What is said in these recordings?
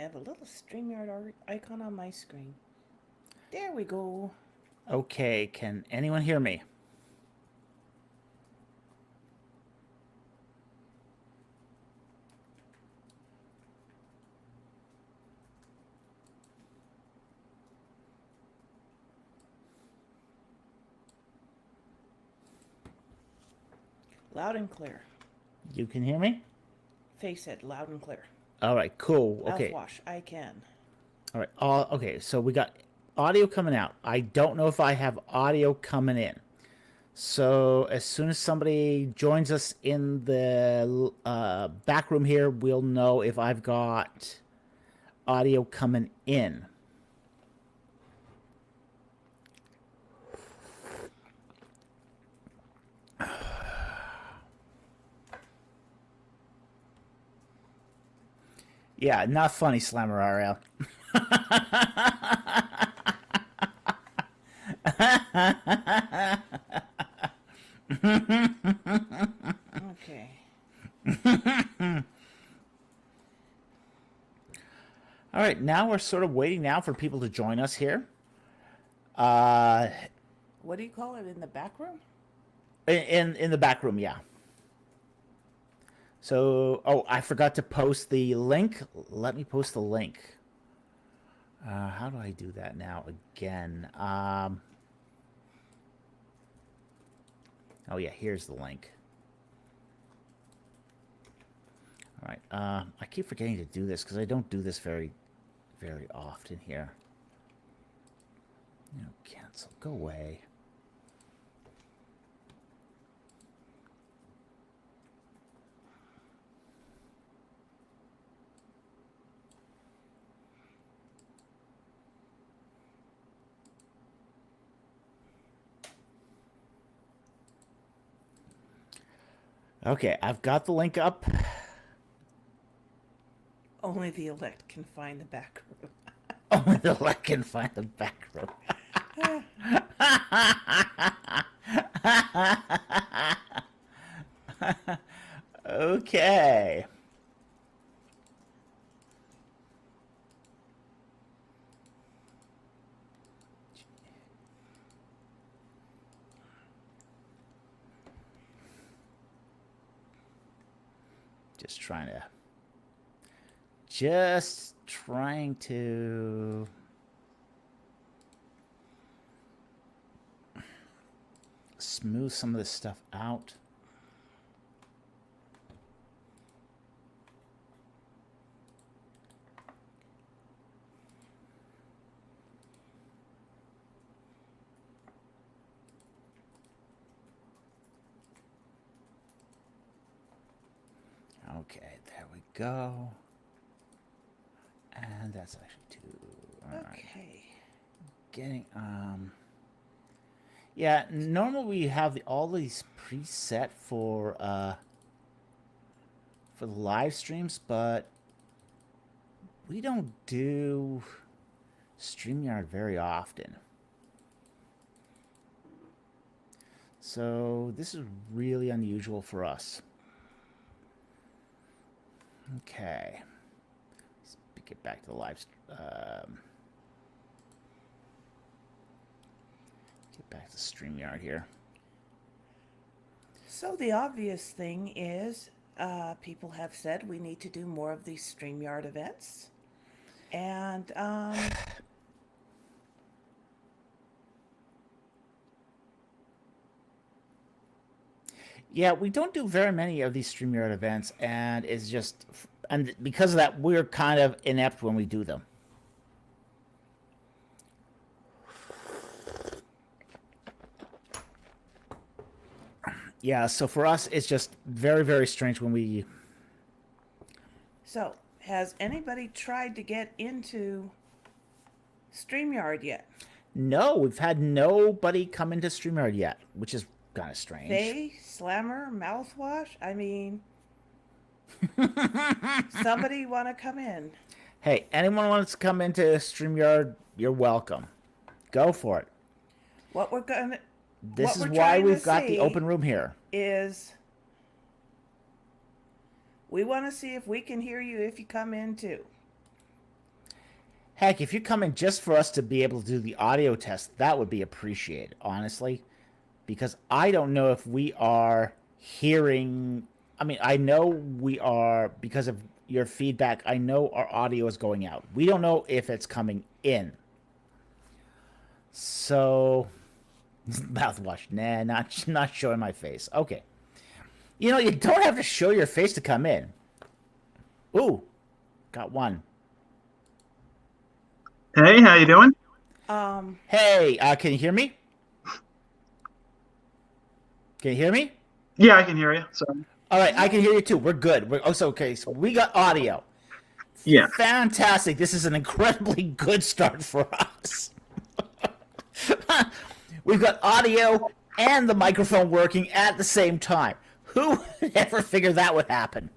have a little StreamYard icon on my screen. There we go. Okay, can anyone hear me? Loud and clear. You can hear me? Face it, loud and clear. All right, cool. Okay. Mouthwash, I can. All right. Okay, so we got audio coming out. I don't know if I have audio coming in. So as soon as somebody joins us in the back room here, we'll know if I've got audio coming in. Yeah, not funny, Slammer RL. Okay. All right, now we're sort of waiting now for people to join us here. What do you call it in the back room? In the back room, yeah. So, oh, I forgot to post the link. Let me post the link. How do I do that now again? Oh, yeah, here's the link. All right. I keep forgetting to do this because I don't do this very often here. No, cancel. Go away. Okay, I've got the link up. Only the elect can find the back room. Only the elect can find the back room. Okay. Just trying to smooth some of this stuff out. Okay, there we go. And that's actually two. All right. Okay. Getting yeah, normally we have all these preset for the live streams, but we don't do StreamYard very often. So this is really unusual for us. Okay. Let's get back to the live get back to StreamYard here. So the obvious thing is people have said we need to do more of these StreamYard events. And yeah, we don't do very many of these StreamYard events, and it's just, and because of that, we're kind of inept when we do them. Yeah, so for us, it's just very strange when we. So, has anybody tried to get into StreamYard yet? No, we've had nobody come into StreamYard yet, which is kind of strange. They, Slammer, Mouthwash? I mean, somebody want to come in? Hey, anyone wants to come into StreamYard, you're welcome. Go for it. What we're gonna. This is why we've got the open room here. Is we want to see if we can hear you if you come in too. Heck, if you come in just for us to be able to do the audio test, that would be appreciated, honestly. Because I don't know if we are hearing. I mean, I know we are, because of your feedback, I know our audio is going out. We don't know if it's coming in. So, mouthwash. Nah, not showing my face. Okay. You know, you don't have to show your face to come in. Ooh, got one. Hey, how you doing? Hey, can you hear me? Can you hear me? Yeah, I can hear you. So, All right, I Yeah. can hear you too. We're good. We're also okay. So we got audio. yeah. Fantastic. This is an incredibly good start for us. We've got audio and the microphone working at the same time. Who would ever figure that would happen?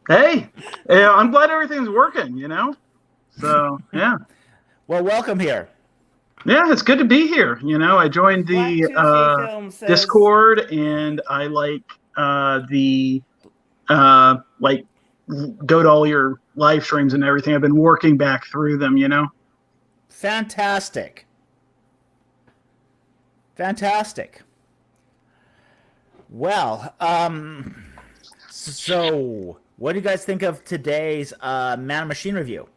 Hey, yeah, I'm glad everything's working. So, yeah. Well, welcome here. Yeah, it's good to be here. I joined Black the Tuesday Film says, Discord and I like the like go to all your live streams and everything. I've been working back through them. Fantastic. Fantastic. Well, so what do you guys think of today's Manna Machine review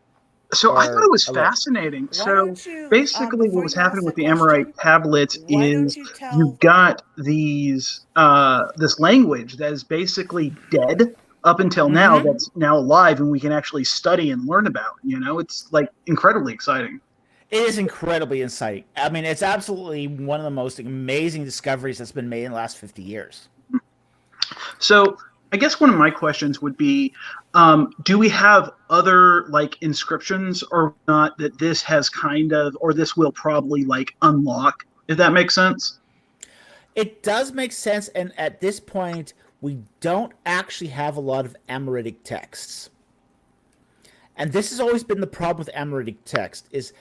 So I thought or it was alert? fascinating. why So don't you, basically, what before was you happening ask the with the Amorite question, tablets why don't is you you tell, got these this language that is basically dead up until now, Mm-hmm. that's now alive, and we can actually study and learn about. It's like incredibly exciting. It is incredibly insightful. I mean, it's absolutely one of the most amazing discoveries that's been made in the last 50 years. So I guess one of my questions would be, do we have other like inscriptions or not that this has kind of, or this will probably like unlock, if that makes sense? It does make sense, and at this point, we don't actually have a lot of Amoritic texts. And this has always been the problem with Amoritic text is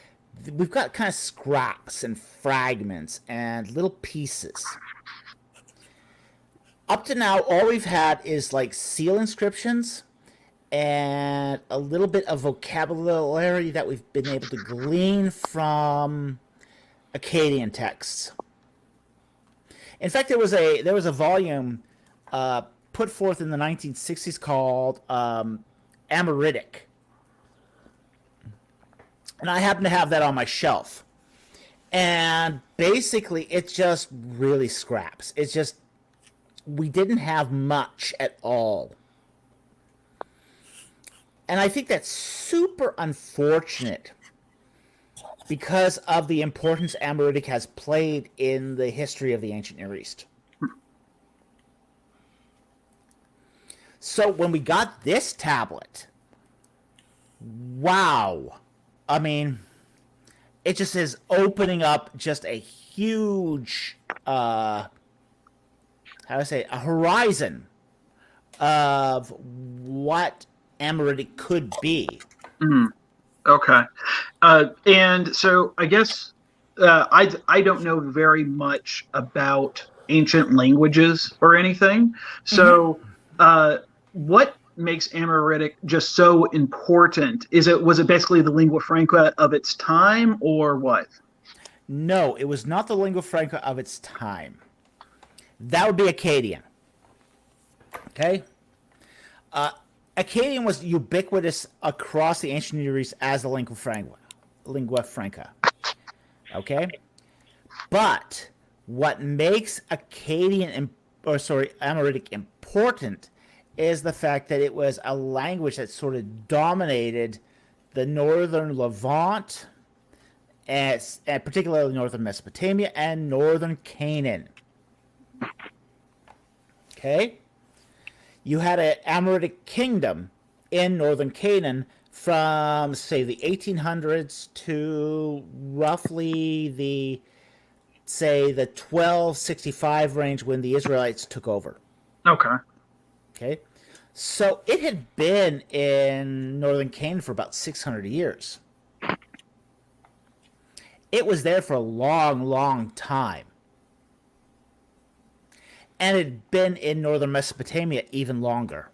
we've got kind of scraps and fragments and little pieces. Up to now, all we've had is like seal inscriptions and a little bit of vocabulary that we've been able to glean from Akkadian texts. In fact, there was a volume put forth in the 1960s called Amoritic, and I happen to have that on my shelf. And basically, it's just really scraps. It's just we didn't have much at all. And I think that's super unfortunate because of the importance Amoritic has played in the history of the ancient Near East. So when we got this tablet, wow. I mean, it just is opening up just a huge, how do I say, a horizon of what Amoritic could be. Mm, okay. And so I guess I don't know very much about ancient languages or anything. Mm-hmm. So what makes Amoritic just so important? Was it basically the lingua franca of its time or what? No, it was not the lingua franca of its time. That would be Akkadian. Okay? Akkadian was ubiquitous across the ancient Near East as the lingua franca. Lingua franca. Okay? But what makes Amoritic important is the fact that it was a language that sort of dominated the northern Levant, and particularly northern Mesopotamia and northern Canaan. Okay? You had an Amoritic kingdom in northern Canaan from, say, the 1800s to roughly the 1265 range when the Israelites took over. Okay. Okay? So it had been in northern Canaan for about 600 years. It was there for a long, long time. And it had been in northern Mesopotamia even longer.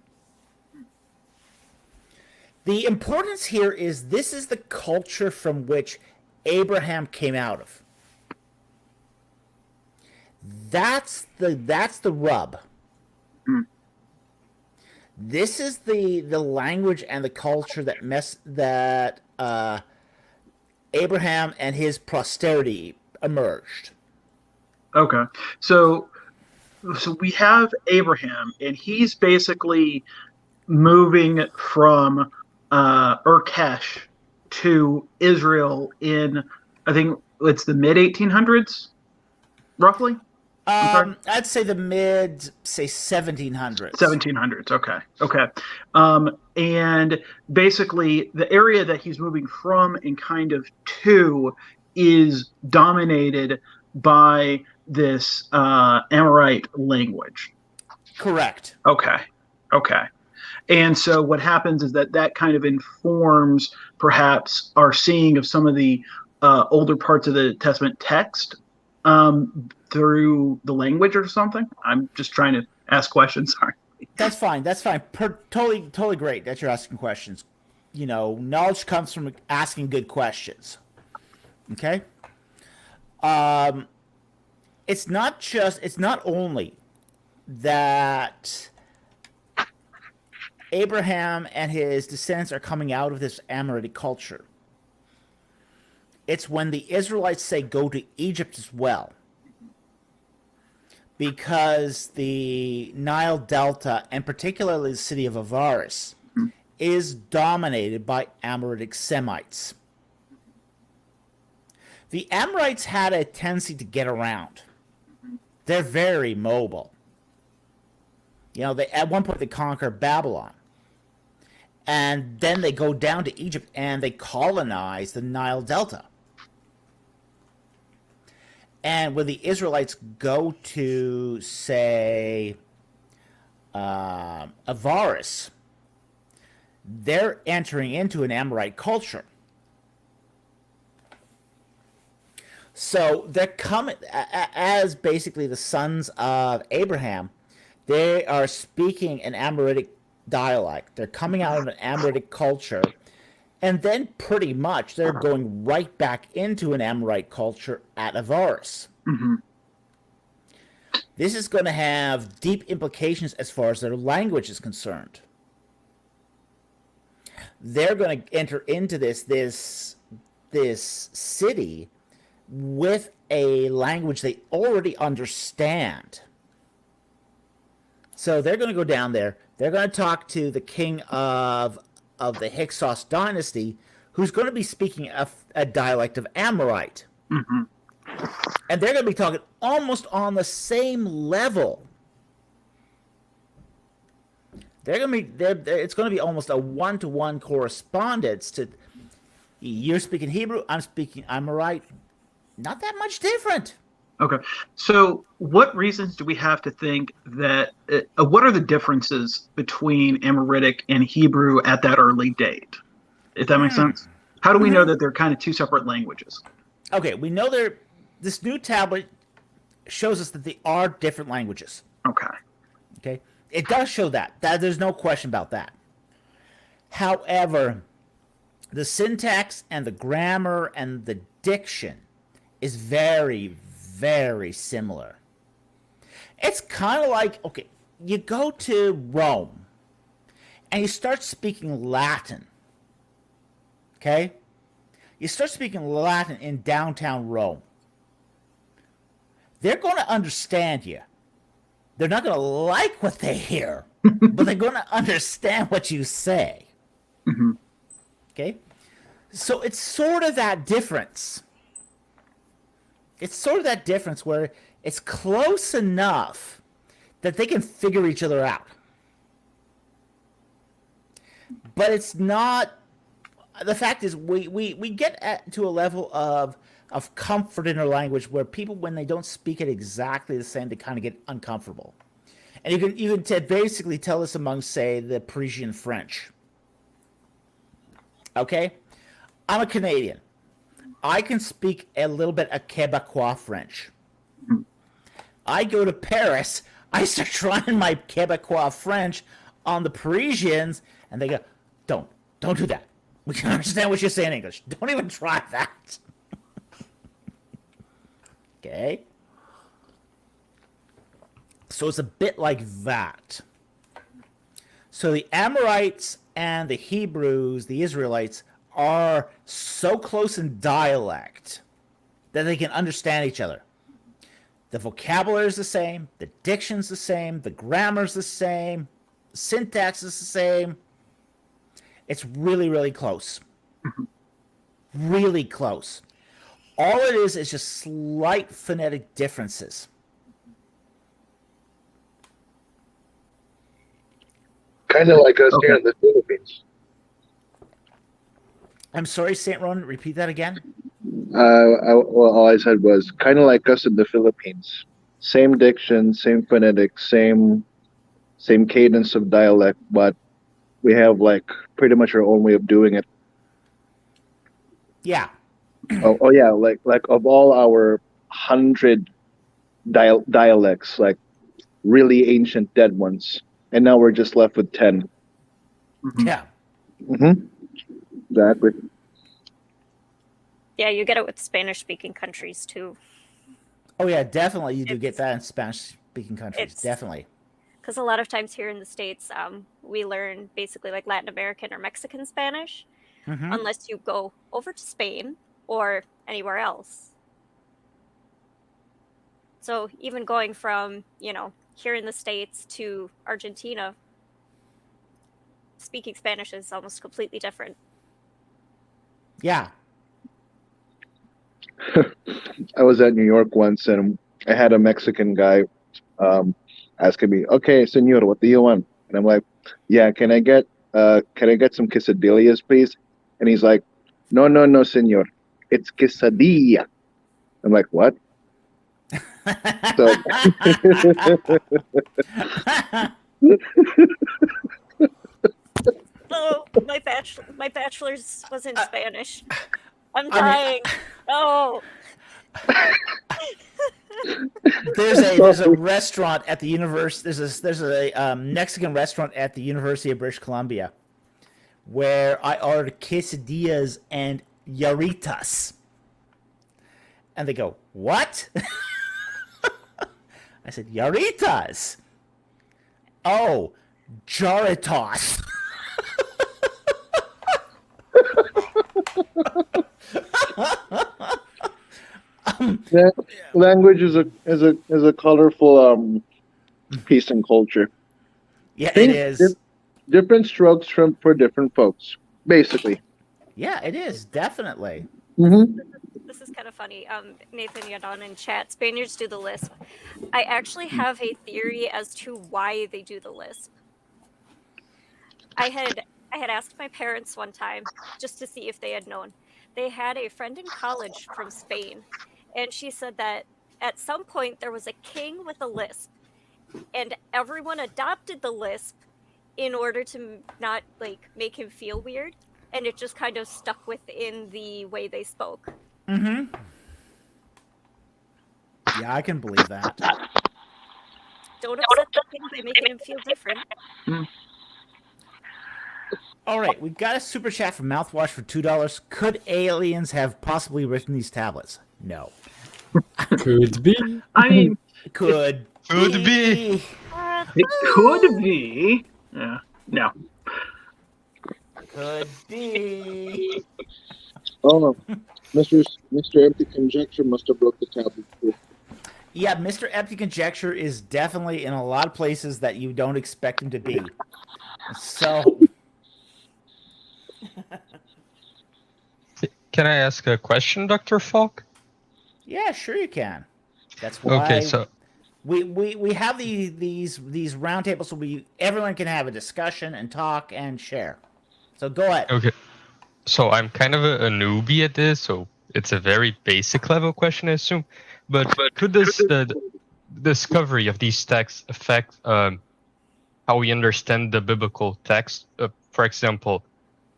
The importance here is this is the culture from which Abraham came out of. That's the rub. Mm. This is the language and the culture that Abraham and his posterity emerged. Okay. So we have Abraham, and he's basically moving from Urkesh to Israel in, I think it's the mid 1800s, roughly. I'd say the mid, say 1700s. 1700s. Okay. Okay. And basically, the area that he's moving from and kind of to is dominated by this Amorite language. Correct. Okay. Okay. And so what happens is that kind of informs perhaps our seeing of some of the older parts of the Testament text through the language or something. I'm just trying to ask questions. Sorry. That's fine. That's fine. Totally great that you're asking questions. Knowledge comes from asking good questions. Okay? It's not only that Abraham and his descendants are coming out of this Amorite culture. It's when the Israelites say go to Egypt as well. Because the Nile Delta, and particularly the city of Avaris, is dominated by Amoritic Semites. The Amorites had a tendency to get around. They're very mobile. At one point they conquer Babylon. And then they go down to Egypt and they colonize the Nile Delta. And when the Israelites go to, say, Avaris, they're entering into an Amorite culture. So they're coming, as basically the sons of Abraham, they are speaking an Amoritic dialect. They're coming out of an Amoritic culture. And then pretty much they're going right back into an Amorite culture at Avaris. Mm-hmm. This is going to have deep implications as far as their language is concerned. They're going to enter into this city with a language they already understand. So they're going to go down there. They're going to talk to the king of the Hyksos dynasty, who's going to be speaking a dialect of Amorite. Mm-hmm. And they're going to be talking almost on the same level. It's going to be almost a one-to-one correspondence to, you're speaking Hebrew, I'm speaking Amorite. Not that much different. Okay. So what reasons do we have to think that, what are the differences between Amoritic and Hebrew at that early date? If that makes sense. How do we know that they're kind of two separate languages? Okay, we know this new tablet shows us that they are different languages. Okay. It does show that. There's no question about that. However, the syntax and the grammar and the diction is very, very similar. It's kind of like, okay, you go to Rome and you start speaking Latin. Okay? You start speaking Latin in downtown Rome. They're going to understand you. They're not going to like what they hear, but they're going to understand what you say. Mm-hmm. Okay? So it's sort of that difference. It's sort of that difference where it's close enough that they can figure each other out. But it's not. The fact is, we get to a level of comfort in our language where people, when they don't speak it exactly the same, they kind of get uncomfortable. And you can basically tell this among, say, the Parisian French. Okay? I'm a Canadian. I can speak a little bit of Quebecois French. I go to Paris, I start trying my Quebecois French on the Parisians, and they go, don't Don't do that. We can understand what you're saying in English. Don't even try that. Okay? So it's a bit like that. So the Amorites and the Hebrews, the Israelites, are so close in dialect that they can understand each other. The vocabulary is the same, the diction's the same, the grammar's the same, syntax is the same. It's really, really close. Really close. All it is just slight phonetic differences. Kind of like us here in the Philippines. I'm sorry, St. Ron, repeat that again. All I said was kind of like us in the Philippines. Same diction, same phonetic, same cadence of dialect, but we have like pretty much our own way of doing it. Yeah. Oh yeah, like of all our 100 dialects, like really ancient dead ones, and now we're just left with 10. Yeah. Exactly. Yeah, you get it with Spanish-speaking countries too. Oh yeah, definitely. You do get that in Spanish-speaking countries. Definitely. Because a lot of times here in the States, we learn basically like Latin American or Mexican Spanish, unless you go over to Spain or anywhere else. So even going from, here in the States to Argentina, speaking Spanish is almost completely different. Yeah. I was at New York once, and I had a Mexican guy asking me, "Okay, señor, what do you want?" And I'm like, "Yeah, can I get some quesadillas, please?" And he's like, "No, no, no, señor, it's quesadilla." I'm like, "What?" So, Oh, my bachelor's was in Spanish. I'm dying. Oh. There's a restaurant at the university. There's a Mexican restaurant at the University of British Columbia where I ordered quesadillas and yarritas, and they go, "What?" I said, "Yarritas." Oh, jarritos. language is a colorful piece in culture. Yeah, it is. Different strokes for different folks, basically. Yeah, it is definitely. This is kind of funny. Nathan Yadon in chat, Spaniards do the lisp. I actually have a theory as to why they do the lisp. I had asked my parents one time just to see if they had known. They had a friend in college from Spain, and she said that at some point there was a king with a lisp, and everyone adopted the lisp in order to not make him feel weird, and it just kind of stuck within the way they spoke. Yeah, I can believe that. Don't upset the king by making him feel different. All right, we got a super chat from Mouthwash for $2. Could aliens have possibly written these tablets? No. Could be. I mean, Could be. it could be. Yeah. No. Could be. Oh, Mr. Empty Conjecture must have broke the tablet too. Yeah, Mr. Empty Conjecture is definitely in a lot of places that you don't expect him to be. So. Can I ask a question, Dr. Falk? Yeah, sure you can. That's why. Okay, so we have these roundtables so everyone can have a discussion and talk and share. So go ahead. okay, so I'm kind of a newbie at this, so it's a very basic level question, I assume. But could the discovery of these texts affect how we understand the biblical text? For example,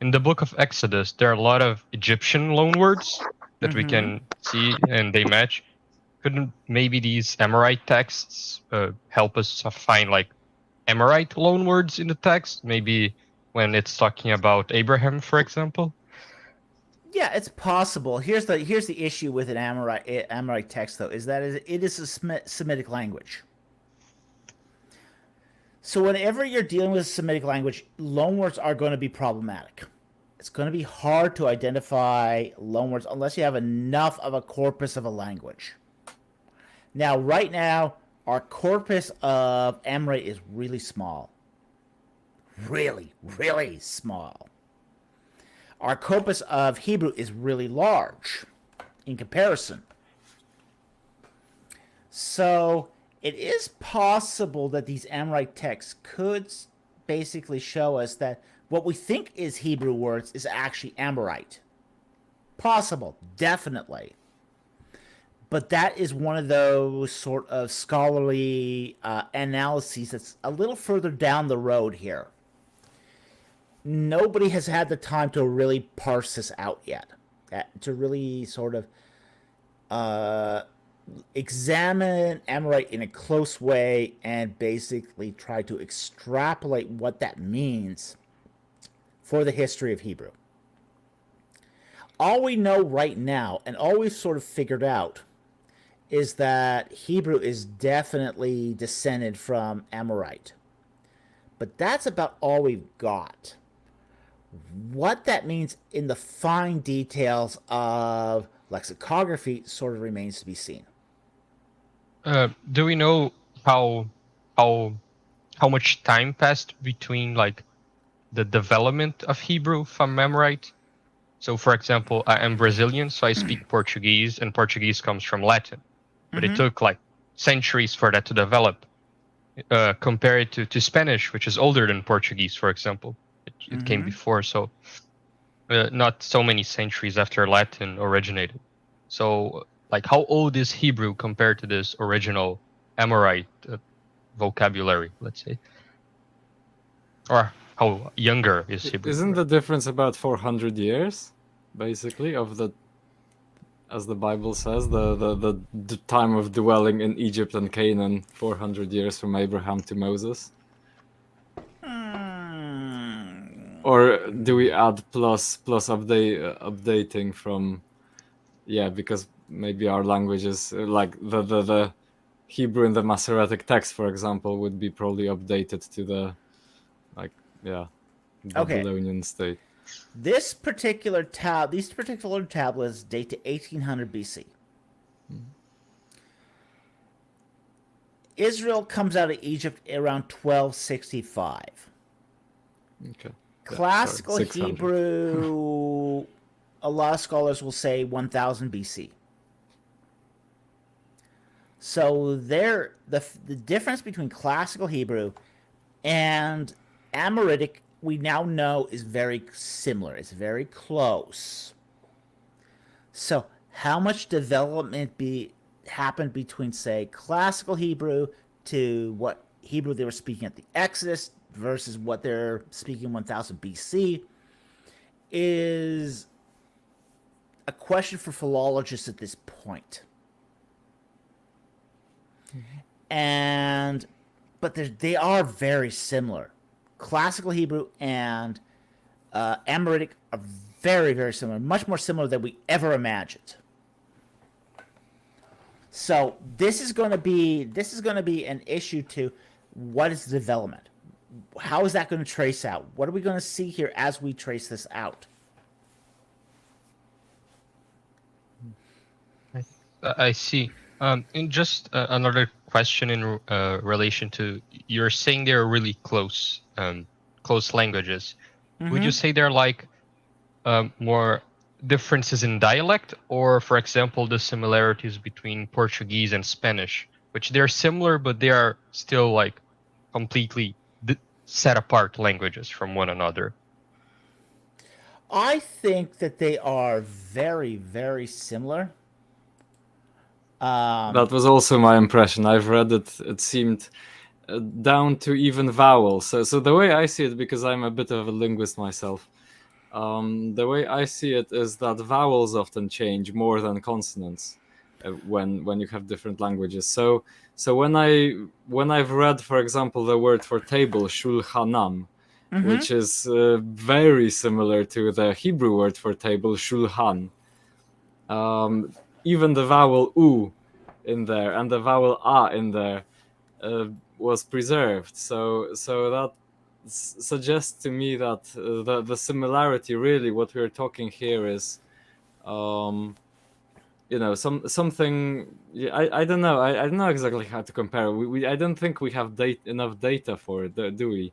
in the book of Exodus, there are a lot of Egyptian loanwords that we can see, and they match. Couldn't maybe these Amorite texts help us find like Amorite loanwords in the text? Maybe when it's talking about Abraham, for example? Yeah, it's possible. Here's the issue with an Amorite text, though, is that it is a Semitic language. So whenever you're dealing with a Semitic language, loanwords are going to be problematic. It's going to be hard to identify loanwords unless you have enough of a corpus of a language. Now, right now, our corpus of Amorite is really small. Really, really small. Our corpus of Hebrew is really large in comparison. So it is possible that these Amorite texts could basically show us that what we think is Hebrew words is actually Amorite. Possible, definitely. But that is one of those sort of scholarly analyses that's a little further down the road here. Nobody has had the time to really parse this out yet, to really sort of examine Amorite in a close way and basically try to extrapolate what that means for the history of Hebrew. All we know right now, and all we've sort of figured out, is that Hebrew is definitely descended from Amorite. But that's about all we've got. What that means in the fine details of lexicography sort of remains to be seen. Do we know how much time passed between like the development of Hebrew from Amorite? So, for example, I am Brazilian, so I speak Portuguese, and Portuguese comes from Latin. But it took like centuries for that to develop. Compared to Spanish, which is older than Portuguese, for example. It came before, so not so many centuries after Latin originated. So, like, how old is Hebrew compared to this original Amorite vocabulary, let's say? Or how younger is Hebrew? Isn't the difference about 400 years, basically, of the, as the Bible says, the time of dwelling in Egypt and Canaan, 400 years from Abraham to Moses? Or do we add plus updating from, because maybe our language is like the Hebrew in the Masoretic text, for example, would be probably updated to the Babylonian state. These particular tablets date to 1800 BC. Israel comes out of Egypt around 1265. Okay. Classical Hebrew, a lot of scholars will say 1000 BC. So the difference between classical Hebrew and Amoritic, we now know, is very similar. It's very close. So how much development happened between, say, classical Hebrew to what Hebrew they were speaking at the Exodus versus what they're speaking 1000 BC is a question for philologists at this point. But they are very similar. Classical Hebrew and Amoritic are very, very similar, much more similar than we ever imagined. So this is going to be an issue to what is the development. How is that going to trace out? What are we going to see here as we trace this out? I see. And just another question in relation to, you're saying they're really close languages. Would you say they're like more differences in dialect, or, for example, the similarities between Portuguese and Spanish, which they're similar, but they are still like completely set apart languages from one another? I think that they are very, very similar. That was also my impression. I've read it. It seemed down to even vowels. So the way I see it, because I'm a bit of a linguist myself, the way I see it is that vowels often change more than consonants when you have different languages. So when I've read, for example, the word for table, shulchanam, which is very similar to the Hebrew word for table, shulhan. Even the vowel u in there and the vowel a in there was preserved. So that suggests to me that the similarity, really, what we're talking here is, something. I don't know. I don't know exactly how to compare. I don't think we have enough data for it, do we?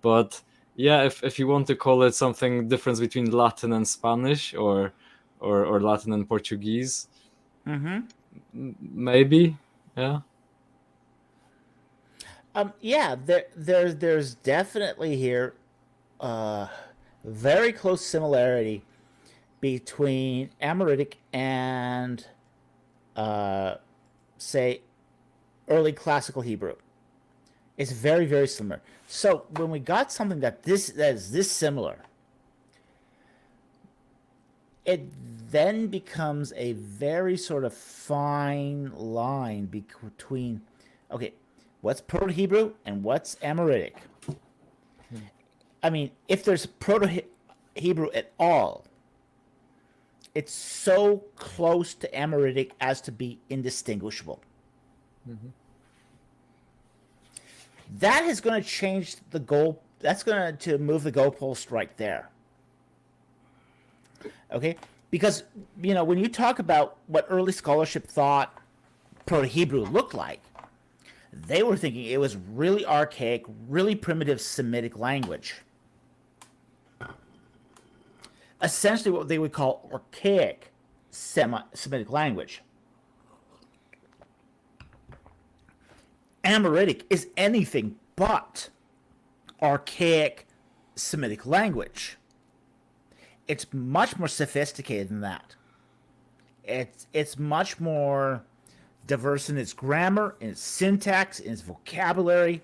But yeah, if you want to call it something difference between Latin and Spanish, or Latin and Portuguese, maybe, yeah. Yeah, there's definitely here very close similarity between Amoritic and say early classical Hebrew. It's very, very similar. So when we got something that is this similar, it then becomes a very sort of fine line between, okay, what's Proto-Hebrew and what's Amoritic? I mean, if there's Proto-Hebrew at all, it's so close to Amoritic as to be indistinguishable. That is going to change the goal. That's going to move the goalpost right there. Okay? Because, when you talk about what early scholarship thought Proto-Hebrew looked like, they were thinking it was really archaic, really primitive Semitic language. Essentially what they would call archaic Semitic language. Amoritic is anything but archaic Semitic language. It's much more sophisticated than that. It's much more diverse in its grammar, in its syntax, in its vocabulary.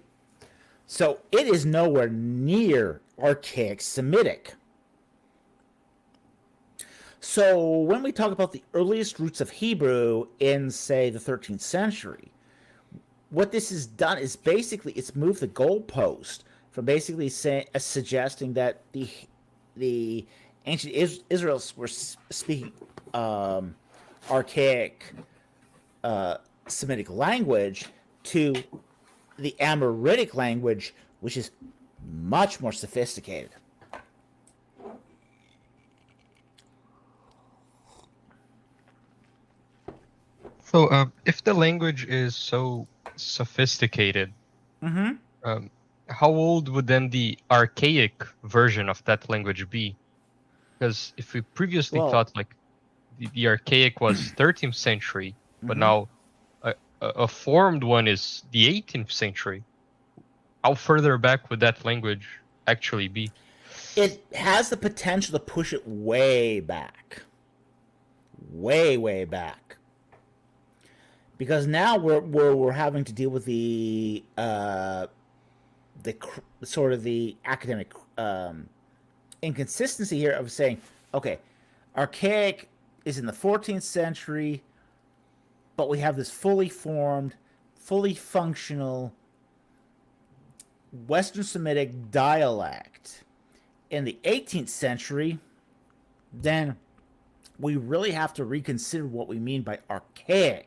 So it is nowhere near archaic Semitic. So when we talk about the earliest roots of Hebrew in, say, the 13th century, what this has done is basically it's moved the goalpost from basically suggesting that the ancient Israelites were speaking archaic Semitic language to the Amoritic language, which is much more sophisticated. So, if the language is so sophisticated, how old would then the archaic version of that language be? Because if we previously thought like the archaic was 13th century, but now a formed one is the 18th century, how further back would that language actually be? It has the potential to push it way back. Way, way back. Because now we're having to deal with the sort of the academic inconsistency here of saying, okay, archaic is in the 14th century, but we have this fully formed, fully functional Western Semitic dialect in the 18th century. Then we really have to reconsider what we mean by archaic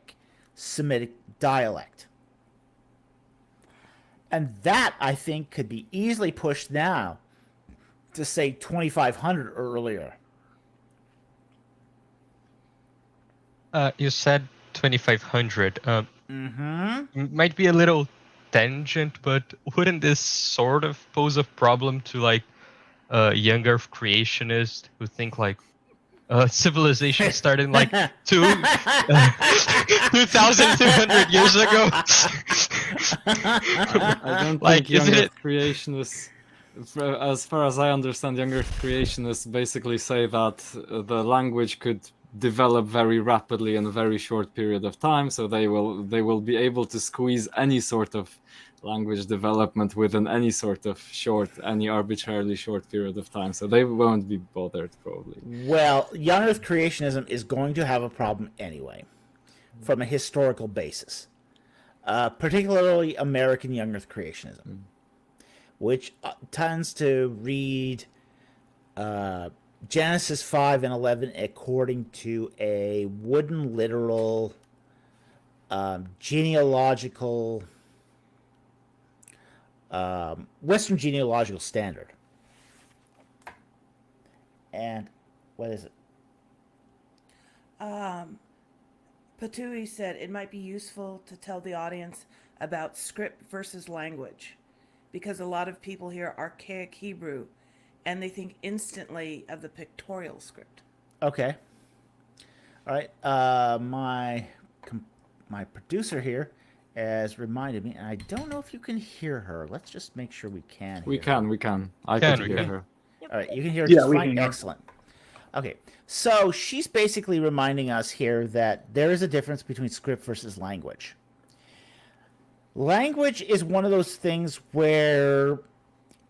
Semitic dialect. And that, I think, could be easily pushed now to, say, 2500 or earlier. You said 2500. Might be a little tangent, but wouldn't this sort of pose a problem to like young Earth creationists who think like civilization started like 2,200 years ago? I don't think young Earth creationists, as far as I understand, young Earth creationists basically say that the language could develop very rapidly in a very short period of time, so they will be able to squeeze any sort of language development within any sort of any arbitrarily short period of time, so they won't be bothered probably. Well, young Earth creationism is going to have a problem anyway, from a historical basis, particularly American young Earth creationism. which tends to read Genesis 5 and 11 according to a wooden literal genealogical Western genealogical standard. And what is it? Patui said it might be useful to tell the audience about script versus language, because a lot of people hear archaic Hebrew and they think instantly of the pictorial script. Okay. All right. My producer here has reminded me, and I don't know if you can hear her. Let's just make sure we can. We can. I Can, can we hear can. her. All right, you can hear her Yeah, just we fine. can hear her. Excellent. Okay, so she's basically reminding us here that there is a difference between script versus language. Language is one of those things where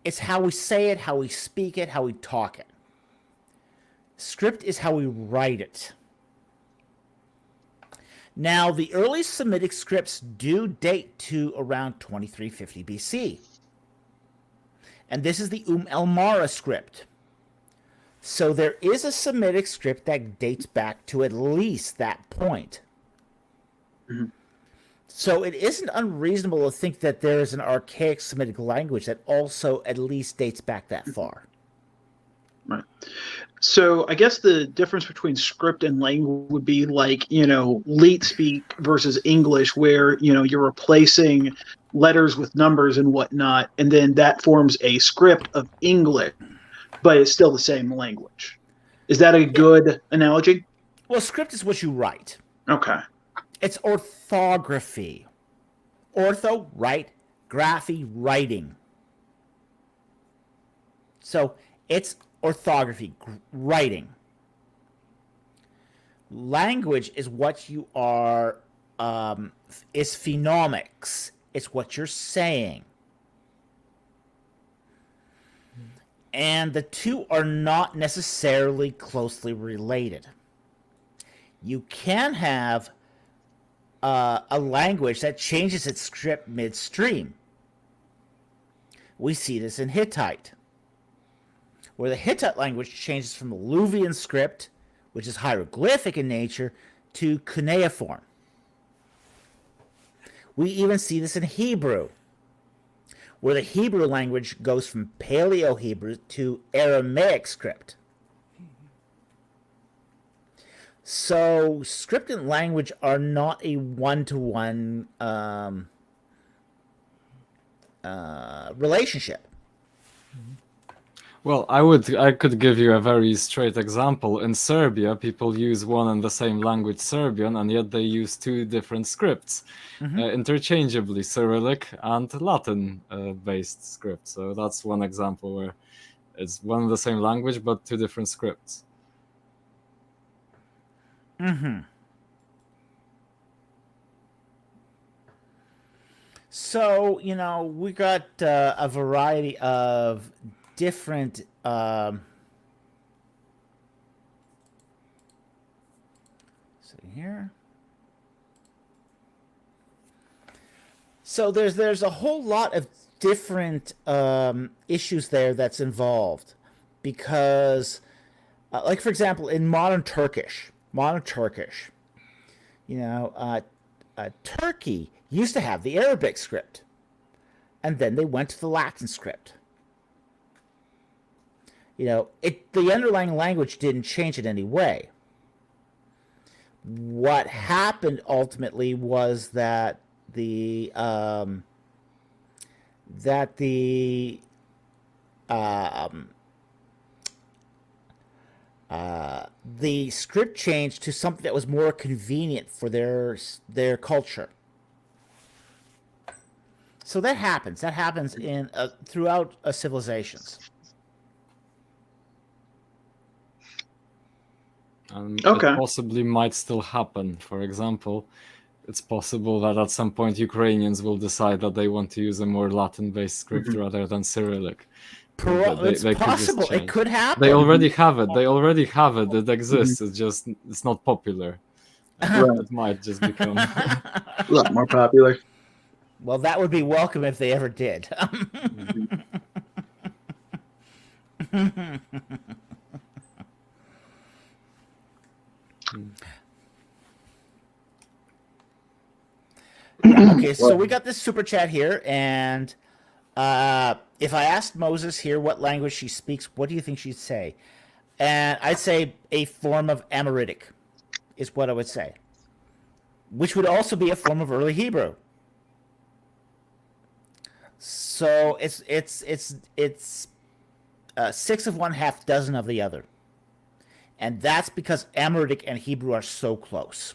it's how we say it, how we speak it, how we talk it. Script is how we write it. Now, the early Semitic scripts do date to around 2350 BC. And this is the El Mara script. So there is a Semitic script that dates back to at least that point. Mm-hmm. So it isn't unreasonable to think that there is an archaic Semitic language that also at least dates back that far. Right. So I guess the difference between script and language would be like, late speak versus English, where, you're replacing letters with numbers and whatnot, and then that forms a script of English, but it's still the same language. Is that a good analogy? Well, script is what you write. Okay. It's orthography. Ortho, write, graphy, writing. So it's orthography, writing. Language is what you are, is phonomics. It's what you're saying. And the two are not necessarily closely related. You can have a language that changes its script midstream. We see this in Hittite, where the Hittite language changes from the Luwian script, which is hieroglyphic in nature, to cuneiform. We even see this in Hebrew, where the Hebrew language goes from Paleo-Hebrew to Aramaic script. So script and language are not a one-to-one relationship. Well, I could give you a very straight example. In Serbia, people use one and the same language, Serbian, and yet they use two different scripts interchangeably, Cyrillic and Latin-based scripts. So that's one example where it's one and the same language, but two different scripts. Mm-hmm. So, we got a variety of different here. So there's a whole lot of different issues there that's involved, because like, for example, in modern Turkish, Turkey used to have the Arabic script, and then they went to the Latin script. The underlying language didn't change in any way. What happened ultimately was that the script changed to something that was more convenient for their culture. So that happens. That happens in throughout civilizations. Okay. It possibly might still happen. For example, it's possible that at some point Ukrainians will decide that they want to use a more Latin-based script rather than Cyrillic. It's possible. It could happen. They already have it. It exists. It's not popular. It might just become a lot more popular. Well, that would be welcome if they ever did. Yeah. Okay. So we got this super chat here, and if I asked Moses here what language she speaks, what do you think she'd say? And I'd say a form of Amoritic is what I would say, which would also be a form of early Hebrew. So it's six of one, half dozen of the other, and that's because Amoritic and Hebrew are so close.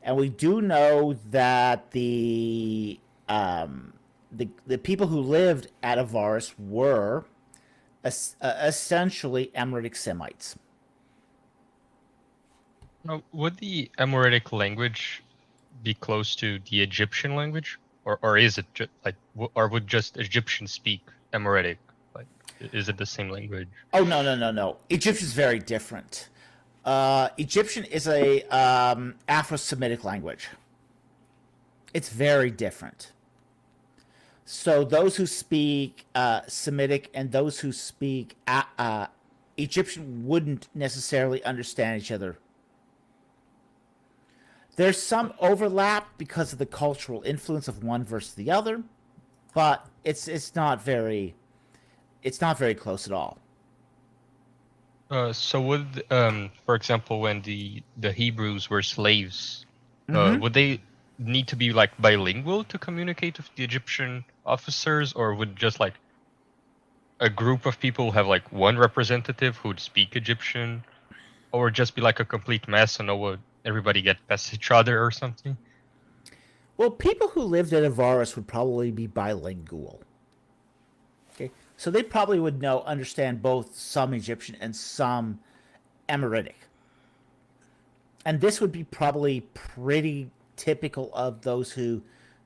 And we do know that the people who lived at Avaris were essentially Amoritic Semites. Now, would the Amoritic language be close to the Egyptian language, or is it or would just Egyptians speak Amoritic? Like, is it the same language? Oh no! Egyptian's very different. Egyptian is a Afro-Semitic language. It's very different. So those who speak Semitic and those who speak Egyptian wouldn't necessarily understand each other. There's some overlap because of the cultural influence of one versus the other, but it's not very close at all. So would, for example, when the Hebrews were slaves, Mhm. would they need to be like bilingual to communicate with the Egyptian officers, or would just like a group of people have like one representative who'd speak Egyptian, or just be like a complete mess and no one everybody get past each other or something? Well, people who lived at Avaris would probably be bilingual. Okay, so they probably would understand both some Egyptian and some Amoritic, and this would be probably pretty typical of those who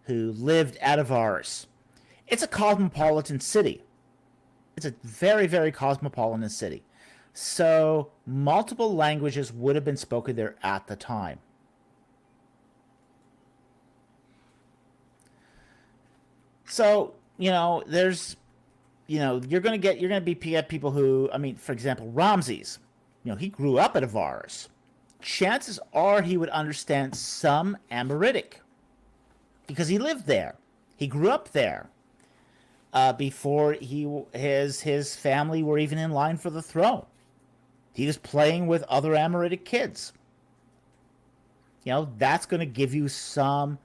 lived at Avaris. It's a cosmopolitan city. It's a very, very cosmopolitan city. So multiple languages would have been spoken there at the time. So, there's, you're going to be people who, I mean, for example, Ramses, he grew up at Avaris. Chances are he would understand some Amoritic because he lived there. He grew up there. Before his family were even in line for the throne. He was playing with other Amoritic kids. That's going to give you some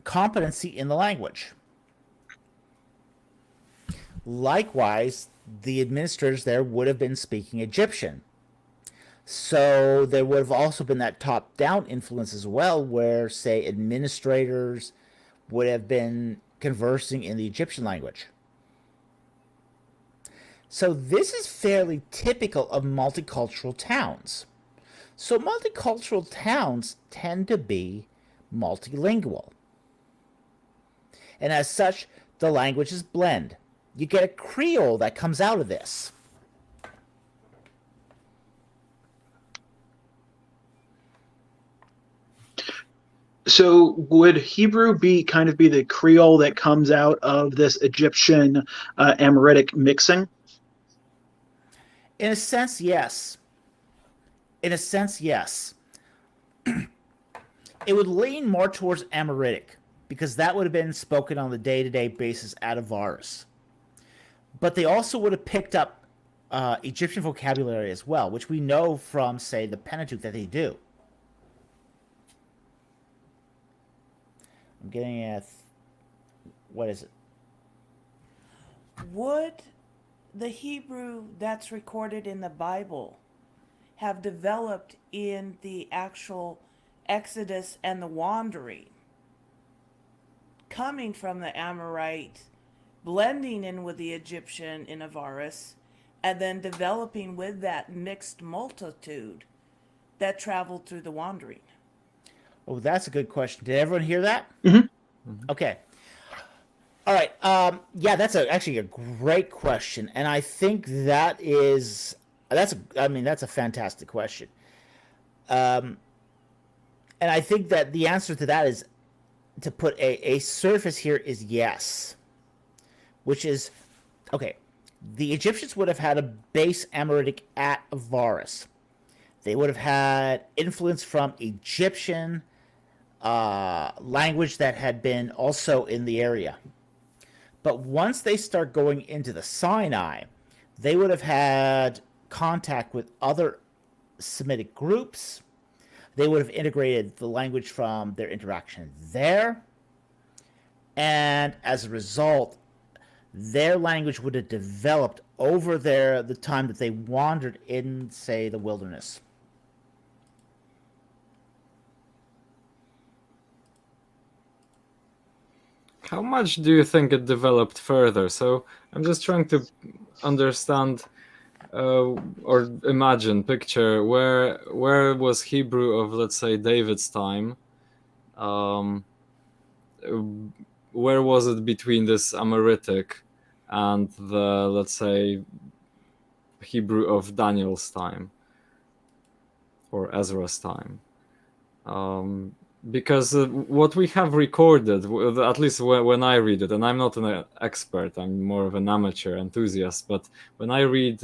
competency in the language. Likewise, the administrators there would have been speaking Egyptian. So there would have also been that top-down influence as well, where, say, administrators would have been conversing in the Egyptian language. So this is fairly typical of multicultural towns. So multicultural towns tend to be multilingual. And as such, the languages blend. You get a Creole that comes out of this. So would Hebrew be the Creole that comes out of this Egyptian Amoritic mixing? In a sense, yes. It would lean more towards Amoritic because that would have been spoken on the day-to-day basis at Avaris. But they also would have picked up Egyptian vocabulary as well, which we know from, say, the Pentateuch that they do. I'm getting at what is it? Would the Hebrew that's recorded in the Bible have developed in the actual Exodus and the wandering, coming from the Amorite, blending in with the Egyptian in Avaris, and then developing with that mixed multitude that traveled through the wandering? Oh, that's a good question. Did everyone hear that? Mm-hmm. Okay. All right. Yeah, that's actually a great question, and I think that's a fantastic question. And I think that the answer to that is to put a surface here is yes, which is, okay, the Egyptians would have had a base Amoritic at Avaris. They would have had influence from Egyptian language that had been also in the area. But once they start going into the Sinai, they would have had contact with other Semitic groups. They would have integrated the language from their interaction there. And as a result, their language would have developed over the time that they wandered in, say, the wilderness. How much do you think it developed further? So I'm just trying to understand or imagine, picture where was Hebrew of, let's say, David's time? Where was it between this Amoritic and the, let's say, Hebrew of Daniel's time or Ezra's time? Because what we have recorded, at least when I read it, and I'm not an expert, I'm more of an amateur enthusiast, but when I read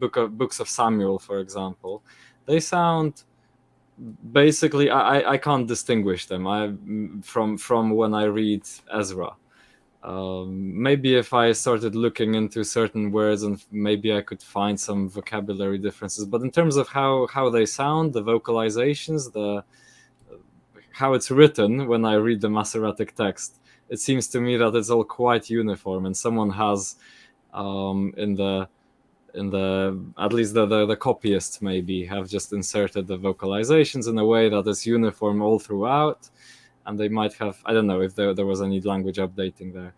books of Samuel, for example, they sound basically, I can't distinguish them from when I read Ezra. Maybe if I started looking into certain words, and maybe I could find some vocabulary differences. But in terms of how they sound, the vocalizations, how it's written when I read the Masoretic text, it seems to me that it's all quite uniform, and someone has in the at least the copyists maybe have just inserted the vocalizations in a way that is uniform all throughout. And they might have, I don't know if there was any language updating there.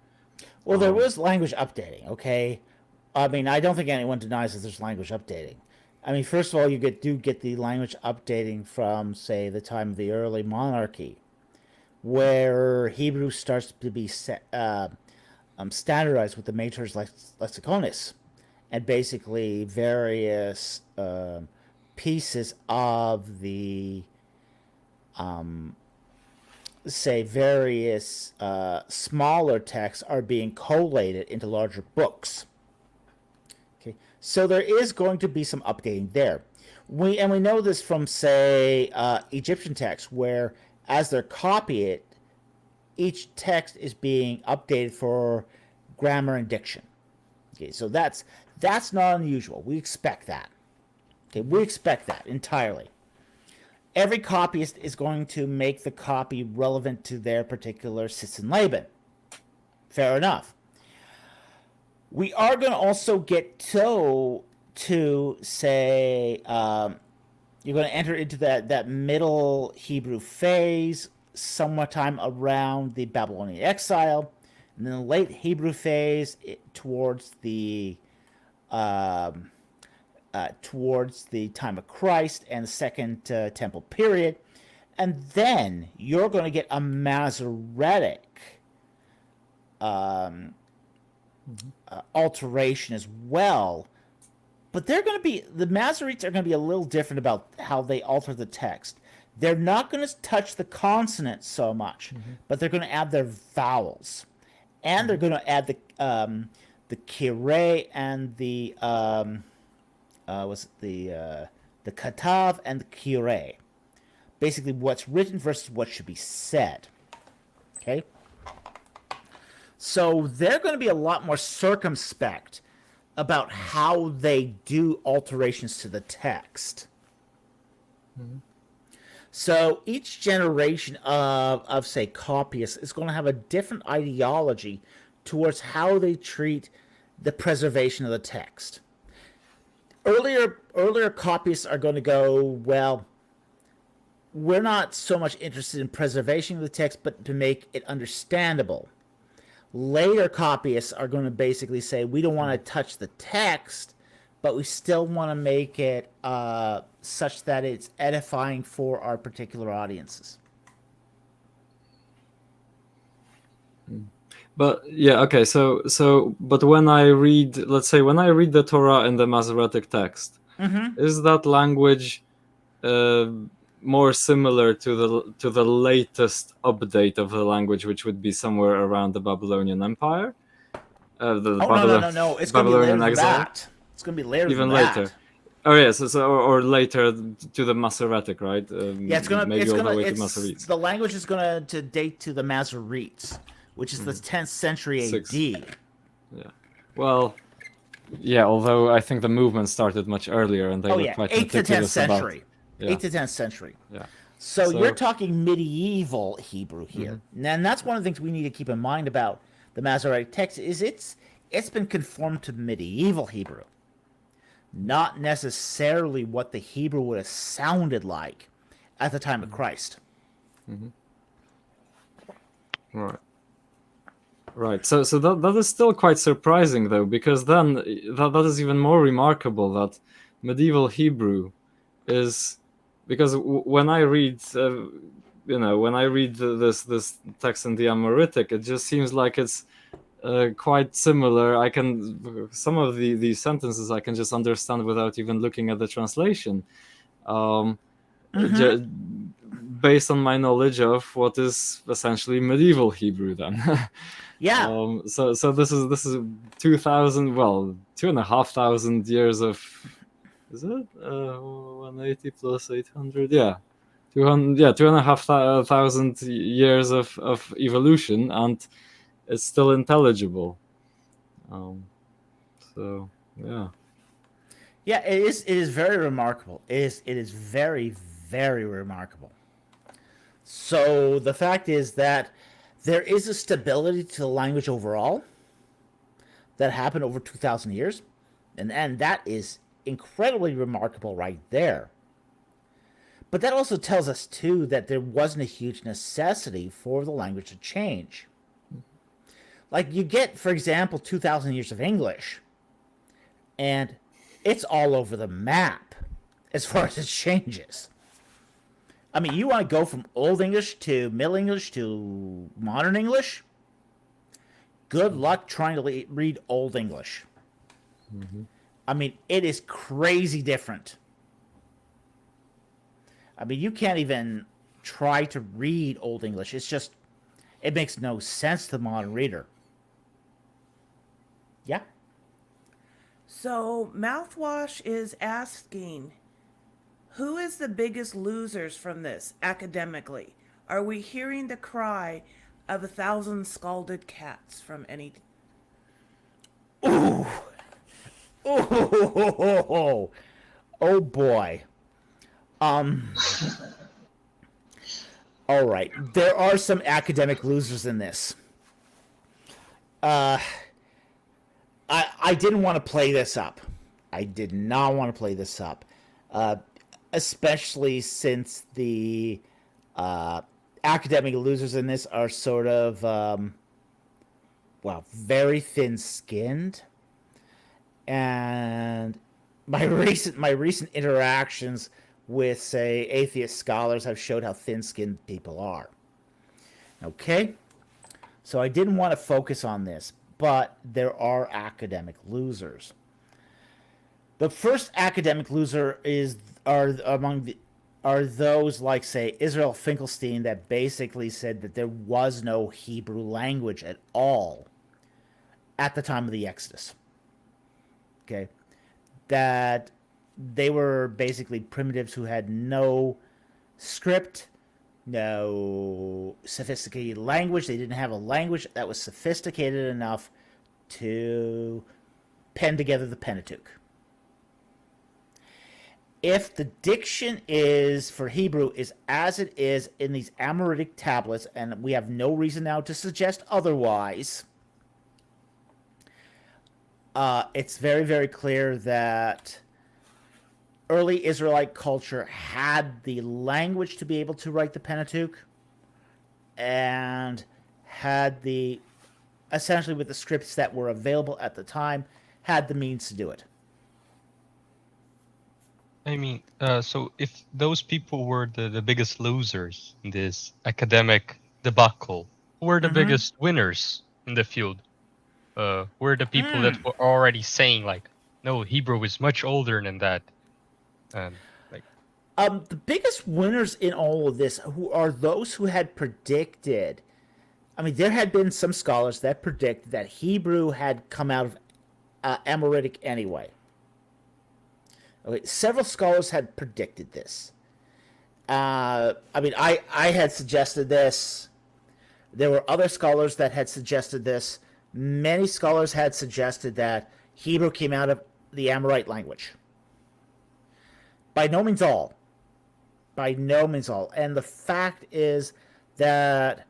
Well, there was language updating, okay? I mean, I don't think anyone denies that there's language updating. I mean, first of all, you do get the language updating from, say, the time of the early monarchy, where Hebrew starts to be standardized with the Mater's Lexiconis, and basically various pieces of the say various smaller texts are being collated into larger books. Okay, so there is going to be some updating there. We know this from, say, Egyptian texts, where as they're copied, each text is being updated for grammar and diction. Okay, so that's not unusual. We expect that. Okay, we expect that entirely. Every copyist is going to make the copy relevant to their particular Sis and Laban. Fair enough. We are going to also get to say, you're going to enter into that middle Hebrew phase, somewhat time around the Babylonian exile, and then the late Hebrew phase towards the time of Christ and the Second Temple period. And then you're going to get a Masoretic alteration as well. But the Masoretes are going to be a little different about how they alter the text. They're not going to touch the consonants so much, but they're going to add their vowels. And they're going to add the kirei and the the katav and the kirei, basically what's written versus what should be said. Okay, so they're going to be a lot more circumspect about how they do alterations to the text. So each generation of say copyists is going to have a different ideology towards how they treat the preservation of the text. Earlier copyists are going to go, well, we're not so much interested in preservation of the text, but to make it understandable. Later copyists are going to basically say, we don't want to touch the text, but we still want to make it such that it's edifying for our particular audiences. But yeah, okay. So, but when I read, let's say, when I read the Torah in the Masoretic text, is that language more similar to the latest update of the language, which would be somewhere around the Babylonian Empire. No. It's going to be later than exile. that. It's going to be later Even than later. that. Oh yes, or later to the Masoretic, right? Yeah, maybe all the way to Masoretes. The language is going to date to the Masoretes, which is the 10th century AD. Yeah. Well, yeah. Although I think the movement started much earlier, and they were quite 8th to 10th meticulous century. about. 8th to 10th century. Yeah. So you're talking medieval Hebrew here, and that's one of the things we need to keep in mind about the Masoretic text is it's been conformed to medieval Hebrew, not necessarily what the Hebrew would have sounded like at the time of Christ. Right. So that is still quite surprising, though, because then that is even more remarkable that medieval Hebrew is, because when I read this text in the Amoritic, it just seems like it's quite similar. Some of these sentences I can just understand without even looking at the translation, based on my knowledge of what is essentially medieval Hebrew. Then, yeah. So this is 2,500 years of. Is it 180 plus 800? Yeah, 200. Yeah, 2,500 years of evolution, and it's still intelligible. So yeah. Yeah, it is very remarkable. It is very, very remarkable. So the fact is that there is a stability to the language overall that happened over 2,000 years, and that is incredibly remarkable right there. But that also tells us too that there wasn't a huge necessity for the language to change. Like you get, for example, 2,000 years of English, and it's all over the map as far as it changes. I mean, you want to go from Old English to Middle English to Modern English? Good luck trying to read Old English. I mean, it is crazy different. I mean, you can't even try to read Old English. It makes no sense to the modern reader. Yeah? So, Mouthwash is asking, who is the biggest losers from this academically? Are we hearing the cry of 1,000 scalded cats from any... Ooh! Oh boy. All right. There are some academic losers in this. I didn't want to play this up. I did not want to play this up. Especially since the academic losers in this are sort of, very thin-skinned. And my recent interactions with, say, atheist scholars have showed how thin-skinned people are. Okay? So I didn't want to focus on this, but there are academic losers. The first academic loser are those like, say, Israel Finkelstein, that basically said that there was no Hebrew language at all at the time of the Exodus. Okay? That they were basically primitives who had no script, no sophisticated language. They didn't have a language that was sophisticated enough to pen together the Pentateuch. If the diction is for Hebrew is as it is in these Amorite tablets, and we have no reason now to suggest otherwise, it's very, very clear that early Israelite culture had the language to be able to write the Pentateuch, and had essentially with the scripts that were available at the time, had the means to do it. I mean, so if those people were the biggest losers in this academic debacle, who were the biggest winners in the field? Were the people that were already saying, like, no, Hebrew is much older than that. The biggest winners in all of this who are those who had predicted. I mean, there had been some scholars that predicted that Hebrew had come out of Amoritic anyway. Okay, several scholars had predicted this. I mean, I had suggested this. There were other scholars that had suggested this. Many scholars had suggested that Hebrew came out of the Amorite language. By no means all. By no means all. And the fact is that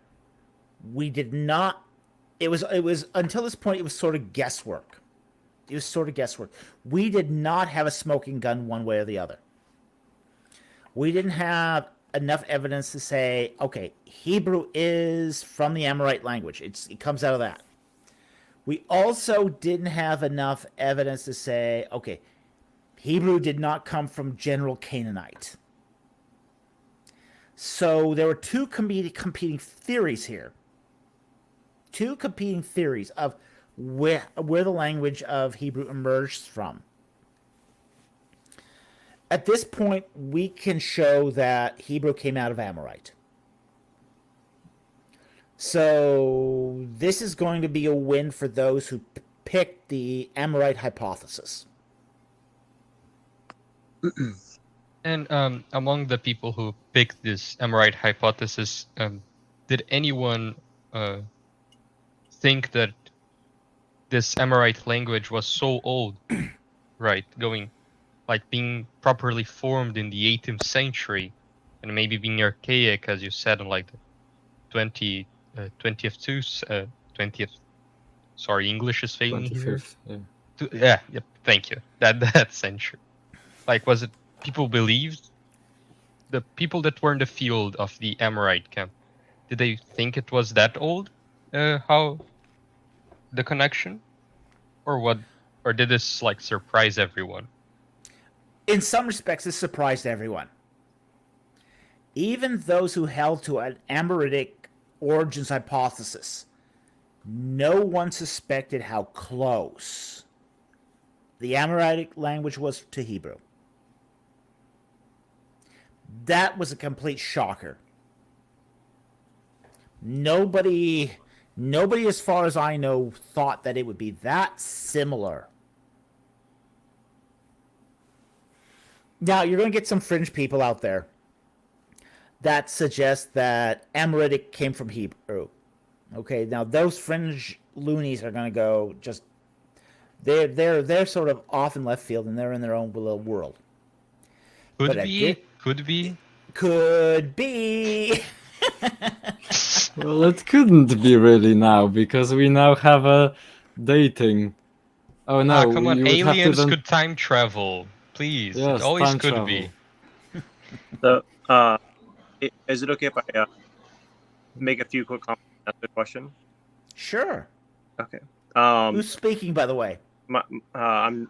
we did not. It was until this point it was sort of guesswork. It was sort of guesswork. We did not have a smoking gun one way or the other. We didn't have enough evidence to say, okay, Hebrew is from the Amorite language. It comes out of that. We also didn't have enough evidence to say, okay, Hebrew did not come from general Canaanite. So there were two competing theories here. Two competing theories of where the language of Hebrew emerged from. At this point, we can show that Hebrew came out of Amorite. So this is going to be a win for those who picked the Amorite hypothesis. And among the people who picked this Amorite hypothesis, did anyone think that this Amorite language was so old, right? Being properly formed in the 18th century, and maybe being archaic, as you said, in like the 20th. Sorry, English is failing here. 25th, yeah. Thank you. That century. Like, was it people believed? The people that were in the field of the Amorite camp, did they think it was that old? How the connection, or what? Or did this like surprise everyone? In some respects, this surprised everyone. Even those who held to an Amoritic origins hypothesis, no one suspected how close the Amorite language was to Hebrew. That was a complete shocker. Nobody, as far as I know, thought that it would be that similar. Now, you're going to get some fringe people out there that suggest that Amoritic came from Hebrew. Okay, now those fringe loonies are going to go just... They're sort of off in left field, and they're in their own little world. Could be. Could be. Well, it couldn't be really now, because we now have a dating. Oh no! Come on, aliens could time travel. Please, yes, it always time could travel. be. So, is it okay if I make a few quick comments on the question? Sure. Okay. Who's speaking, by the way? I'm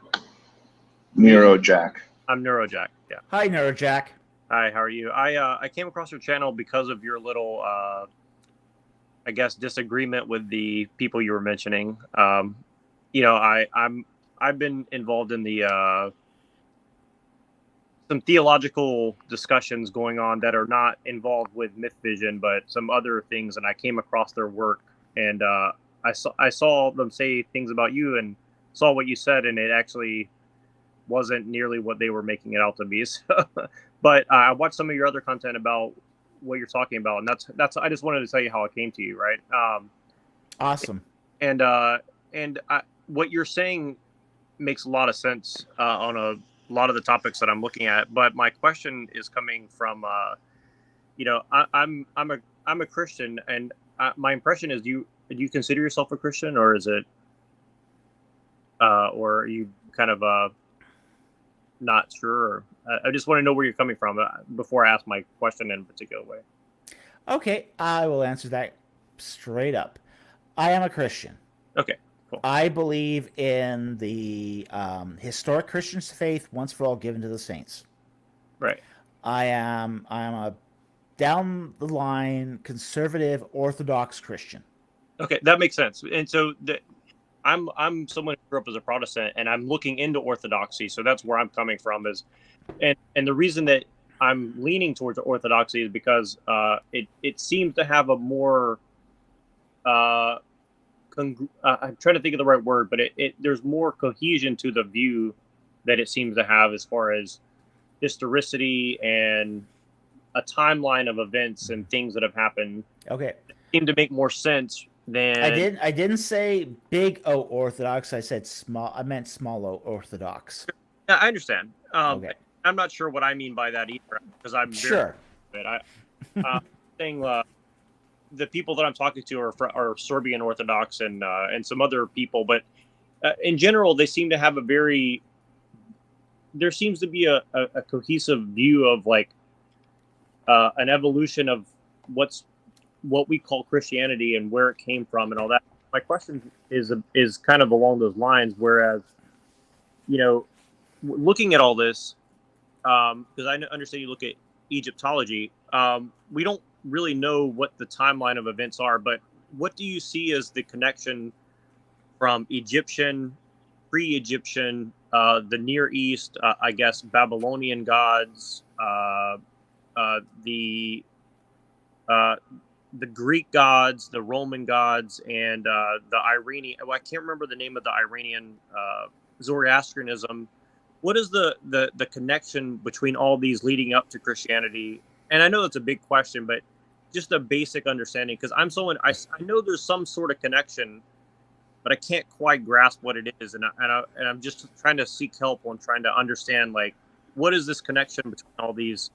Neurojack. I'm Neurojack. Yeah. Hi, Neurojack. Hi. How are you? I came across your channel because of your little, I guess, disagreement with the people you were mentioning. I've been involved in the some theological discussions going on that are not involved with myth vision, but some other things, and I came across their work, and I saw them say things about you and saw what you said, and it actually wasn't nearly what they were making it out to be. So, but I watched some of your other content about what you're talking about, and that's I just wanted to tell you how it came to you, right? Awesome. And what you're saying makes a lot of sense on a lot of the topics that I'm looking at. But my question is coming from, I'm a Christian, and my impression is, do you consider yourself a Christian, or is it, or are you kind of not sure? I just want to know where you're coming from before I ask my question in a particular way. Okay, I will answer that straight up. I am a Christian. Okay, cool. I believe in the historic Christian faith once for all given to the saints. Right. I am a down the line conservative Orthodox Christian. Okay, that makes sense. And so I'm someone who grew up as a Protestant, and I'm looking into Orthodoxy, so that's where I'm coming from. And the reason that I'm leaning towards Orthodoxy is because it seems to have a more I'm trying to think of the right word, but there's more cohesion to the view that it seems to have as far as historicity and a timeline of events and things that have happened. Okay. Seem to make more sense than I didn't say big O Orthodox. I said small. I meant small O Orthodox. Yeah, I understand. Okay. I'm not sure what I mean by that either because I'm Sure. very saying the people that I'm talking to are Serbian Orthodox and some other people, but in general they seem to have there seems to be a cohesive view of like an evolution of what we call Christianity and where it came from and all that. My question is kind of along those lines. Whereas, looking at all this, because I understand you look at Egyptology, we don't really know what the timeline of events are. But what do you see as the connection from Egyptian, pre-Egyptian, the Near East, I guess Babylonian gods, the Greek gods, the Roman gods, and the Iranian. Well, I can't remember the name of the Iranian Zoroastrianism. What is the connection between all these leading up to Christianity? And I know that's a big question, but just a basic understanding, because I know there's some sort of connection, but I can't quite grasp what it is, and I'm just trying to seek help on trying to understand like what is this connection between all these,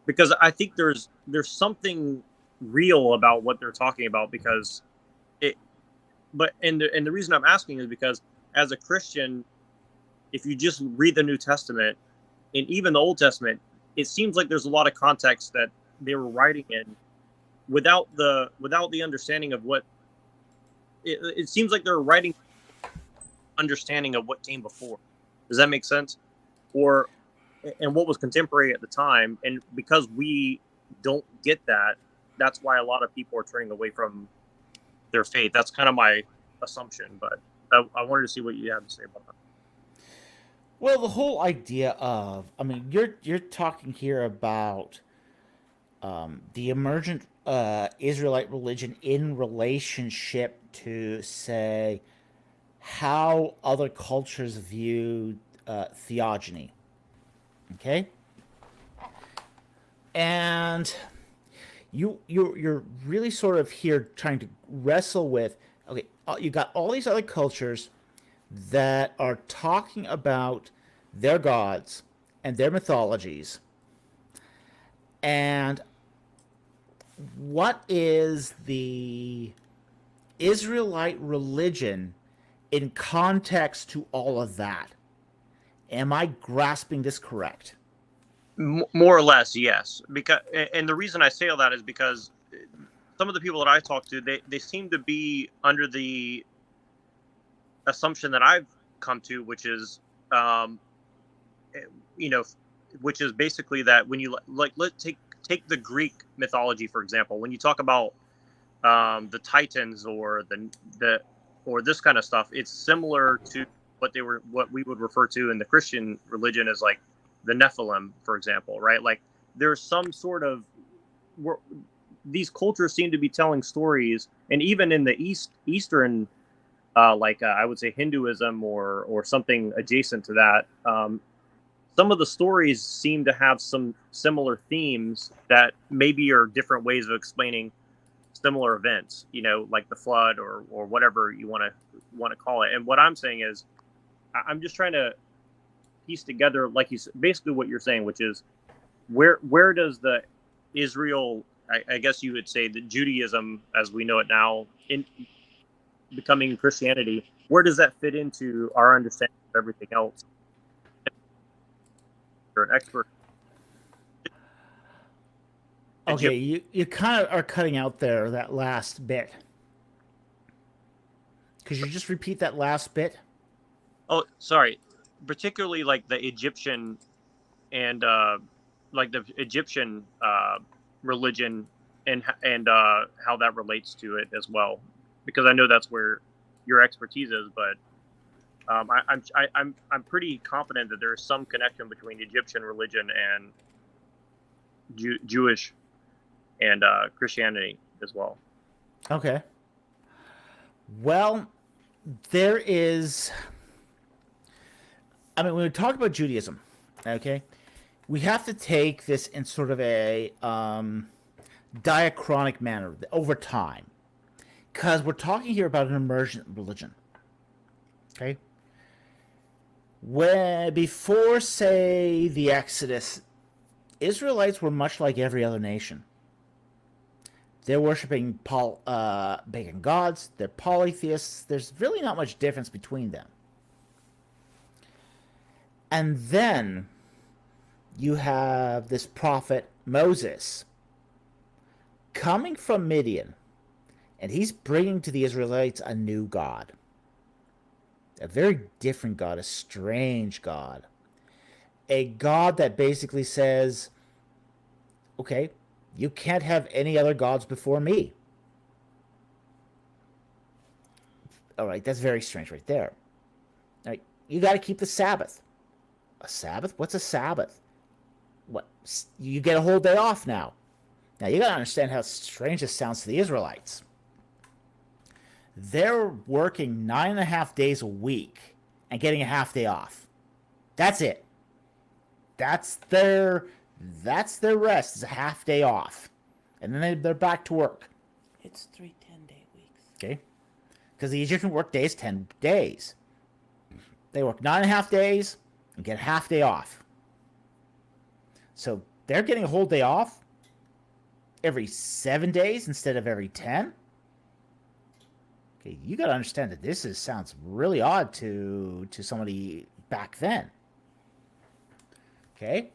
because I think there's something real about what they're talking about, because the reason I'm asking is because as a Christian, if you just read the New Testament and even the Old Testament, it seems like there's a lot of context that they were writing in without the understanding of what it seems like they're writing understanding of what came before. Does that make sense? And what was contemporary at the time, and because we don't get that, that's why a lot of people are turning away from their faith. That's kind of my assumption, but I wanted to see what you have to say about that. Well, the whole idea of, I mean, you're talking here about the emergent Israelite religion in relationship to, say, how other cultures view theogony. Okay, and you're really sort of here trying to wrestle with, okay, you got all these other cultures that are talking about their gods and their mythologies, and what is the Israelite religion in context to all of that? Am I grasping this correct? More or less, yes. And the reason I say all that is because some of the people that I talk to, they seem to be under the assumption that I've come to, which is, which is basically that when you let's take the Greek mythology, for example. When you talk about the Titans or or this kind of stuff, it's similar to what we would refer to in the Christian religion as like the Nephilim, for example, right? Like there's some sort of these cultures seem to be telling stories, and even in the Eastern, I would say Hinduism or something adjacent to that, some of the stories seem to have some similar themes that maybe are different ways of explaining similar events, like the flood or whatever you want to call it. And what I'm saying is, I'm just trying to piece together, like basically what you're saying, which is where does the Israel, I guess you would say the Judaism as we know it now, in becoming Christianity, where does that fit into our understanding of everything else? You're an expert. Okay, you kind of are cutting out there that last bit. Could you just repeat that last bit? Oh, sorry. Particularly like the Egyptian and religion and how that relates to it as well, because I know that's where your expertise is. But I'm pretty confident that there is some connection between Egyptian religion Jewish and Christianity as well. Okay. Well, there is. I mean, when we talk about Judaism, okay, we have to take this in sort of a diachronic manner over time, because we're talking here about an emergent religion. Okay. When before, say, the Exodus, Israelites were much like every other nation. They're worshiping pagan gods. They're polytheists. There's really not much difference between them. And then you have this prophet Moses coming from Midian, and he's bringing to the Israelites a new God. A very different God, a strange God. A God that basically says, okay, you can't have any other gods before me. All right, that's very strange right there. All right, you got to keep the Sabbath. A Sabbath? What's a Sabbath? What? You get a whole day off now. Now, you got to understand how strange this sounds to the Israelites. They're working 9.5 days a week and getting a half day off. That's it. That's their rest. It's a half day off. And then they're back to work. It's 3 10-day weeks. Okay? Because the Egyptian work day is 10 days. They work 9.5 days and get a half day off. So they're getting a whole day off every 7 days instead of every 10. Okay, you got to understand that this sounds really odd to somebody back then. Okay?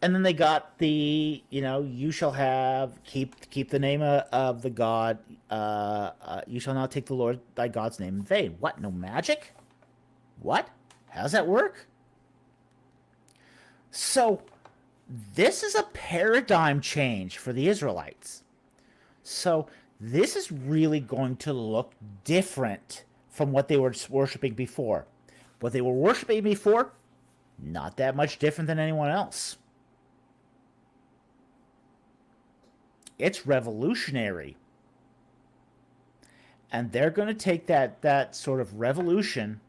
And then they got the, you shall have, keep the name of the God, you shall not take the Lord thy God's name in vain. What, no magic? What? How does that work? So, this is a paradigm change for the Israelites. So, this is really going to look different from what they were worshiping before. What they were worshiping before, not that much different than anyone else. It's revolutionary. And they're going to take that sort of revolution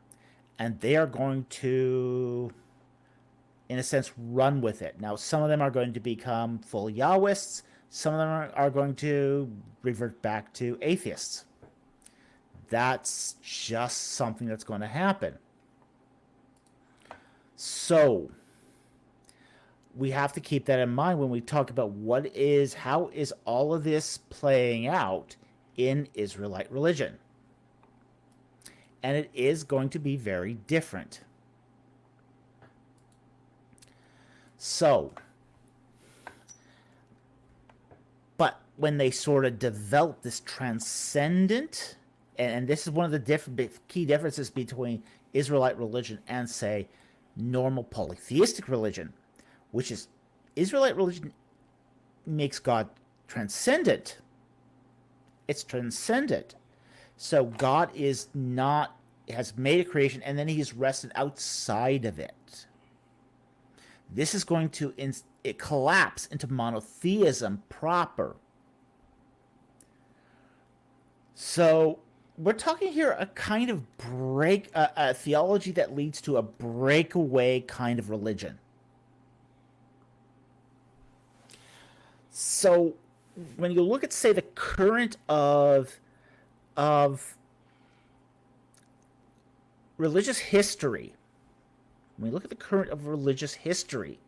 and they are going to, in a sense, run with it. Now, some of them are going to become full Yahwists. Some of them are going to revert back to atheists. That's just something that's going to happen. So, we have to keep that in mind when we talk about how is all of this playing out in Israelite religion. And it is going to be very different. So, but when they sort of develop this transcendent, and this is one of the key differences between Israelite religion and, say, normal polytheistic religion, which is Israelite religion makes God transcendent. It's transcendent. So God has made a creation and then he's rested outside of it. This is going to collapse into monotheism proper. So we're talking here a kind of a theology that leads to a breakaway kind of religion. So when you look at, say, the current of religious history, when you look at the current of religious history,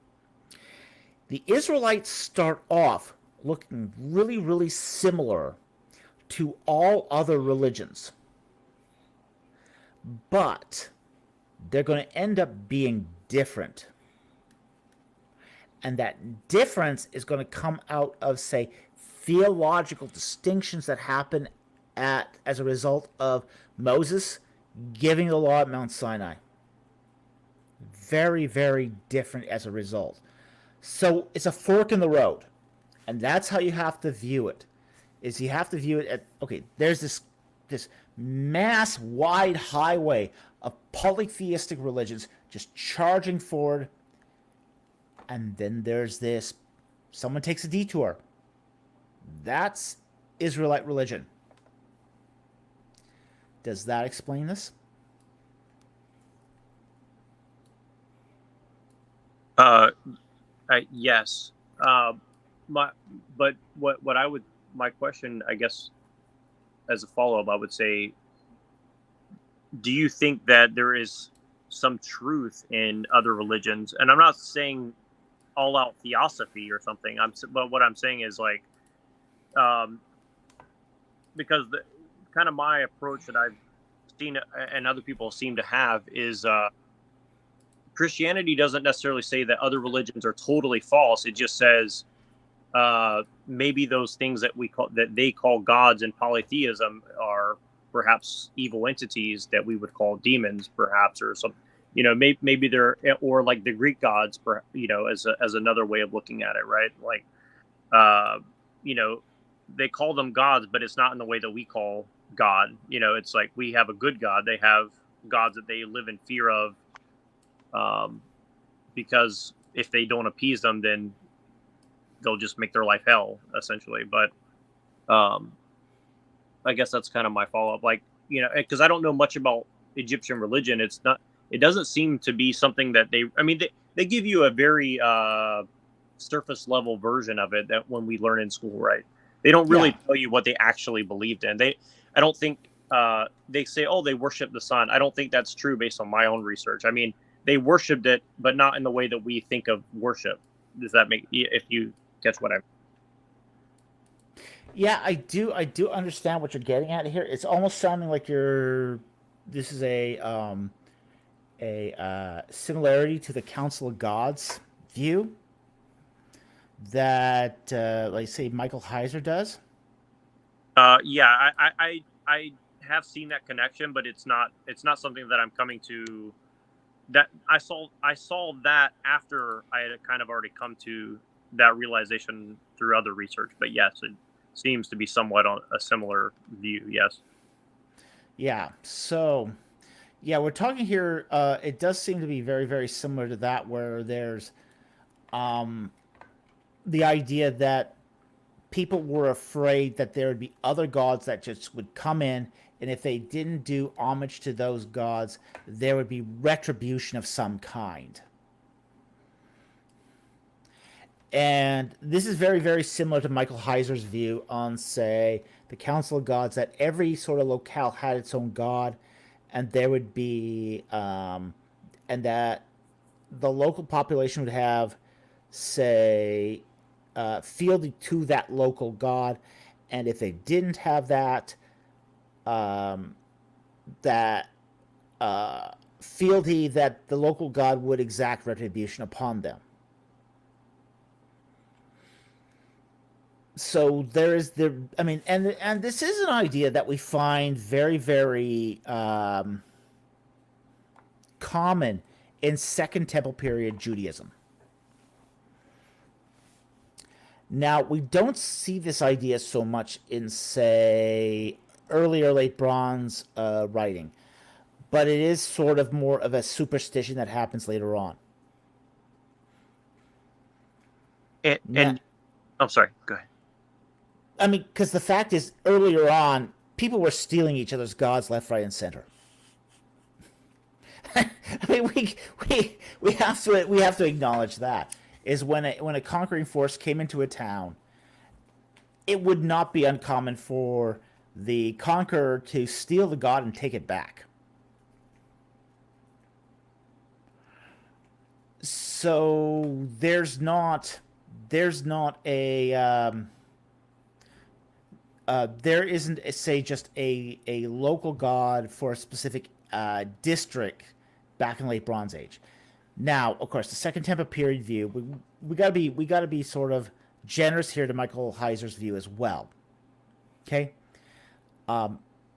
the Israelites start off looking really, really similar to all other religions. But they're going to end up being different. And that difference is going to come out of, say, theological distinctions that happen as a result of Moses giving the law at Mount Sinai. Very, very different as a result. So it's a fork in the road. And that's how you have to view it. Is you have to view it at, okay, there's this mass wide highway of polytheistic religions just charging forward. And then there's this someone takes a detour. That's Israelite religion. Does that explain this? Yes. But what I would, my question, I guess, as a follow up, I would say, do you think that there is some truth in other religions? And I'm not saying all out theosophy or something. But what I'm saying is like, because the kind of my approach that I've seen and other people seem to have is Christianity doesn't necessarily say that other religions are totally false. It just says maybe those things that they call gods in polytheism are perhaps evil entities that we would call demons, perhaps, or some, maybe they're, or like the Greek gods, as another way of looking at it, right? Like, they call them gods, but it's not in the way that we call God. It's like we have a good God. They have gods that they live in fear of, because if they don't appease them, then they'll just make their life hell, essentially. But I guess that's kind of my follow-up. Like, because I don't know much about Egyptian religion. It doesn't seem to be something that they give you a very surface level version of it that when we learn in school, right? They don't really tell you what they actually believed in. I don't think they say, oh, they worship the sun. I don't think that's true based on my own research. I mean, they worshipped it, but not in the way that we think of worship. Does that make, if you catch what I mean? Yeah, I do understand what you're getting at here. It's almost sounding like this is a similarity to the Council of Gods view that, like, say, Michael Heiser does. Yeah, I have seen that connection, but it's not something that I'm coming to. That I saw that after I had kind of already come to that realization through other research. But yes, it seems to be somewhat on a similar view. Yes. Yeah. So, yeah, we're talking here. It does seem to be very, very similar to that, where there's the idea that people were afraid that there would be other gods that just would come in, and if they didn't do homage to those gods, there would be retribution of some kind. And this is very, very similar to Michael Heiser's view on, say, the Council of Gods, that every sort of locale had its own god, and there would be, and that the local population would have, say, fealty to that local god, and if they didn't have that, that fealty, that the local god would exact retribution upon them. So there is and this is an idea that we find very, very common in Second Temple period Judaism. Now, we don't see this idea so much in, say, earlier late Bronze writing, but it is sort of more of a superstition that happens later on. And I'm sorry, go ahead. I mean, because the fact is, earlier on, people were stealing each other's gods left, right, and center. I mean, we have to acknowledge that. Is when a conquering force came into a town, it would not be uncommon for the conqueror to steal the god and take it back. So there's not a there isn't, say, just a local god for a specific district back in late Bronze Age. Now, of course, the Second Temple period view, we gotta be sort of generous here to Michael Heiser's view as well. Okay,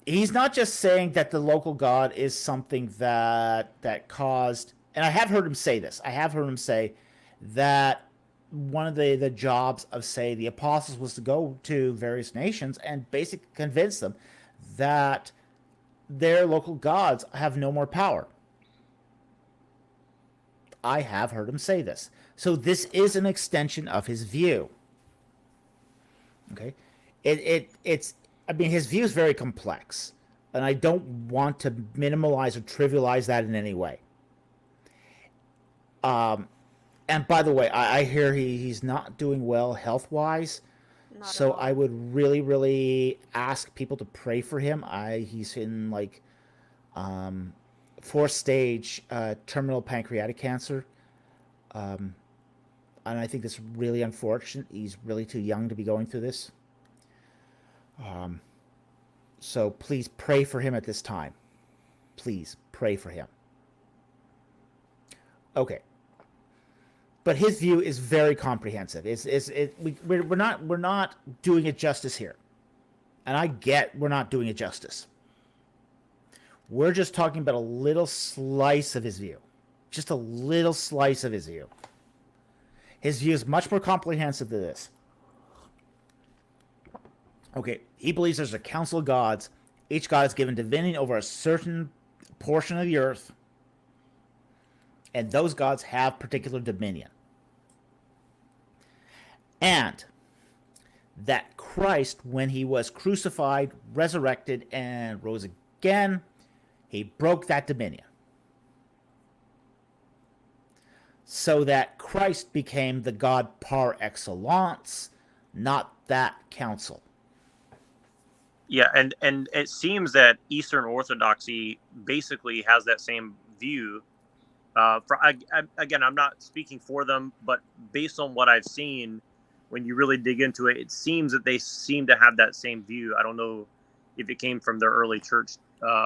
he's not just saying that the local god is something that caused, and I have heard him say this. I have heard him say that one of the jobs of, say, the apostles was to go to various nations and basically convince them that their local gods have no more power. I have heard him say this. So this is an extension of his view. Okay, it's. I mean, his view is very complex, and I don't want to minimalize or trivialize that in any way. And by the way, I hear he's not doing well health wise. Not at So all. I would really, really ask people to pray for him. He's in like 4th-stage terminal pancreatic cancer. And I think that's really unfortunate. He's really too young to be going through this. So please pray for him at this time. Please pray for him. Okay. But his view is very comprehensive. We're not doing it justice here. And I get we're not doing it justice. We're just talking about a little slice of his view. Just a little slice of his view. His view is much more comprehensive than this. Okay, he believes there's a council of gods. Each god is given dominion over a certain portion of the earth. And those gods have particular dominion. And that Christ, when he was crucified, resurrected, and rose again, he broke that dominion. So that Christ became the God par excellence, not that council. Yeah, and it seems that Eastern Orthodoxy basically has that same view. Again, I'm not speaking for them, but based on what I've seen, when you really dig into it, it seems that they seem to have that same view. I don't know if it came from their early church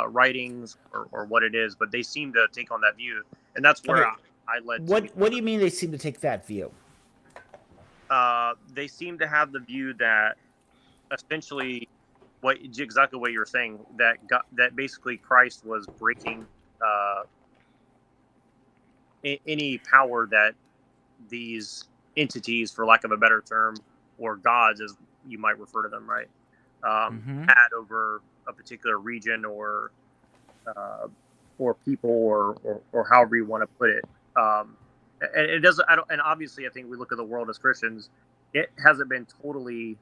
writings or what it is, but they seem to take on that view, and that's where I led. What do you mean they seem to take that view? They seem to have the view that essentially exactly what you're saying, that basically Christ was breaking any power that these entities, for lack of a better term, or gods, as you might refer to them, right, had over a particular region or people or however you want to put it. And it doesn't. And obviously, I think we look at the world as Christians. It hasn't been totally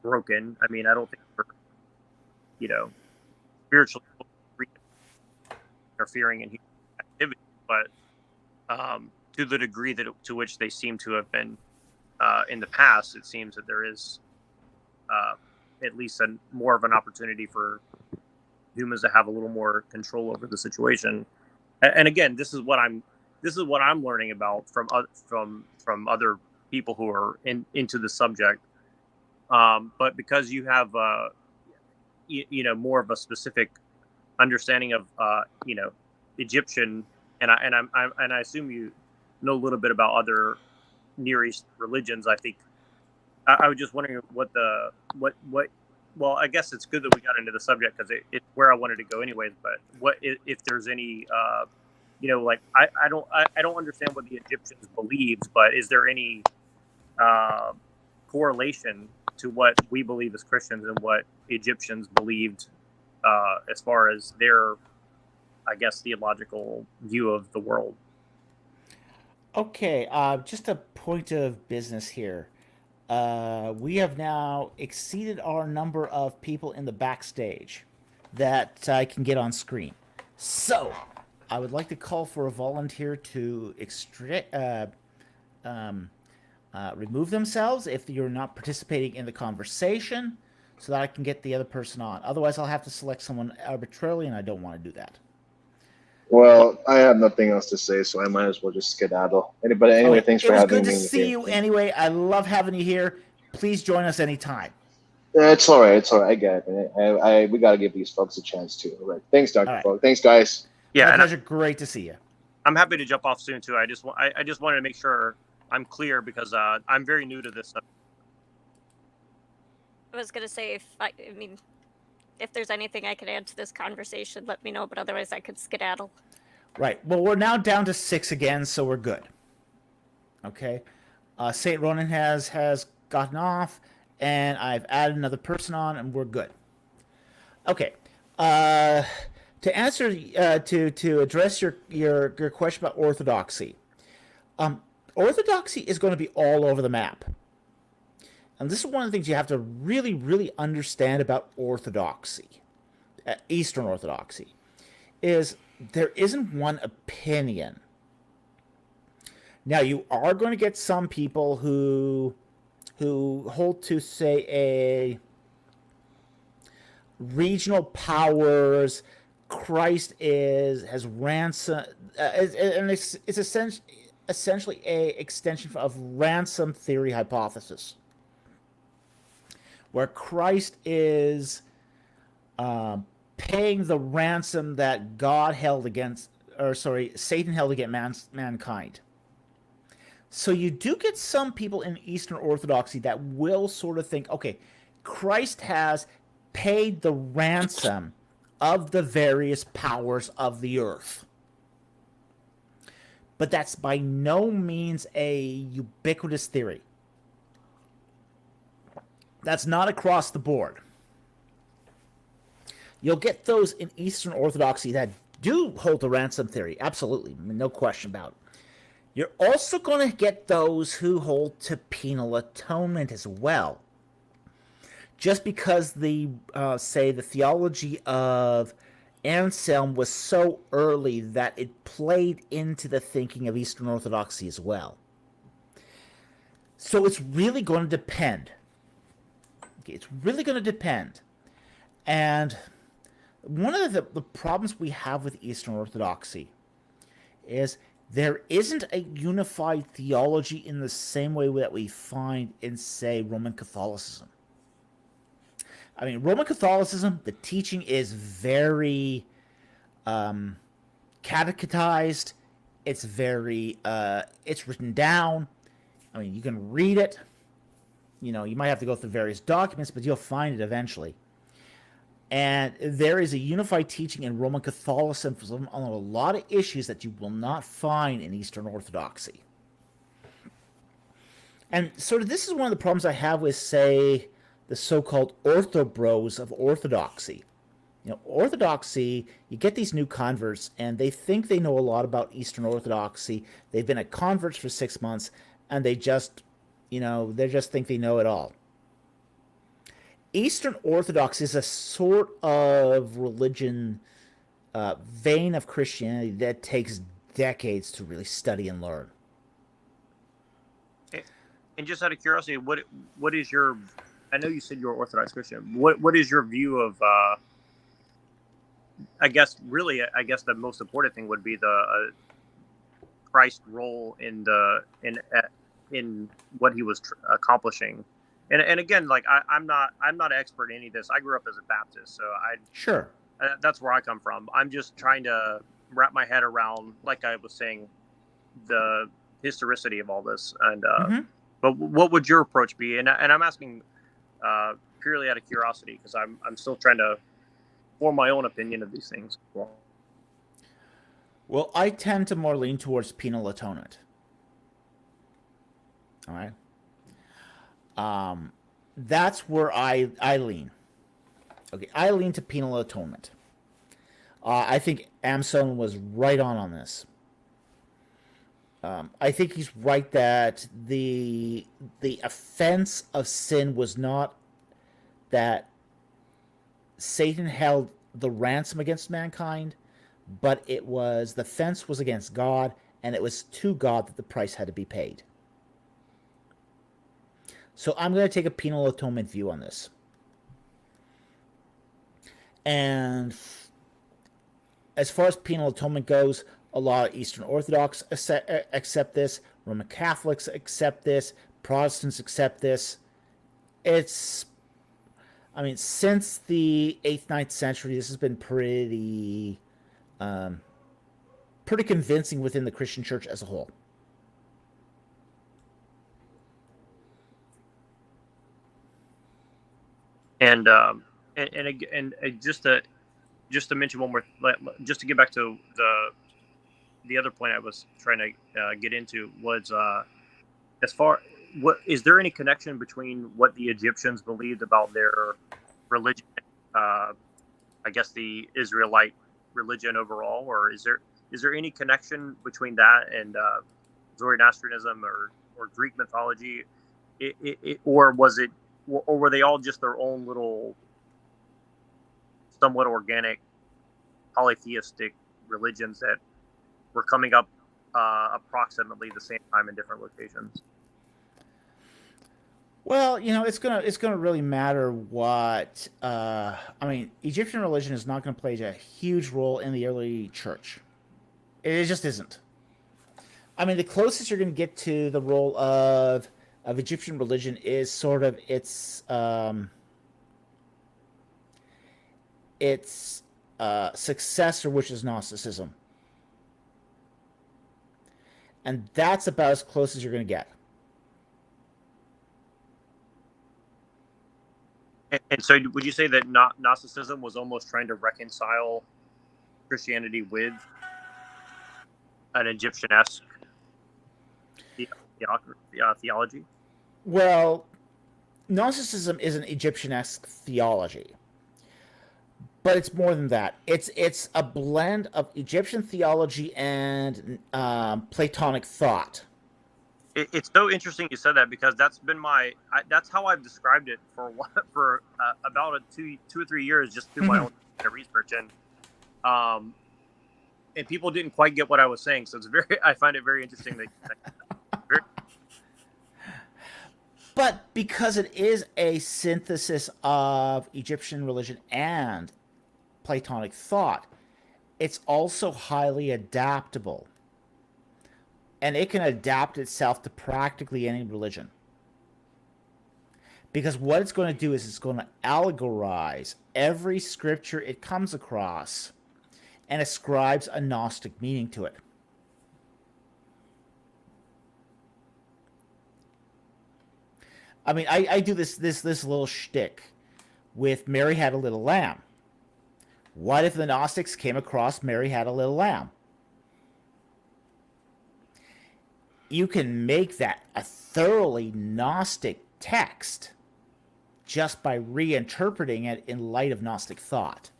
broken. I mean, I don't think we're, spiritually interfering in human activity, but to the degree to which they seem to have been in the past, it seems that there is at least more of an opportunity for humans to have a little more control over the situation. And again, this is what I'm learning about from other people who are into the subject. But because you have more of a specific understanding of Egyptian, and I assume you know a little bit about other Near East religions. I think I was just wondering what. Well, I guess it's good that we got into the subject because it's where I wanted to go anyways. But what if there's any like I don't understand what the Egyptians believed, but is there any correlation to what we believe as Christians and what Egyptians believed as far as their, I guess, theological view of the world? Okay, just a point of business here. We have now exceeded our number of people in the backstage that I can get on screen. So, I would like to call for a volunteer to remove themselves if you're not participating in the conversation so that I can get the other person on. Otherwise, I'll have to select someone arbitrarily, and I don't want to do that. Well, I have nothing else to say, so I might as well just skedaddle. Anyway, thanks for having me. It was good to see you anyway. I love having you here. Please join us anytime. It's all right. I get it. We got to give these folks a chance too. All right. Thanks, Dr. Folk. Thanks, guys. Yeah, pleasure. Great to see you. I'm happy to jump off soon too. I just wanted to make sure I'm clear because I'm very new to this stuff. I was gonna say if there's anything I can add to this conversation, let me know. But otherwise, I could skedaddle. Right. Well, we're now down to 6 again, so we're good. Okay. Saint Ronan has gotten off, and I've added another person on, and we're good. Okay. To answer to address your question about orthodoxy, orthodoxy is going to be all over the map, and this is one of the things you have to really understand about orthodoxy, Eastern Orthodoxy, is there isn't one opinion. Now you are going to get some people who hold to, say, a regional powers. Christ has ransom, and it's essentially a extension of ransom theory hypothesis, where Christ is paying the ransom that God held against, or sorry, Satan held against mankind. So you do get some people in Eastern Orthodoxy that will sort of think, okay, Christ has paid the ransom of the various powers of the earth. But that's by no means a ubiquitous theory. That's not across the board. You'll get those in Eastern Orthodoxy that do hold the ransom theory, absolutely, no question about it. You're also going to get those who hold to penal atonement as well. Just because the theology of Anselm was so early that it played into the thinking of Eastern Orthodoxy as well. So it's really going to depend. Okay, it's really going to depend. And one of the problems we have with Eastern Orthodoxy is there isn't a unified theology in the same way that we find in, say, Roman Catholicism. I mean, Roman Catholicism, the teaching is very catechized. It's very, it's written down. I mean, you can read it. You know, you might have to go through various documents, but you'll find it eventually. And there is a unified teaching in Roman Catholicism on a lot of issues that you will not find in Eastern Orthodoxy. And sort of this is one of the problems I have with, say, the so-called orthobros of Orthodoxy. You know, Orthodoxy, you get these new converts, and they think they know a lot about Eastern Orthodoxy. They've been at converts for 6 months, and they just think they know it all. Eastern Orthodoxy is a sort of religion vein of Christianity that takes decades to really study and learn. And just out of curiosity, what is your? I know you said you're Orthodox Christian. What is your view of? I guess the most important thing would be the Christ's role in what he was accomplishing. And again, like I'm not an expert in any of this. I grew up as a Baptist, so that's where I come from. I'm just trying to wrap my head around, like I was saying, the historicity of all this. And but what would your approach be? And I'm asking purely out of curiosity, because I'm still trying to form my own opinion of these things. Well, I tend to more lean towards penal atonement. All right. That's where I lean. Okay, I lean to penal atonement. I think Amson was right on this. I think he's right that the offense of sin was not that Satan held the ransom against mankind, but it was the offense was against God, and it was to God that the price had to be paid. So I'm going to take a penal atonement view on this. And as far as penal atonement goes, a lot of Eastern Orthodox accept this. Roman Catholics accept this. Protestants accept this. Since the 8th, 9th century, this has been pretty convincing within the Christian church as a whole. And just to mention one more, just to get back to the other point I was trying to get into was as far is there any connection between what the Egyptians believed about their religion, I guess the Israelite religion overall, or is there any connection between that and Zoroastrianism or Greek mythology, or were they all just their own little, somewhat organic, polytheistic religions that were coming up approximately the same time in different locations? Well, it's gonna really matter what. Egyptian religion is not going to play a huge role in the early church. It just isn't. I mean, the closest you're going to get to the role of Egyptian religion is sort of its successor, which is Gnosticism, and that's about as close as you're going to get. And so, would you say that Gnosticism was almost trying to reconcile Christianity with an Egyptian-esque theology? Well, Gnosticism is an Egyptian-esque theology, but it's more than that. It's a blend of Egyptian theology and Platonic thought. It's so interesting you said that, because that's been that's how I've described it for about 2 or 3 years, just through my own research, and people didn't quite get what I was saying. So I find it very interesting that. But because it is a synthesis of Egyptian religion and Platonic thought, it's also highly adaptable. And it can adapt itself to practically any religion. Because what it's going to do is it's going to allegorize every scripture it comes across and ascribes a Gnostic meaning to it. I mean, I do this little shtick with Mary Had a Little Lamb. What if the Gnostics came across Mary Had a Little Lamb? You can make that a thoroughly Gnostic text just by reinterpreting it in light of Gnostic thought.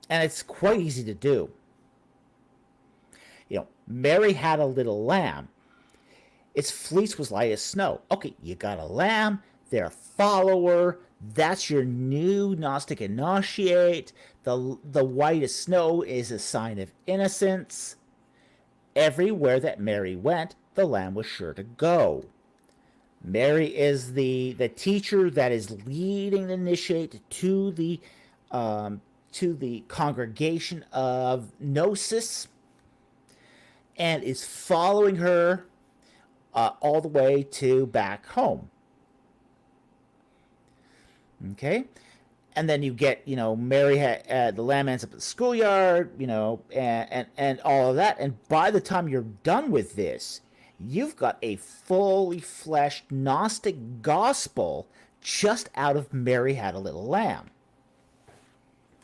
And it's quite easy to do. Mary had a little lamb. Its fleece was light as snow. Okay, you got a lamb, they're a follower. That's your new Gnostic initiate. The white as snow is a sign of innocence. Everywhere that Mary went, the lamb was sure to go. Mary is the teacher that is leading the initiate to the congregation of Gnosis, and is following her all the way to back home. Okay, and then you get, Mary the lamb ends up at the schoolyard, and all of that. And by the time you're done with this, you've got a fully fleshed Gnostic gospel just out of Mary Had a Little Lamb.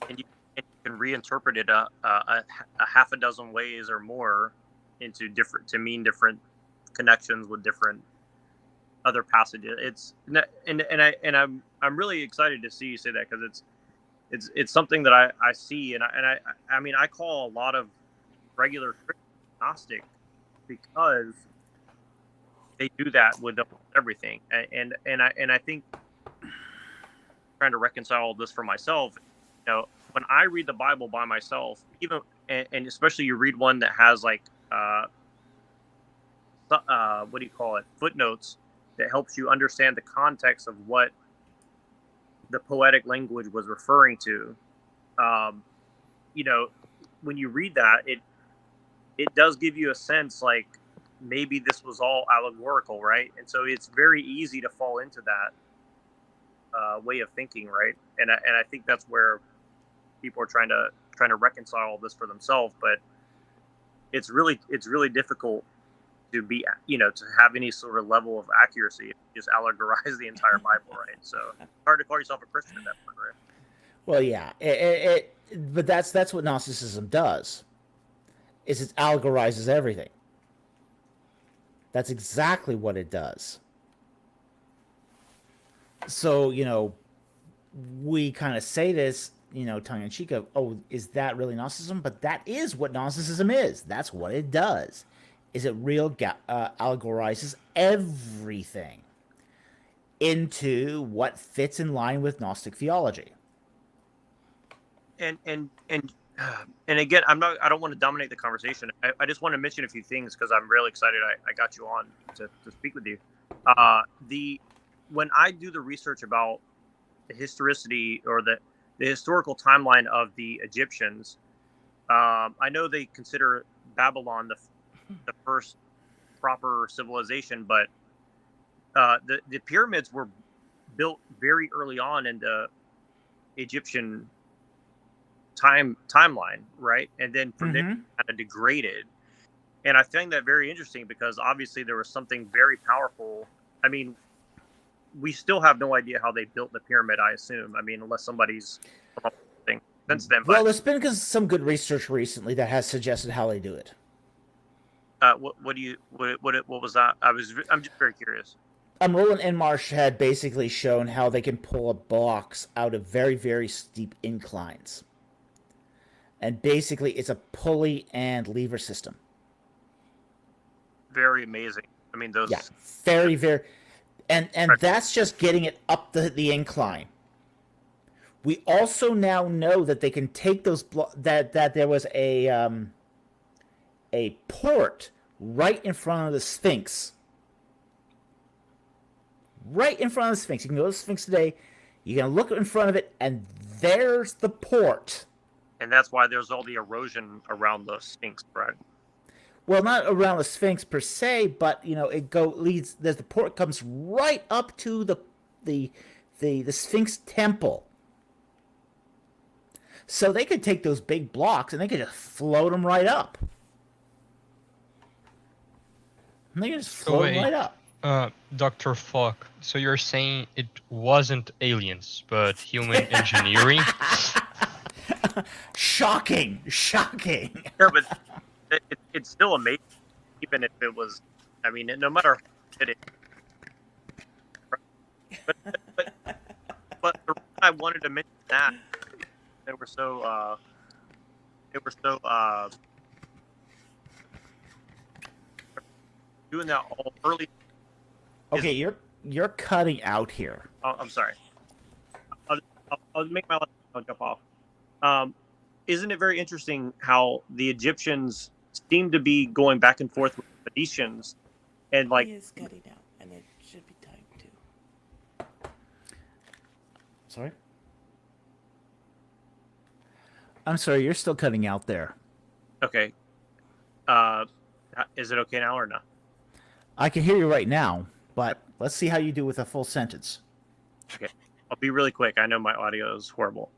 And you can reinterpret it a half a dozen ways or more to mean different connections with different other passages. I'm really excited to see you say that, because it's something that I see, and I mean, I call a lot of regular Christians Gnostic because they do that with everything, and I think, trying to reconcile this for myself, when I read the Bible by myself, even and especially you read one that has like what do you call it, footnotes, that helps you understand the context of what the poetic language was referring to. When you read that, it does give you a sense like maybe this was all allegorical, right? And so it's very easy to fall into that way of thinking, right? And I think that's where people are trying to reconcile this for themselves, but it's really difficult to be, to have any sort of level of accuracy if you just allegorize the entire Bible, right? So it's hard to call yourself a Christian at that point, right? Well, yeah, but that's what Gnosticism does. Is it allegorizes everything. That's exactly what it does. So, we kind of say this, tongue in cheek of, oh, is that really Gnosticism? But that is what Gnosticism is. That's what it does. Is it allegorizes everything into what fits in line with Gnostic theology. And again, I don't want to dominate the conversation. I just want to mention a few things because I'm really excited. I got you on to speak with you. When I do the research about the historicity or the historical timeline of the Egyptians, I know they consider Babylon the first proper civilization, but the pyramids were built very early on in the Egyptian timeline, right? And then from there, kind of degraded. And I find that very interesting because obviously there was something very powerful. I mean, we still have no idea how they built the pyramid, I assume. I mean, unless somebody's thing since then. Well, there's been some good research recently that has suggested how they do it. What was that? I'm just very curious. Roland Enmarsh had basically shown how they can pull a box out of very, very steep inclines. And basically, it's a pulley and lever system. Very amazing. I mean, those. Yeah, very, very. And that's just getting it up the incline. We also now know that they can take those that there was a port right in front of the Sphinx. Right in front of the Sphinx. You can go to the Sphinx today. You can look in front of it, and there's the port. And that's why there's all the erosion around the Sphinx, right? Well, not around the Sphinx per se, but the port comes right up to the Sphinx temple. So they could take those big blocks and they could just float them right up. And they could just float them right up. Dr. Falk, so you're saying it wasn't aliens, but human engineering? Shocking. Yeah, but it's still amazing, even if it was. I mean, no matter how it is. But the reason I wanted to mention that they were so doing that all early. Okay, you're cutting out here. Oh, I'm sorry. I'll make my last. I'll jump off. Isn't it very interesting how the Egyptians seem to be going back and forth with the Phoenicians, and like He is cutting out, and it should be time too. Sorry? I'm sorry, you're still cutting out there. Okay. Is it okay now or not? I can hear you right now, but let's see how you do with a full sentence. Okay. I'll be really quick. I know my audio is horrible.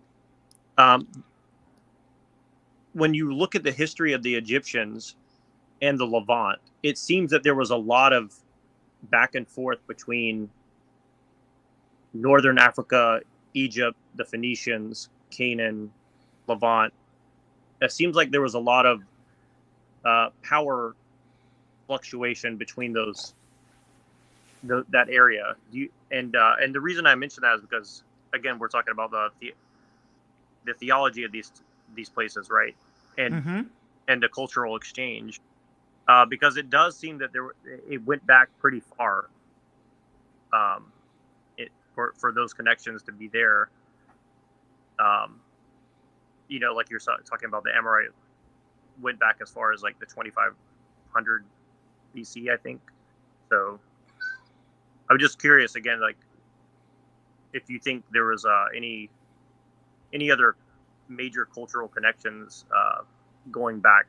When you look at the history of the Egyptians and the Levant, it seems that there was a lot of back and forth between Northern Africa, Egypt, the Phoenicians, Canaan, Levant. It seems like there was a lot of power fluctuation between that area. And the reason I mention that is because, again, we're talking about the theology of these places, right? And and the cultural exchange, because it does seem that it went back pretty far. For those connections to be there. Like you're talking about, the Amorite went back as far as like the 2500 BC, I think. So I'm just curious again, like if you think there was any other major cultural connections going back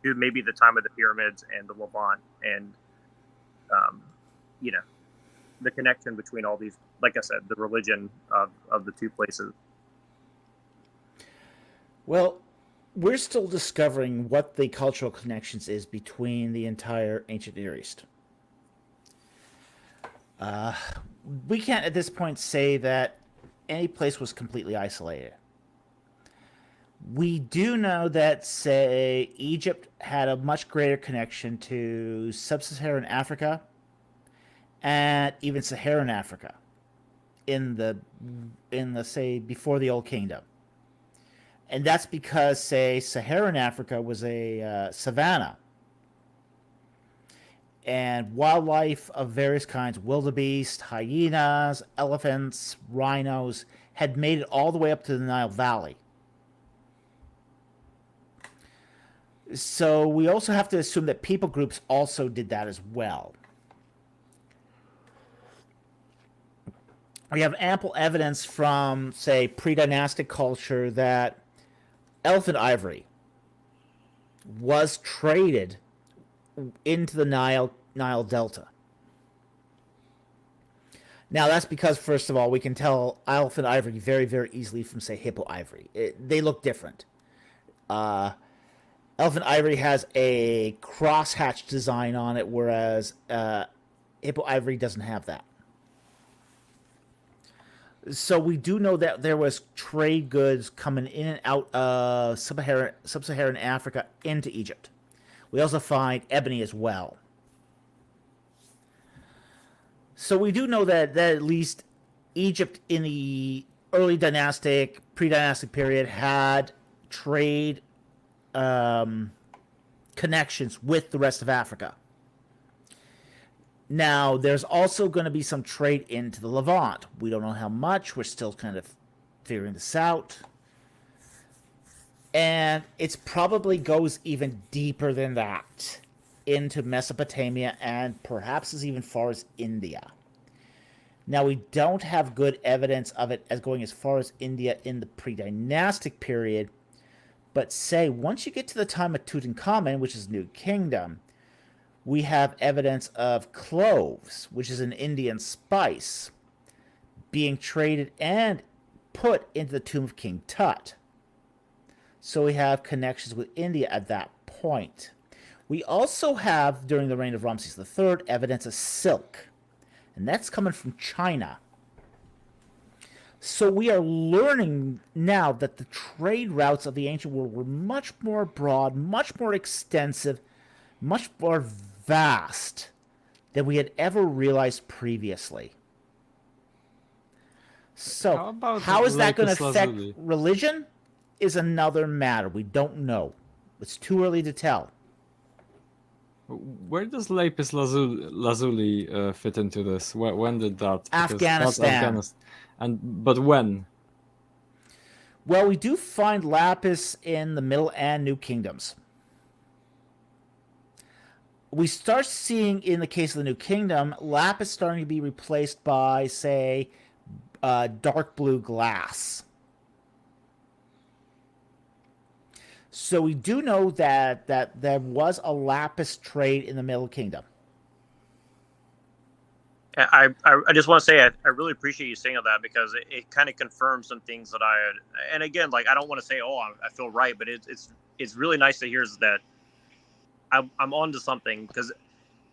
to maybe the time of the pyramids and the Levant, and the connection between all these, like I said, the religion of the two places. Well, we're still discovering what the cultural connections is between the entire ancient Near East. We can't at this point say that any place was completely isolated. We do know that, say, Egypt had a much greater connection to sub-Saharan Africa and even Saharan Africa. in the say before the Old Kingdom, and that's because say Saharan Africa was a savanna, and wildlife of various kinds, wildebeest, hyenas, elephants, rhinos, had made it all the way up to the Nile Valley. So we also have to assume that people groups also did that as well. We have ample evidence from, say, pre-dynastic culture that elephant ivory was traded into the Nile Delta. Now, that's because, first of all, we can tell elephant ivory very, very easily from, say, hippo ivory. They look different. Elephant ivory has a crosshatch design on it, whereas hippo ivory doesn't have that. So we do know that there was trade goods coming in and out of sub-Saharan Africa into Egypt. We also find ebony as well. So we do know that at least Egypt in the early dynastic, pre-dynastic period had trade connections with the rest of Africa. Now, there's also going to be some trade into the Levant. We don't know how much. We're still kind of figuring this out. And it probably goes even deeper than that, into Mesopotamia and perhaps as even far as India. Now, we don't have good evidence of it as going as far as India in the pre-dynastic period, but say, once you get to the time of Tutankhamun, which is New Kingdom, we have evidence of cloves, which is an Indian spice, being traded and put into the tomb of King Tut. So we have connections with India at that point. We also have, during the reign of Ramses III, evidence of silk, and that's coming from China. So we are learning now that the trade routes of the ancient world were much more broad, much more extensive, much more vast than we had ever realized previously. So how is that going to affect religion is another matter. We don't know. It's too early to tell. Where does lapis lazuli fit into this? When did that? Afghanistan. But when? Well, we do find lapis in the Middle and New Kingdoms. We start seeing, in the case of the New Kingdom, lapis starting to be replaced by, say, dark blue glass. So we do know that there was a lapis trade in the Middle Kingdom. I just want to say I really appreciate you saying all that, because it kind of confirms some things that I had. And again, like, I don't want to say, oh, I feel right, but it's really nice to hear that I'm onto something, because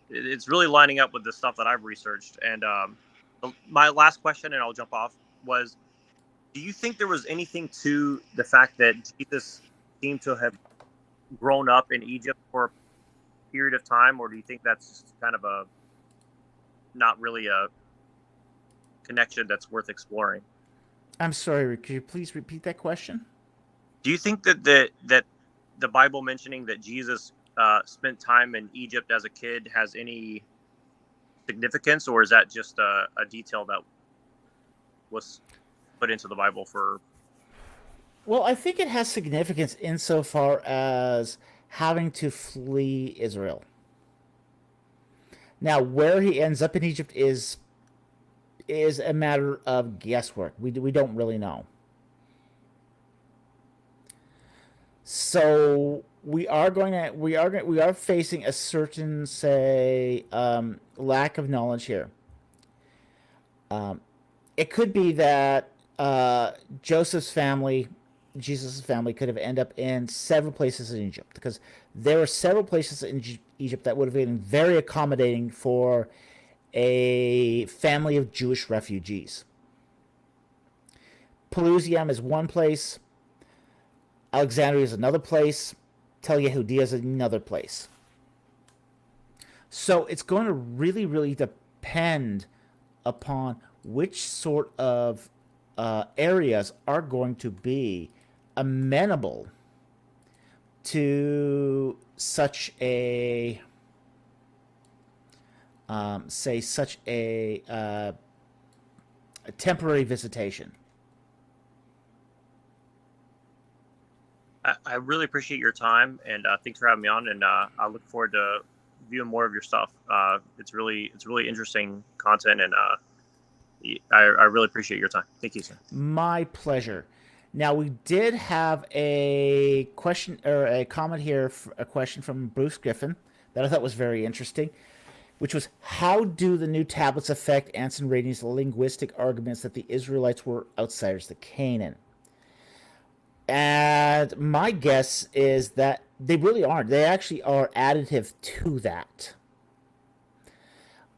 it's really lining up with the stuff that I've researched. And my last question, and I'll jump off, was, do you think there was anything to the fact that Jesus seemed to have grown up in Egypt for a period of time, or do you think that's just kind of not really a connection that's worth exploring? I'm sorry, could you please repeat that question? Do you think that the Bible mentioning that Jesus spent time in Egypt as a kid has any significance, or is that just a detail that was put into the Bible for? Well, I think it has significance insofar as having to flee Israel. Now, where he ends up in Egypt is a matter of guesswork. We don't really know. So we are facing a certain, say, lack of knowledge here. It could be that Jesus' family could have ended up in several places in Egypt, because there were several places in Egypt that would have been very accommodating for a family of Jewish refugees. Pelusium is one place. Alexandria is another place. Tel Yehudia is another place. So it's going to really, really depend upon which sort of areas are going to be amenable to such a such a temporary visitation. I really appreciate your time, and thanks for having me on. And I look forward to viewing more of your stuff. It's really interesting content, and I really appreciate your time. Thank you, sir. My pleasure. Now, we did have a question or a comment here, a question from Bruce Griffin that I thought was very interesting, which was, how do the new tablets affect Anson Radian's linguistic arguments that the Israelites were outsiders to Canaan? And my guess is that they really aren't. They actually are additive to that.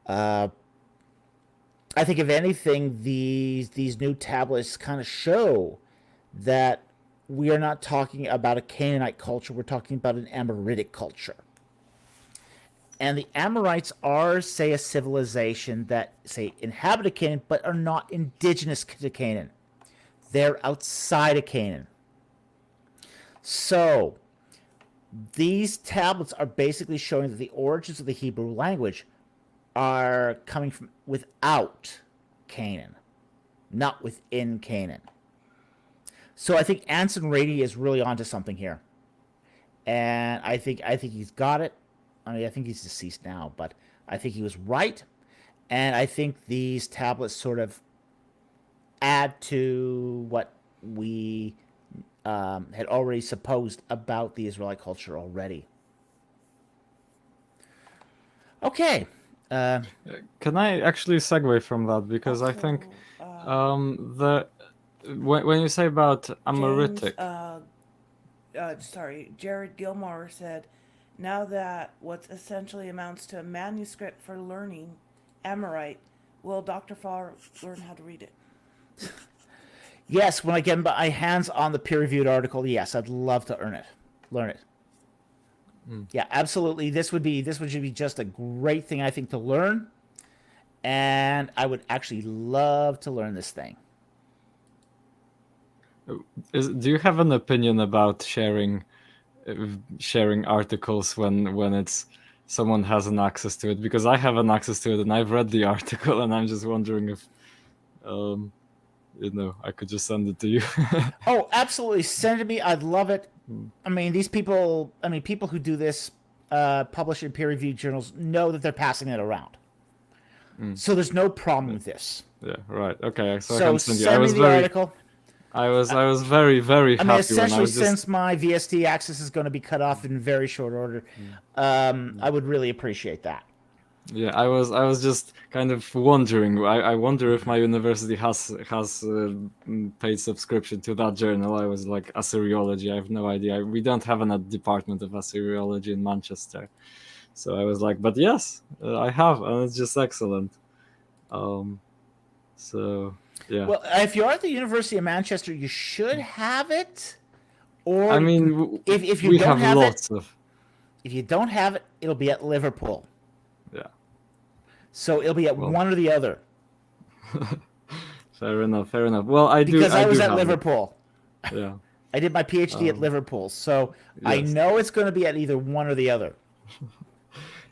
I think, if anything, these new tablets kind of show that we are not talking about a Canaanite culture. We're talking about an Amoritic culture. And the Amorites are, say, a civilization that, say, inhabited Canaan, but are not indigenous to Canaan. They're outside of Canaan. So, these tablets are basically showing that the origins of the Hebrew language are coming from without Canaan, not within Canaan. So I think Anson Rady is really onto something here, and I think he's got it. I mean, I think he's deceased now, but I think he was right, and I think these tablets sort of add to what we had already supposed about the Israelite culture already. Okay. Can I actually segue from that? Because I think when you say about Amoritic, Jared Gilmore said, now that what essentially amounts to a manuscript for learning Amorite, will Dr. Farr learn how to read it? Yes, when I get my hands on the peer-reviewed article, yes, I'd love to learn it. Yeah, absolutely. This would be just a great thing, I think, to learn, and I would actually love to learn this thing. Do you have an opinion about sharing articles when it's someone has an access to it? Because I have an access to it, and I've read the article, and I'm just wondering if I could just send it to you. Oh, absolutely. Send it to me. I'd love it. I mean, people who do this, publish in peer-reviewed journals, know that they're passing it around. So there's no problem with this. Yeah, right. Okay. So I So can send you. send me the article. I was very, very happy. I mean, essentially, when I was since my VST access is going to be cut off in very short order, I would really appreciate that. Yeah, I was just kind of wondering. I wonder if my university has paid subscription to that journal. I was like, Assyriology. I have no idea. We don't have a department of Assyriology in Manchester, so I was like, but yes, I have, and it's just excellent. So yeah. Well, if you are at the University of Manchester, you should have it. Or I mean, if you we don't have lots it, of. if you don't have it, it'll be at Liverpool. Yeah. So it'll be at one or the other. Fair enough. Well, because I was at have Liverpool. It. Yeah. I did my PhD at Liverpool, so yes. I know it's going to be at either one or the other.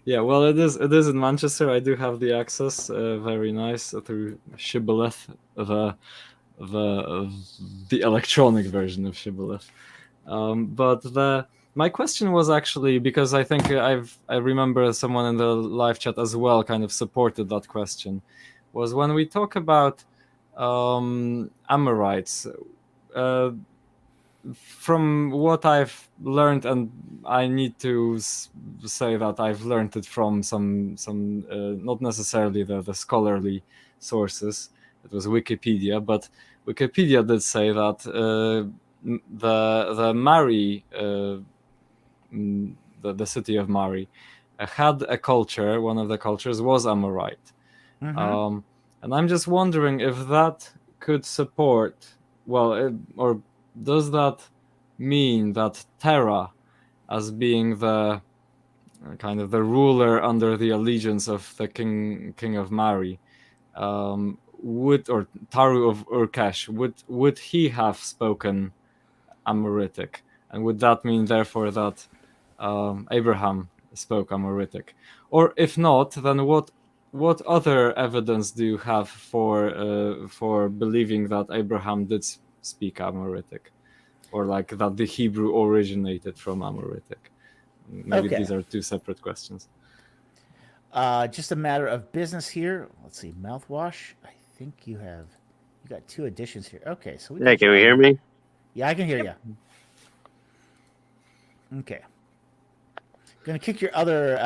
Yeah, well, it is in Manchester. I do have the access. Very nice, through Shibboleth, the electronic version of Shibboleth. But my question was actually, because I think I remember someone in the live chat as well kind of supported that question, was when we talk about Amorites. From what I've learned, and I need to say that I've learned it from some not necessarily the scholarly sources. It was Wikipedia, but Wikipedia did say that the Mari, the city of Mari, had a culture. One of the cultures was Amorite, and I'm just wondering if that could support, or does that mean that Terra, as being the kind of the ruler under the allegiance of the king of Mari, or Taru of Urkesh, would he have spoken Amoritic? And would that mean therefore that Abraham spoke Amoritic? Or if not, then what other evidence do you have for believing that Abraham did speak Amoritic, or like that the Hebrew originated from Amoritic? Maybe Okay. these are two separate questions. Just a matter of business here. Let's see, mouthwash. I think you got two additions here. Okay, so Yeah, can we hear me? Yeah, I can hear you. Okay. Gonna kick your other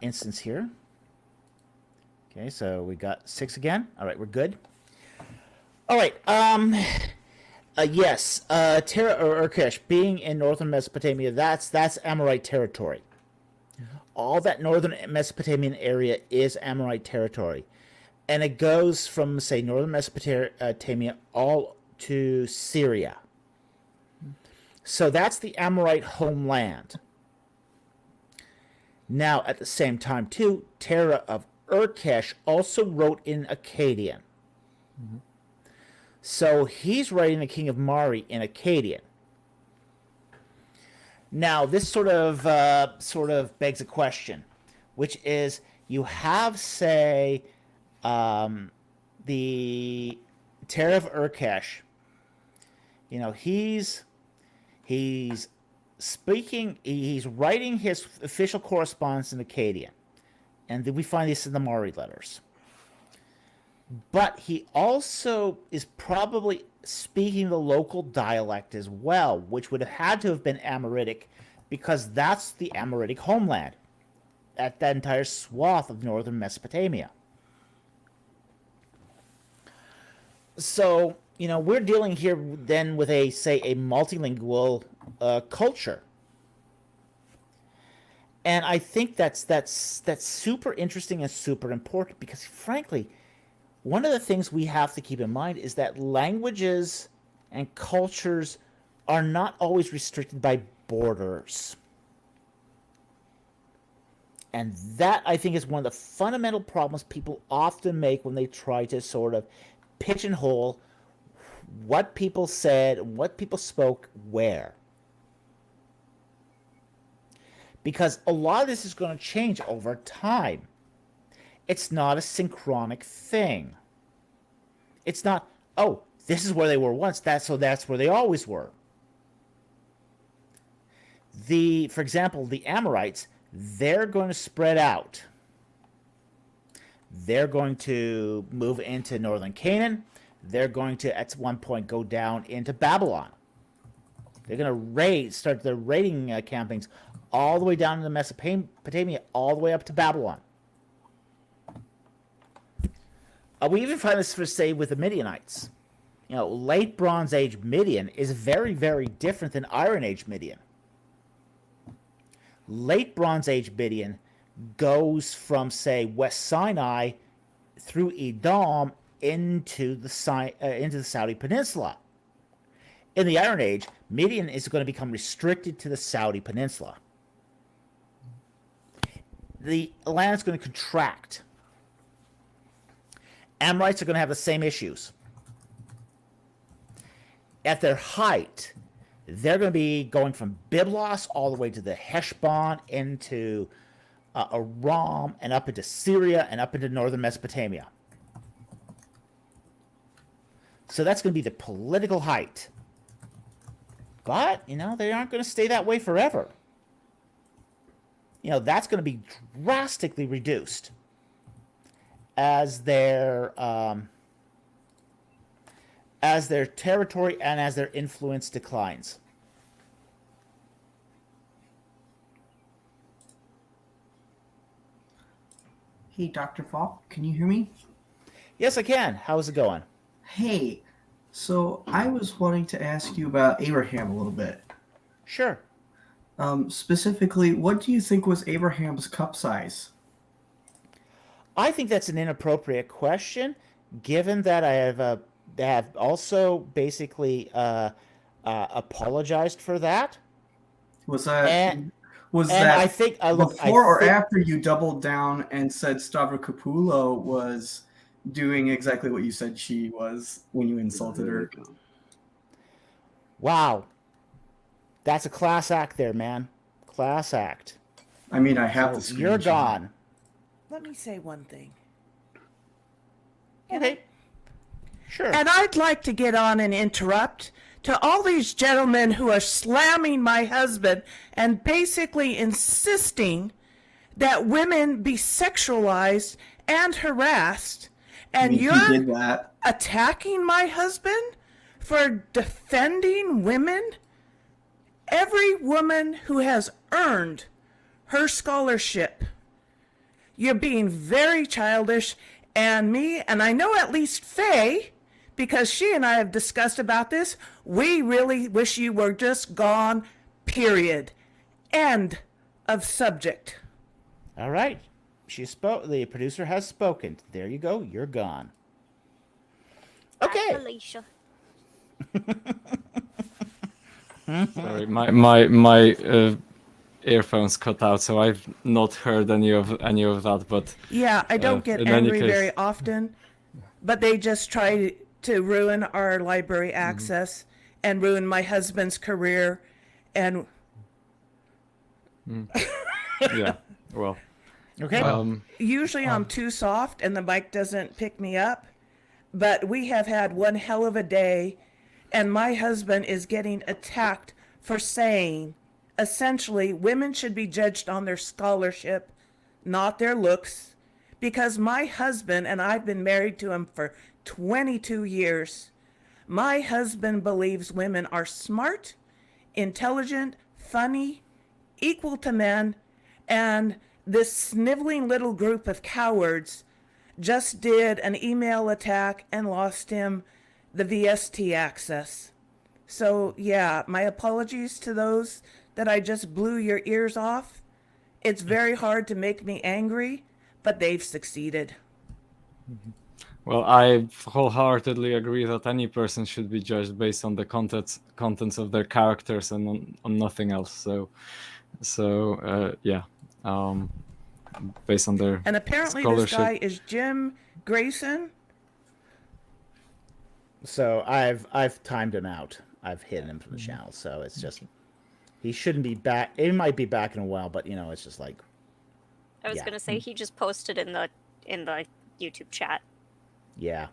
instance here. Okay, so we got 6 again. All right, we're good. All right. Yes. Terra or Urkesh, being in northern Mesopotamia, that's Amorite territory. All that northern Mesopotamian area is Amorite territory, and it goes from, say, northern Mesopotamia all to Syria. So that's the Amorite homeland. Now, at the same time, too, Terra of Urkesh also wrote in Akkadian. Mm-hmm. So he's writing the King of Mari in Akkadian. Now, this sort of begs a question, which is, you have, say, the Terra of Urkesh. You know, he's speaking, he's writing his official correspondence in Akkadian, and then we find this in the Mari letters. But he also is probably speaking the local dialect as well, which would have had to have been Amoritic, because that's the Amoritic homeland, at that entire swath of northern Mesopotamia. So, you know, we're dealing here then with a multilingual culture. And I think that's super interesting and super important, because frankly, one of the things we have to keep in mind is that languages and cultures are not always restricted by borders. And that, I think, is one of the fundamental problems people often make when they try to sort of pigeonhole what people said and what people spoke where. Because a lot of this is going to change over time. It's not a synchronic thing. It's not, oh, this is where they were once, that's where they always were. For example, the Amorites, they're going to spread out. They're going to move into northern Canaan. They're going to, at one point, go down into Babylon. They're going to start their raiding campaigns all the way down into Mesopotamia, all the way up to Babylon. We even find this, for say, with the Midianites. You know, late Bronze Age Midian is very, very different than Iron Age Midian. Late Bronze Age Midian goes from, say, West Sinai through Edom into the Saudi Peninsula. In the Iron Age, Midian is going to become restricted to the Saudi Peninsula. The land is going to contract. Amorites are going to have the same issues. At their height, they're going to be going from Byblos all the way to the Heshbon, into Aram, and up into Syria, and up into northern Mesopotamia. So that's going to be the political height. But, you know, they aren't going to stay that way forever. You know, that's going to be drastically reduced as their territory and as their influence declines. Hey, Dr. Falk, can you hear me? Yes, I can. How's it going? Hey, so I was wanting to ask you about Abraham a little bit. Sure. Specifically, what do you think was Abraham's cup size? I think that's an inappropriate question, given that I have also basically apologized for that. Was that Was And that I think I look before or think, after you doubled down and said Stavrokopulo was doing exactly what you said she was when you insulted her? wow, that's a class act there, man. Class act. I mean, I have So the screenshot. you're gone. Let me say one thing. Okay. Sure. And I'd like to get on and interrupt to all these gentlemen who are slamming my husband and basically insisting that women be sexualized and harassed. I And mean, he you're did that. attacking my husband for defending women? Every woman who has earned her scholarship. You're being very childish, and me, and I know at least Faye, because she and I have discussed about this, we really wish you were just gone, period. End of subject. All right. She spoke. The producer has spoken. There you go. You're gone. Okay. Alicia. Sorry, my earphones cut out, so I've not heard any of that. But Yeah, I don't get in any angry case- very often, but they just try to ruin our library access and ruin my husband's career. And yeah, well, Okay. usually I'm too soft and the mic doesn't pick me up, but we have had one hell of a day, and my husband is getting attacked for saying essentially women should be judged on their scholarship, not their looks, because my husband, and I've been married to him for 22 years, my husband believes women are smart, intelligent, funny, equal to men, and this sniveling little group of cowards just did an email attack and lost him the VST access. So yeah, my apologies to those that I just blew your ears off. It's very hard to make me angry, but they've succeeded. well, I wholeheartedly agree that any person should be judged based on the contents of their characters and on nothing else. So yeah, based on their And apparently this scholarship. guy is Jim Grayson. So I've timed him out. I've hidden him from the channel. So it's just he shouldn't be back. It might be back in a while, but it's just like I was Yeah. gonna say he just posted in the YouTube chat. yeah.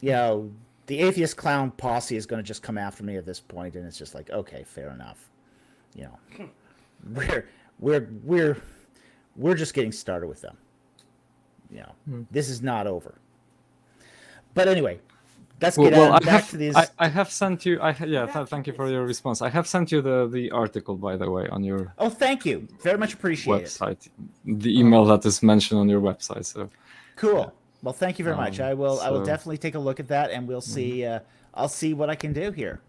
The atheist clown posse is going to just come after me at this point, and it's just like, okay, fair enough. We're just getting started with them. This is not over. But anyway, let's get back to these. I have sent you. Thank you for your response. I have sent you the article, by the way, on your Oh, thank you. Very much appreciate it. website. The email that is mentioned on your website. So Cool. Well, thank you very much. I will so- definitely take a look at that, and we'll see. I'll see what I can do here.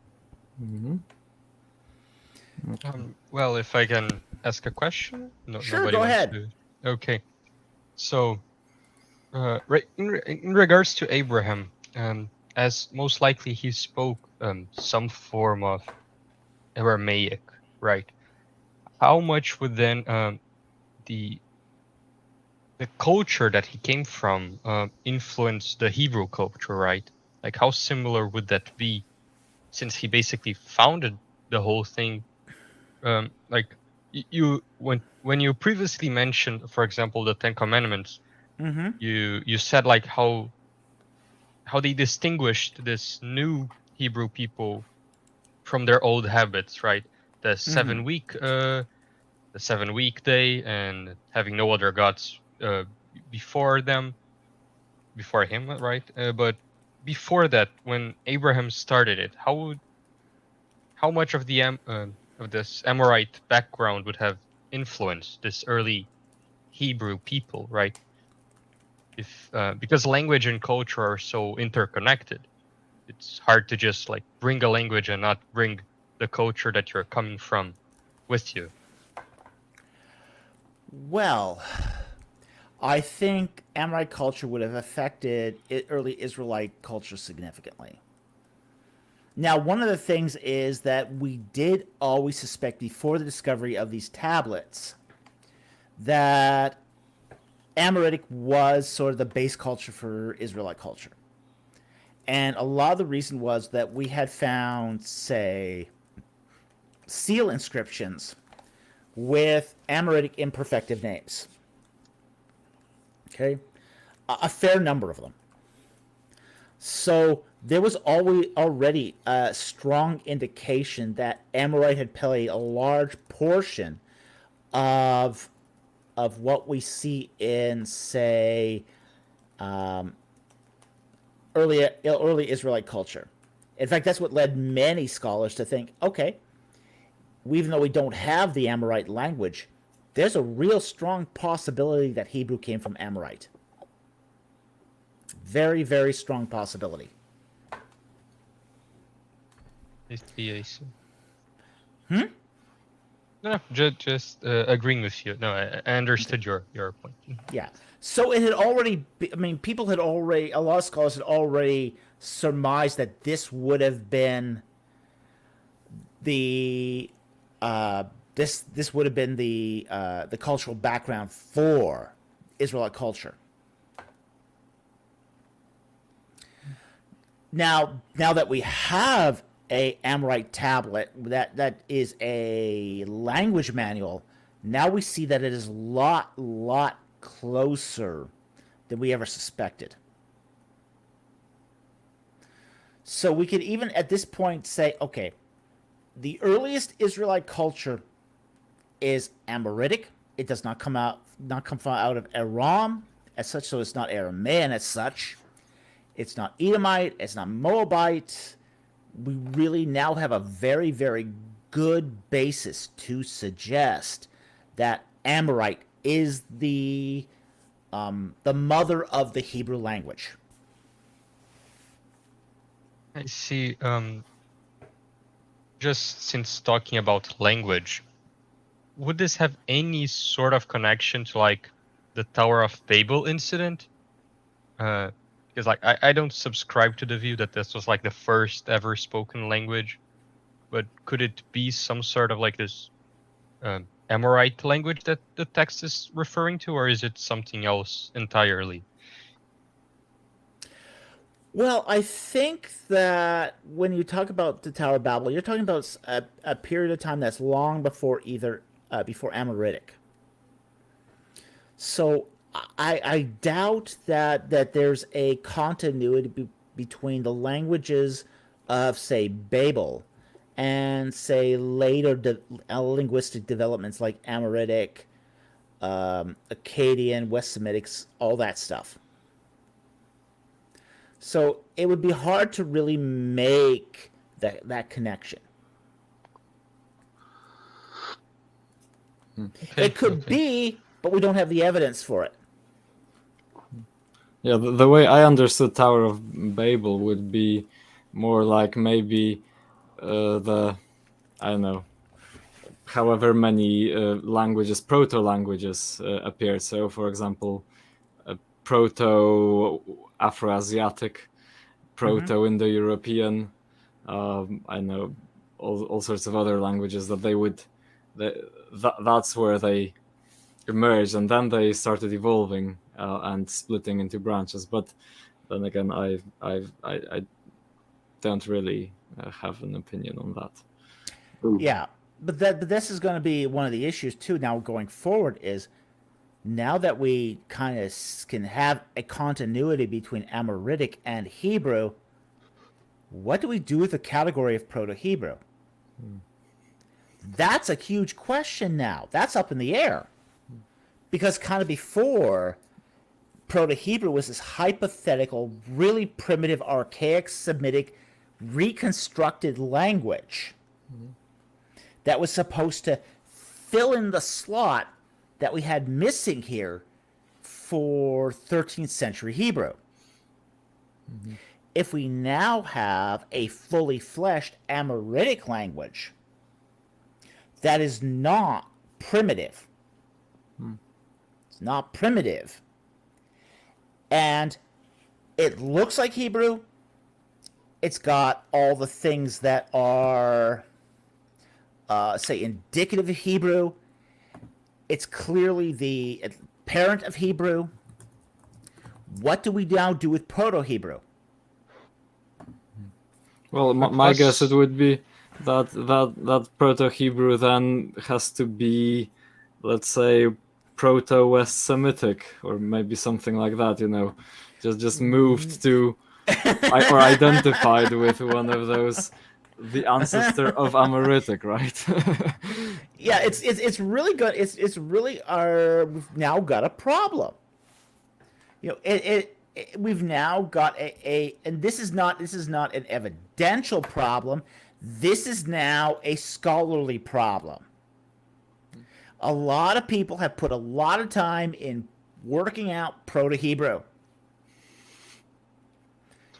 Well, if I can ask a question? No, Sure, nobody go wants ahead. to- Okay. So, right in regards to Abraham, as most likely he spoke some form of Aramaic, right? How much would then the culture that he came from influence the Hebrew culture, right? Like, how similar would that be, since he basically founded the whole thing? Like, when you previously mentioned, for example, the Ten Commandments, you said like how they distinguished this new Hebrew people from their old habits, right? The 7 week the 7 weekday, and having no other gods before him, right? But before that, when Abraham started it, how much of the of this Amorite background would have influenced this early Hebrew people, right? If because language and culture are so interconnected, it's hard to just like bring a language and not bring the culture that you're coming from with you. Well, I think Amorite culture would have affected early Israelite culture significantly. Now, one of the things is that we did always suspect before the discovery of these tablets that Amoritic was sort of the base culture for Israelite culture. And a lot of the reason was that we had found, say, seal inscriptions with Amoritic imperfective names. Okay? A fair number of them. So there was already a strong indication that Amorite had played a large portion of what we see in, say, early Israelite culture. In fact, that's what led many scholars to think, okay, even though we don't have the Amorite language, there's a real strong possibility that Hebrew came from Amorite. Very, very strong possibility. I see. Hmm? No, just agreeing with you. No, I understood your point. Yeah. So it had already, I mean, people had already, a lot of scholars had already surmised that this would have been the, this would have been the cultural background for Israelite culture. Now that we have a Amorite tablet that is a language manual, now we see that it is a lot closer than we ever suspected. So we could even at this point say, okay, the earliest Israelite culture is Amoritic. It does not come out of Aram as such, so it's not Aramaean as such. It's not Edomite. It's not Moabite. We really now have a very, very good basis to suggest that Amorite is the mother of the Hebrew language. I see. Just since talking about language, would this have any sort of connection to like the Tower of Babel incident? Because like I don't subscribe to the view that this was like the first ever spoken language, but could it be some sort of like this Amorite language that the text is referring to, or is it something else entirely? Well, I think that when you talk about the Tower of Babel, you're talking about a period of time that's long before before Amoritic. So I doubt that there's a continuity between the languages of, say, Babel and, say, later linguistic developments like Amoritic, Akkadian, West Semitic, all that stuff. So it would be hard to really make that connection. Okay, It could be, but we don't have the evidence for it. Yeah, the way I understood Tower of Babel would be more like maybe I don't know, however many languages, proto-languages appeared. So, for example, Proto-Afroasiatic, Proto-Indo-European, I know all sorts of other languages that they would, that's where they emerged, and then they started evolving and splitting into branches. But then again, I don't really have an opinion on that. Yeah, but this is going to be one of the issues too. Now going forward is, now that we kind of can have a continuity between Amoritic and Hebrew, what do we do with the category of Proto-Hebrew? That's a huge question now. That's up in the air. Because kind of before, Proto-Hebrew was this hypothetical, really primitive, archaic, Semitic, reconstructed language that was supposed to fill in the slot that we had missing here for 13th century Hebrew. If we now have a fully fleshed Amoritic language that is not primitive, it's not primitive, and it looks like Hebrew, It's got all the things that are, say, indicative of Hebrew. It's clearly the parent of Hebrew. What do we now do with Proto-Hebrew? Well, my Plus- guess it would be that Proto-Hebrew then has to be, let's say, Proto-West Semitic, or maybe something like that. Just moved to or identified with one of those, the ancestor of Amoritic, right? Yeah, it's really good. It's really we've now got a problem. We've now got and this is not an evidential problem. This is now a scholarly problem. A lot of people have put a lot of time in working out Proto-Hebrew.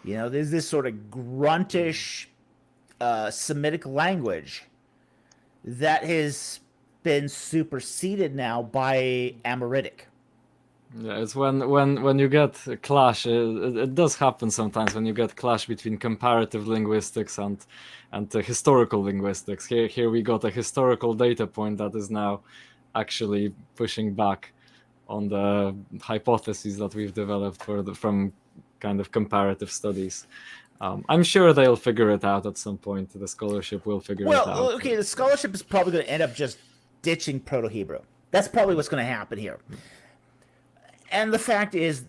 There's this sort of gruntish Semitic language that has been superseded now by Amoritic. Yeah, it's when you get a clash. It does happen sometimes when you get clash between comparative linguistics and historical linguistics. Here we got a historical data point that is now actually pushing back on the hypotheses that we've developed from kind of comparative studies. I'm sure they'll figure it out at some point. The scholarship will figure it out. Well, okay, the scholarship is probably going to end up just ditching Proto-Hebrew. That's probably what's going to happen here. And the fact is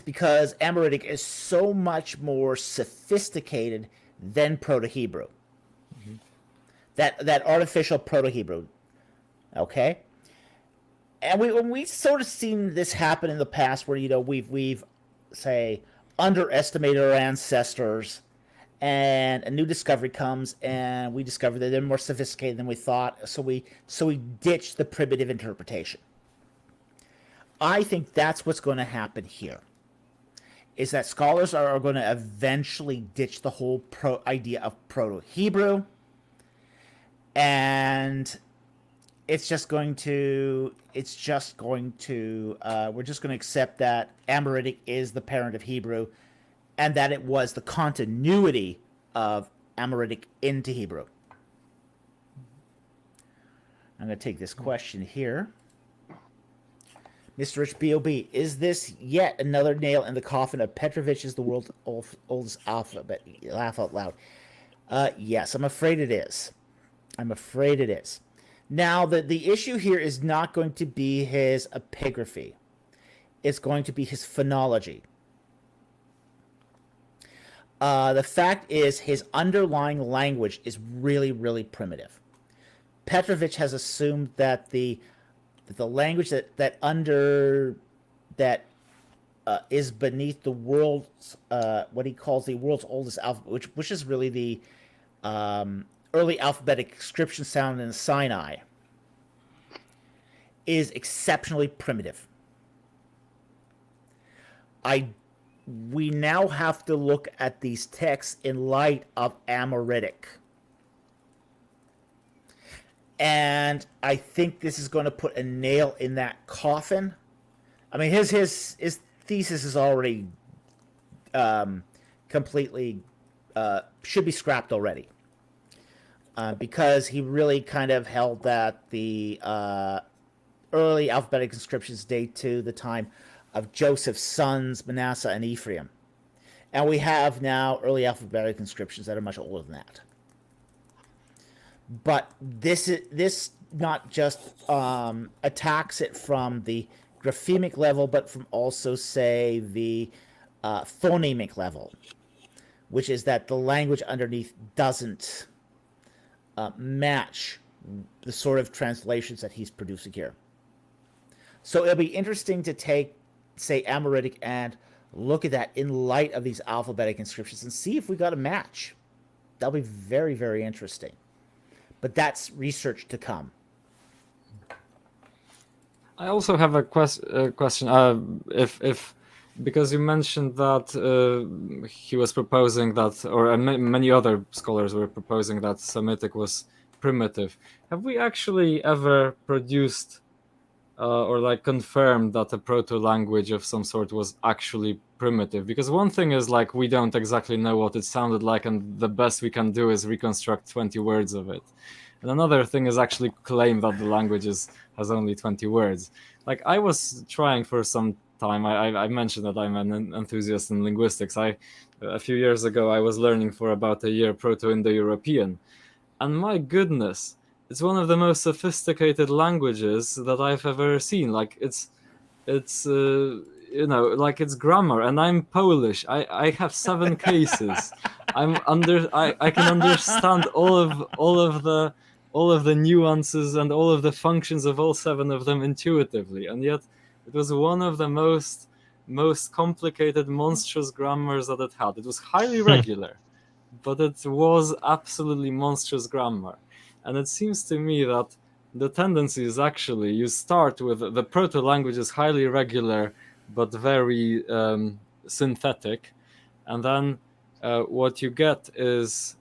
because Amoritic is so much more sophisticated than Proto-Hebrew. Mm-hmm. That artificial Proto-Hebrew. Okay? And we've sort of seen this happen in the past where, we've say, underestimated our ancestors, and a new discovery comes, and we discover that they're more sophisticated than we thought, so we ditch the primitive interpretation. I think that's what's going to happen here, is that scholars are going to eventually ditch the whole idea of Proto-Hebrew, and we're just going to accept that Amoritic is the parent of Hebrew, and that it was the continuity of Amoritic into Hebrew. I'm going to take this question here. Mr. Rich B.O.B., is this yet another nail in the coffin of Petrovich is the world's oldest alphabet? Laugh out loud. Yes, I'm afraid it is. Now, the issue here is not going to be his epigraphy. It's going to be his phonology. The fact is, his underlying language is really, really primitive. Petrovich has assumed that the language that is beneath the world's what he calls the world's oldest alphabet, which is really the early alphabetic inscription sound in Sinai, is exceptionally primitive. We now have to look at these texts in light of Amoritic. And I think this is going to put a nail in that coffin. I mean, his thesis is already completely should be scrapped already, because he really kind of held that the early alphabetic inscriptions date to the time of Joseph's sons Manasseh and Ephraim, and we have now early alphabetic inscriptions that are much older than that. But this not just attacks it from the graphemic level, but from also, say, the phonemic level, which is that the language underneath doesn't match the sort of translations that he's producing here. So it'll be interesting to take, say, Amoritic and look at that in light of these alphabetic inscriptions and see if we got a match. That'll be very, very interesting. But that's research to come. I also have a question. If because you mentioned that he was proposing that, or many other scholars were proposing that Semitic was primitive. Have we actually ever produced or like confirmed that a proto-language of some sort was actually primitive. Because one thing is like we don't exactly know what it sounded like, and the best we can do is reconstruct 20 words of it. And another thing is actually claim that the language has only 20 words. Like I was trying for some time. I mentioned that I'm an enthusiast in linguistics. A few years ago I was learning for about a year Proto-Indo-European, and my goodness, it's one of the most sophisticated languages that I've ever seen. Like it's like it's grammar, and I'm Polish. I have 7 cases. I can understand all of the nuances and all of the functions of all 7 of them intuitively, and yet it was one of the most complicated, monstrous grammars that it had. It was highly regular, but it was absolutely monstrous grammar. And it seems to me that the tendency is actually you start with the proto-language is highly regular but very synthetic, and then what you get is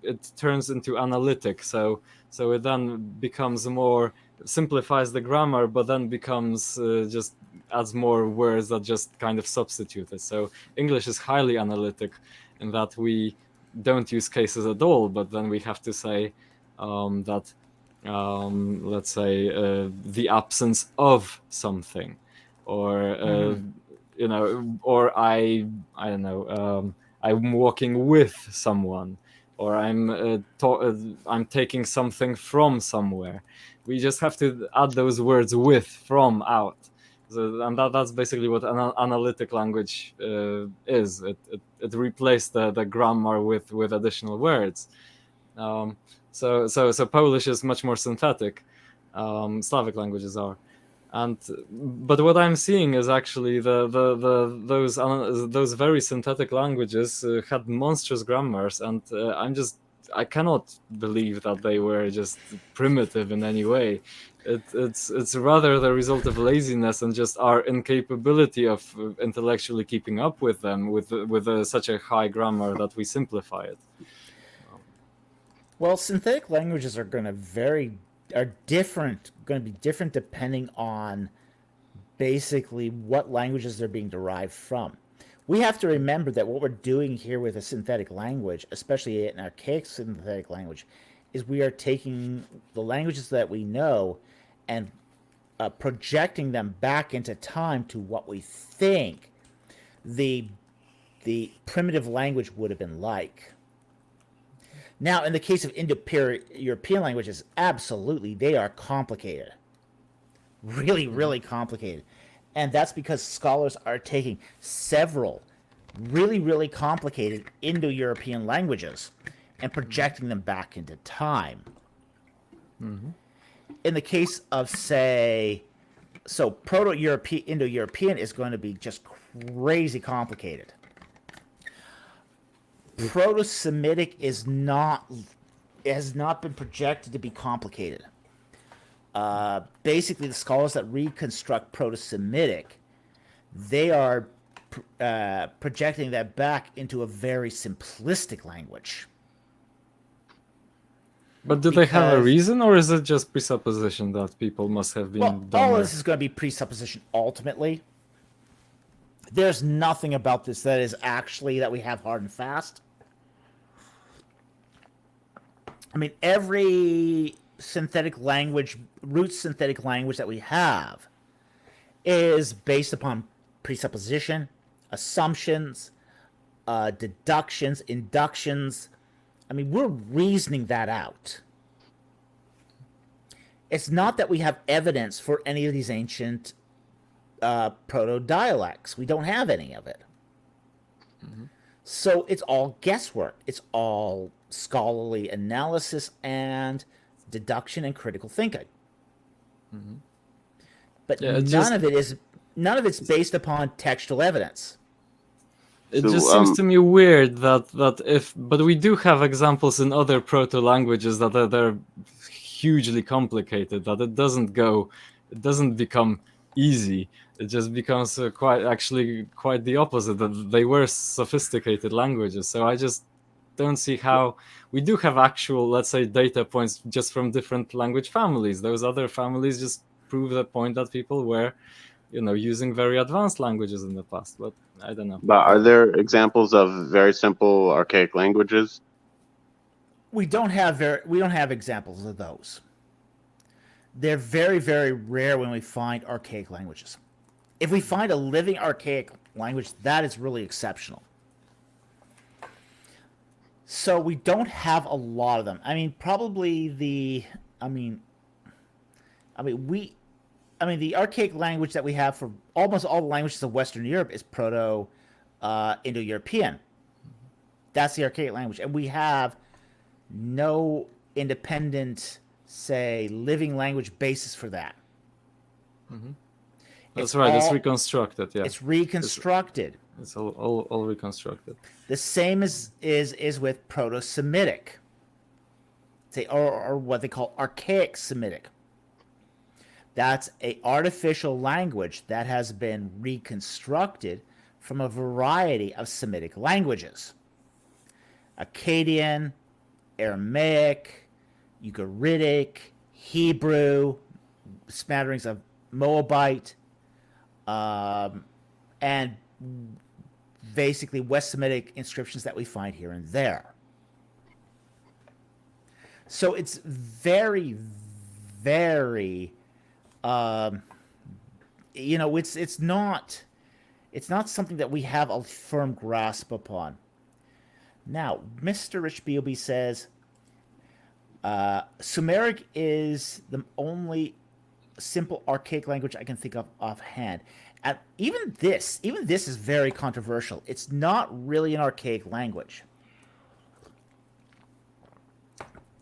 it turns into analytic. So it then becomes more, simplifies the grammar, but then becomes just adds more words that just kind of substitute it. So English is highly analytic in that we don't use cases at all, but then we have to say that let's say the absence of something, or or I don't know, I'm walking with someone, or I'm taking something from somewhere. We just have to add those words with, from, out. So, and that's basically what an analytic language is. It replaced the grammar with additional words. So Polish is much more synthetic. Slavic languages are, but what I'm seeing is actually those very synthetic languages had monstrous grammars, and I cannot believe that they were just primitive in any way. It's rather the result of laziness and just our incapability of intellectually keeping up with them with such a high grammar that we simplify it. Well, synthetic languages are going to be different depending on basically what languages they're being derived from. We have to remember that what we're doing here with a synthetic language, especially an archaic synthetic language, is we are taking the languages that we know and projecting them back into time to what we think the primitive language would have been like. Now, in the case of Indo-European languages, absolutely, they are complicated. Really, really complicated. And that's because scholars are taking several really, really complicated Indo-European languages and projecting them back into time. Mm-hmm. In the case of, say, so Proto-European, Indo-European is going to be just crazy complicated. Proto-Semitic has not been projected to be complicated. Basically, the scholars that reconstruct Proto-Semitic, they are projecting that back into a very simplistic language. But do they have a reason, or is it just presupposition that people must have been dumber? All of this is going to be presupposition ultimately. There's nothing about this that is actually that we have hard and fast. I mean, every root synthetic language that we have is based upon presupposition, assumptions, deductions, inductions. I mean, we're reasoning that out. It's not that we have evidence for any of these ancient proto-dialects. We don't have any of it. Mm-hmm. So it's all guesswork. It's all scholarly analysis and deduction and critical thinking. Mm-hmm. But none of it's based upon textual evidence. It just seems to me weird but we do have examples in other proto-languages that they're hugely complicated, that it doesn't become easy. It just becomes quite the opposite, that they were sophisticated languages. So don't see how we do have actual, let's say, data points just from different language families. Those other families just prove the point that people were, using very advanced languages in the past. But I don't know. But are there examples of very simple archaic languages? We don't have examples of those. They're very, very rare when we find archaic languages. If we find a living archaic language, that is really exceptional. So we don't have a lot of them. I mean, probably the archaic language that we have for almost all the languages of Western Europe is Proto-Indo-European. That's the archaic language, and we have no independent, say, living language basis for that. Mm-hmm. That's right. It's reconstructed. Yeah, it's reconstructed. It's all reconstructed. The same is with Proto-Semitic, say, or what they call archaic Semitic. That's an artificial language that has been reconstructed from a variety of Semitic languages: Akkadian, Aramaic, Ugaritic, Hebrew, smatterings of Moabite, and basically West Semitic inscriptions that we find here and there. So it's very, very, it's not something that we have a firm grasp upon. Now, Mr. Rich B.O.B. says, Sumeric is the only simple archaic language I can think of offhand. And even this is very controversial. It's not really an archaic language.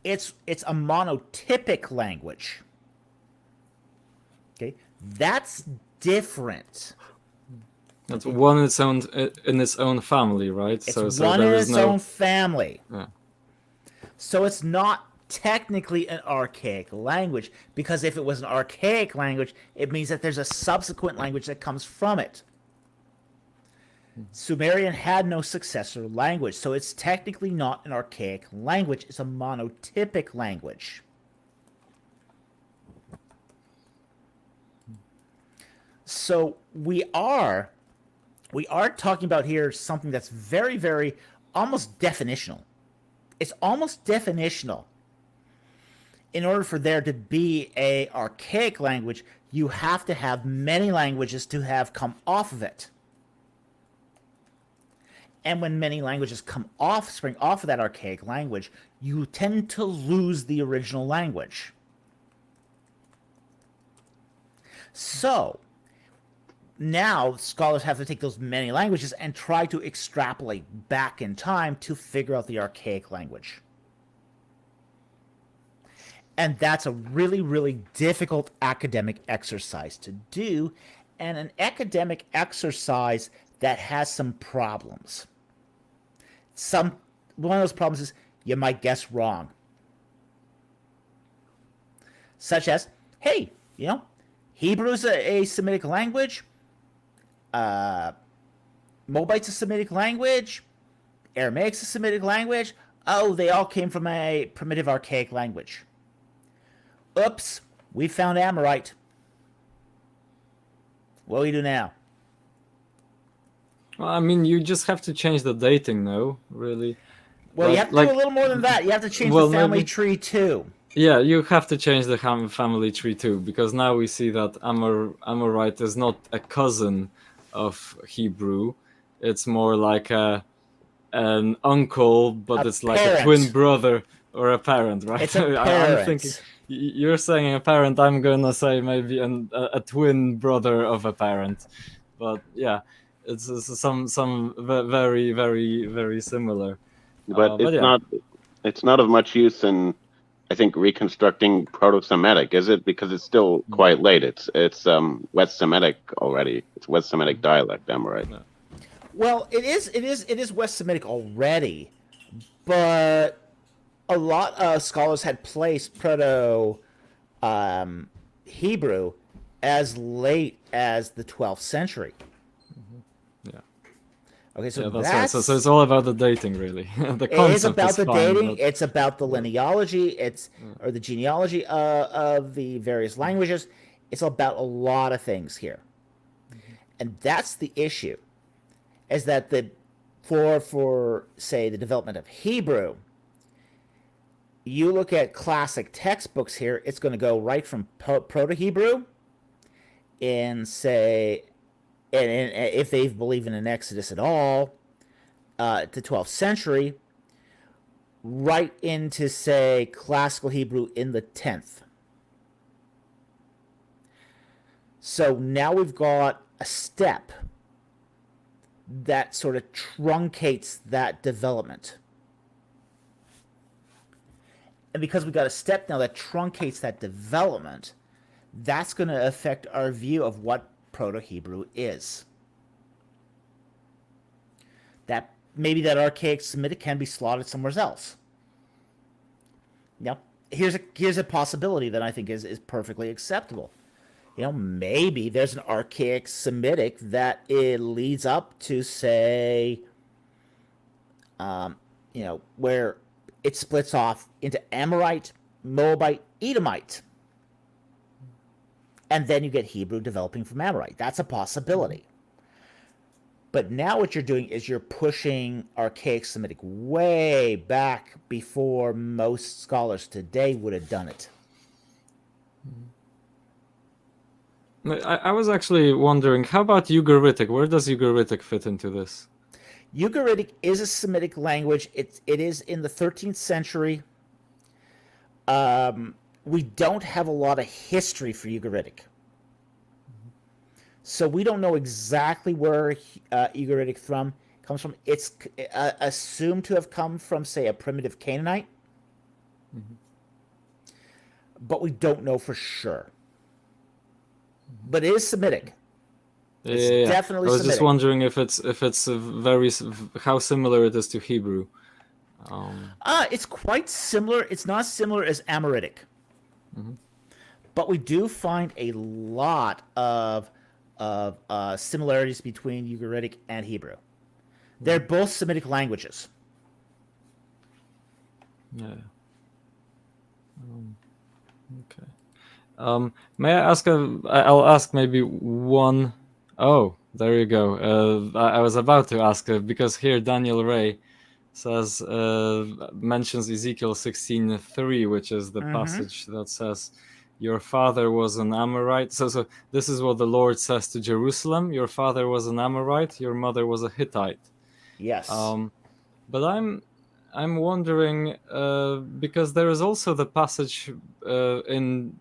It's a monotypic language. Okay, that's different. That's one in its own family, right? It's one in its own family. Yeah. So it's not technically an archaic language, because if it was an archaic language, it means that there's a subsequent language that comes from it. Sumerian had no successor language, so it's technically not an archaic language. It's a monotypic language. So we are talking about here something that's very, very almost definitional. It's almost definitional. In order for there to be an archaic language, you have to have many languages to have come off of it. And when many languages spring off of that archaic language, you tend to lose the original language. So now scholars have to take those many languages and try to extrapolate back in time to figure out the archaic language. And that's a really, really difficult academic exercise to do, and an academic exercise that has some problems. One of those problems is you might guess wrong. Such as, hey, Hebrew's a Semitic language, Moabite's a Semitic language, Aramaic's a Semitic language. Oh, they all came from a primitive archaic language. Oops, we found Amorite. What do we do now? Well, I mean, you just have to change the dating, no? Really? Well, you have to do a little more than that. You have to change the family tree too. Yeah, you have to change the family tree too, because now we see that Amorite is not a cousin of Hebrew. It's more like an uncle, but it's like a twin brother or a parent, right? It's a parent. I'm thinking, you're saying a parent, I'm gonna say maybe a twin brother of a parent, but yeah, it's some very, very, very similar. But it's not of much use in, I think, reconstructing Proto-Semitic, is it? Because it's still quite late. It's West Semitic already. It's West Semitic dialect, Amorite. Yeah. Well, it is West Semitic already, but a lot of scholars had placed Proto Hebrew as late as the 12th century. Yeah. Okay, so Yeah, that's right. So it's all about the dating, really. The it is concept about is the fine, dating. but It's about the linealogy. Or the genealogy of the various languages. It's about a lot of things here, and that's the issue. Is that for say the development of Hebrew? You look at classic textbooks here. It's going to go right from Proto-Hebrew, and say, and if they believe in an Exodus at all, the 12th century, right into, say, classical Hebrew in the 10th. So now we've got a step that sort of truncates that development. And because we've got a step now that truncates that development, that's going to affect our view of what Proto-Hebrew is. That maybe that archaic Semitic can be slotted somewhere else. Now, here's a possibility that I think is perfectly acceptable. Maybe there's an archaic Semitic that it leads up to, say, where it splits off into Amorite, Moabite, Edomite. And then you get Hebrew developing from Amorite. That's a possibility. But now what you're doing is you're pushing archaic Semitic way back before most scholars today would have done it. I was actually wondering, how about Ugaritic? Where does Ugaritic fit into this? Ugaritic is a Semitic language. It is in the 13th century. We don't have a lot of history for Ugaritic. So we don't know exactly where Ugaritic comes from. It's assumed to have come from, say, a primitive Canaanite. But we don't know for sure. But it is Semitic. It's definitely I was Semitic. just wondering if it's how similar it is to Hebrew. It's quite similar. It's not similar as Amoritic. But we do find a lot of similarities between Ugaritic and Hebrew. They're both Semitic languages. Yeah. Okay. May I ask? I'll ask maybe one. Oh, there you go. I was about to ask because here Daniel Ray says mentions Ezekiel 16:3, which is the passage that says, "Your father was an Amorite." So this is what the Lord says to Jerusalem: "Your father was an Amorite, your mother was a Hittite." Yes. But I'm wondering because there is also the passage in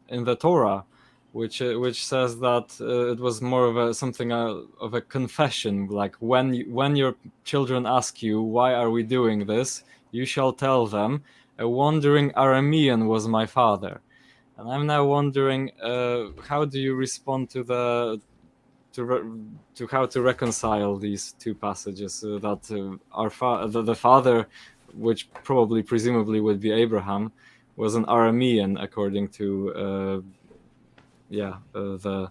the Torah, which says that it was more of something of a confession, like when your children ask you, "Why are we doing this?" you shall tell them, "A wandering Aramean was my father." And I'm now wondering, how do you respond to how to reconcile these two passages? That the father, which presumably would be Abraham, was an Aramean according to the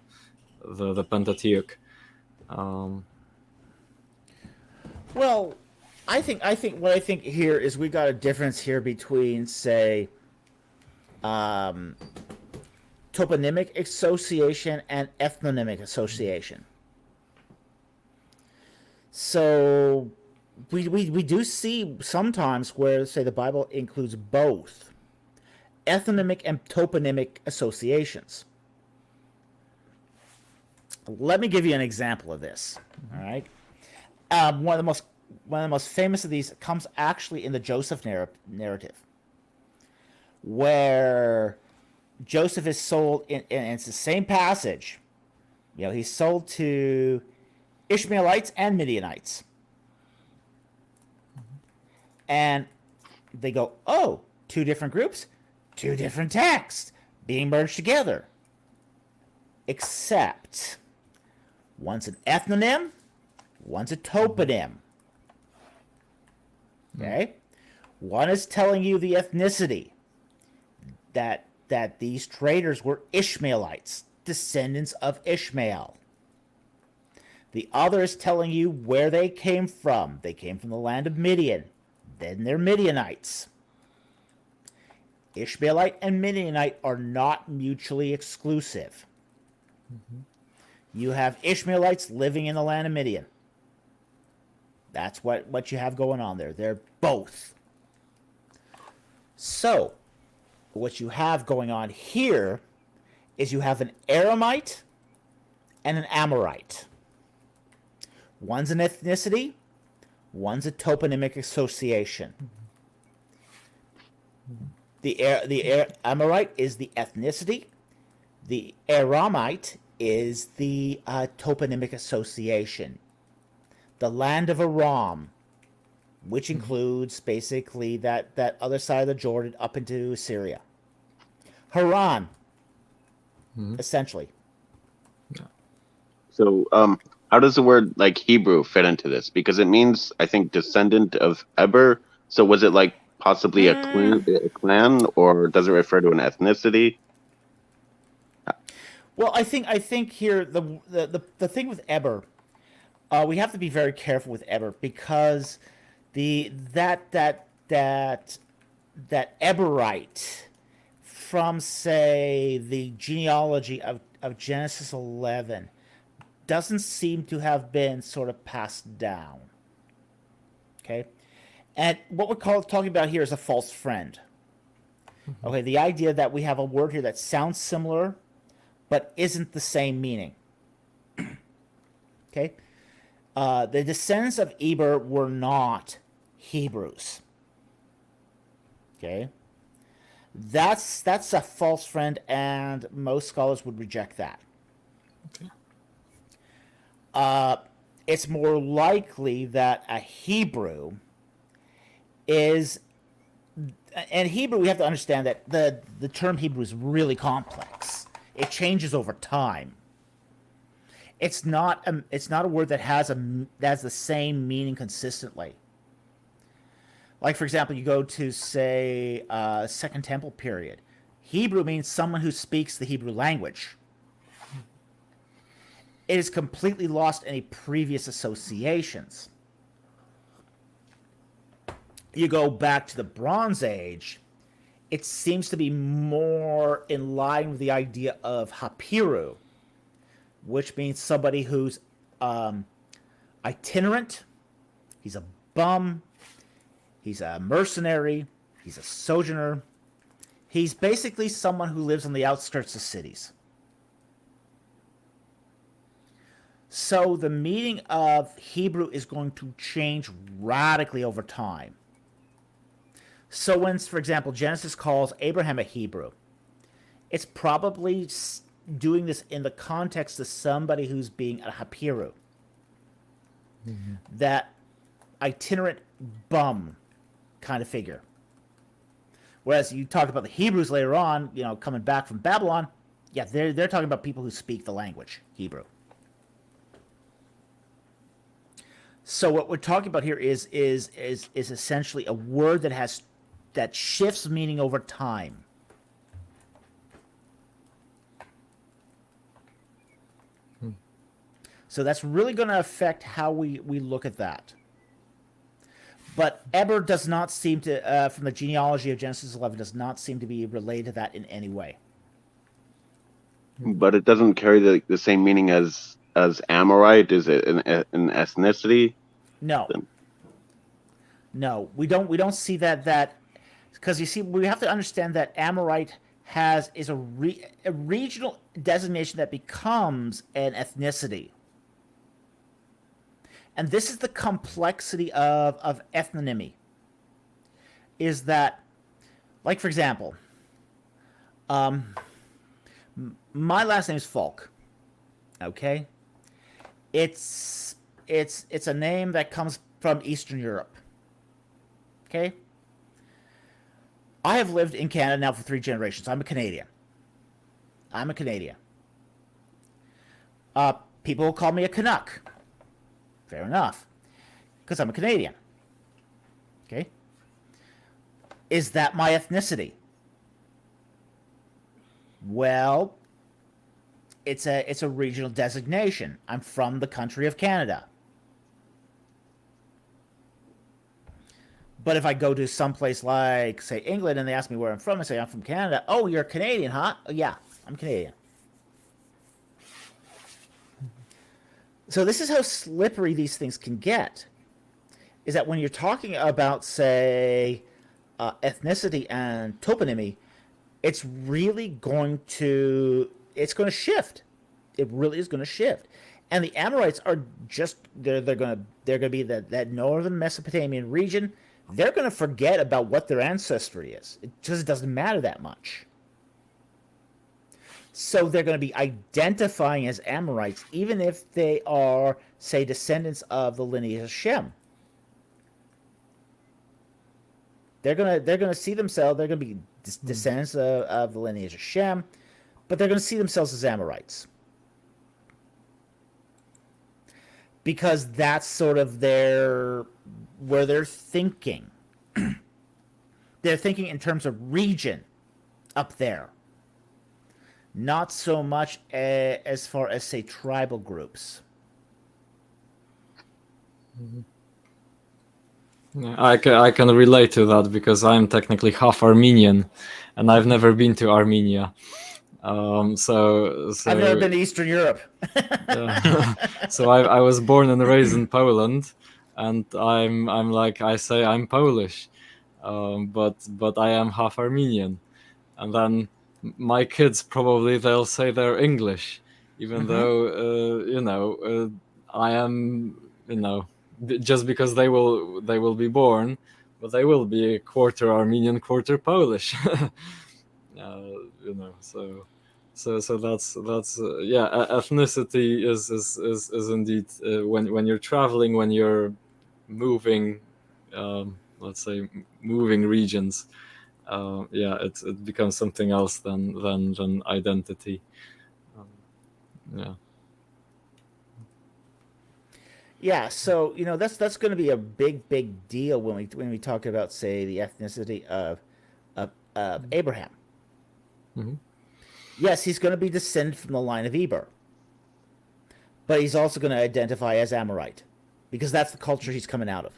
Pentateuch. Well, I think here is we got a difference here between, say, toponymic association and ethnonymic association. So we do see sometimes where, say, the Bible includes both ethnonymic and toponymic associations. Let me give you an example of this. All right, one of the most famous of these comes actually in the Joseph narrative, where Joseph is sold, and it's the same passage. He's sold to Ishmaelites and Midianites. And they go, oh, two different groups, two different texts being merged together. Except one's an ethnonym, one's a toponym. Okay? One is telling you the ethnicity, that these traders were Ishmaelites, descendants of Ishmael. The other is telling you where they came from. They came from the land of Midian. Then they're Midianites. Ishmaelite and Midianite are not mutually exclusive. You have Ishmaelites living in the land of Midian. That's what you have going on there. They're both. So, what you have going on here is you have an Aramite and an Amorite. One's an ethnicity, one's a toponymic association. The Amorite is the ethnicity. The Aramite is the toponymic association. The land of Aram, which includes basically that other side of the Jordan up into Syria. Haran, essentially. So, how does the word like Hebrew fit into this? Because it means, I think, descendant of Eber. So, was it like possibly a clan, or does it refer to an ethnicity? Well, I think here the thing with Eber, we have to be very careful with Eber because that Eberite from, say, the genealogy of Genesis 11 doesn't seem to have been sort of passed down. Okay? And what we're talking about here is a false friend. Okay, the idea that we have a word here that sounds similar but isn't the same meaning. Okay? The descendants of Eber were not Hebrews. Okay? That's a false friend, and most scholars would reject that. Okay. It's more likely that a Hebrew is, and Hebrew, we have to understand that the term Hebrew is really complex. It changes over time. It's not a word that has the same meaning consistently. Like, for example, you go to, say, Second Temple period. Hebrew means someone who speaks the Hebrew language. It has completely lost any previous associations. You go back to the Bronze Age, it seems to be more in line with the idea of Hapiru, which means somebody who's itinerant, he's a bum, he's a mercenary, he's a sojourner. He's basically someone who lives on the outskirts of cities. So the meaning of Hebrew is going to change radically over time. So when, for example, Genesis calls Abraham a Hebrew, it's probably doing this in the context of somebody who's being a Hapiru. That itinerant bum kind of figure. Whereas you talk about the Hebrews later on, coming back from Babylon, yeah, they're talking about people who speak the language, Hebrew. So what we're talking about here is essentially a word that shifts meaning over time. So that's really going to affect how we look at that. But Eber does not seem to, from the genealogy of Genesis 11, does not seem to be related to that in any way. But it doesn't carry the same meaning as Amorite. Is it an ethnicity? No. No, we don't see that because you see, we have to understand that Amorite is a regional designation that becomes an ethnicity. And this is the complexity of ethnonymy. Is that, like, for example, my last name is Falk. Okay? It's a name that comes from Eastern Europe. Okay? I have lived in Canada now for 3 generations. I'm a Canadian. People will call me a Canuck. Fair enough. Because I'm a Canadian. Okay? Is that my ethnicity? Well, it's a regional designation. I'm from the country of Canada. But if I go to someplace like, say, England, and they ask me where I'm from, I say I'm from Canada. Oh, you're Canadian, huh? Oh, yeah, I'm Canadian. So this is how slippery these things can get. Is that when you're talking about, say, ethnicity and toponymy, it's really going to shift. It really is going to shift. And the Amorites are just they're going to be that northern Mesopotamian region. They're going to forget about what their ancestry is. It just doesn't matter that much. So they're going to be identifying as Amorites, even if they are, say, descendants of the lineage of Shem. They're gonna see themselves. They're going to be descendants of the lineage of Shem, but they're going to see themselves as Amorites because that's sort of where they're thinking. They're thinking in terms of region up there, not so much as far as, say, tribal groups. I can relate to that because I'm technically half Armenian, and I've never been to Armenia. So I've never been to Eastern Europe. So I was born and raised in Poland, and I'm like I say I'm Polish, but I am half Armenian, and then my kids probably they'll say they're English, even though I am just because they will be born, but they will be a quarter Armenian, quarter Polish. So that's ethnicity is indeed when you're traveling, when you're moving, let's say moving regions, it becomes something else than identity. Yeah, so that's going to be a big deal when we talk about, say, the ethnicity of Abraham. Mm-hmm. Yes, he's going to be descended from the line of Eber, but he's also going to identify as Amorite because that's the culture he's coming out of.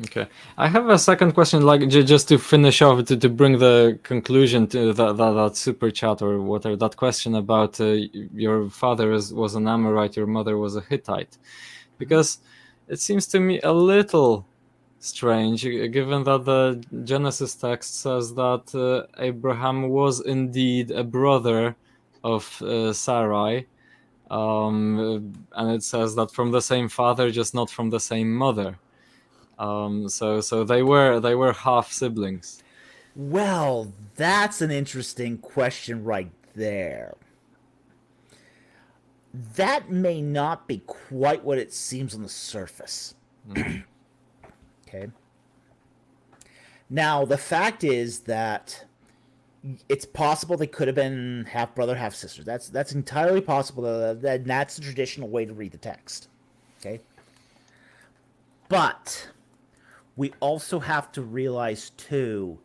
Okay, I have a second question, like just to finish off, to bring the conclusion to that super chat or whatever, that question about your father was an Amorite, your mother was a Hittite, because it seems to me a little strange, given that the Genesis text says that Abraham was indeed a brother of Sarai, and it says that from the same father, just not from the same mother. So they were half siblings. Well, that's an interesting question right there. That may not be quite what it seems on the surface. Okay. Now, the fact is that it's possible they could have been half brother, half sister. That's entirely possible. That's the traditional way to read the text. Okay. But we also have to realize too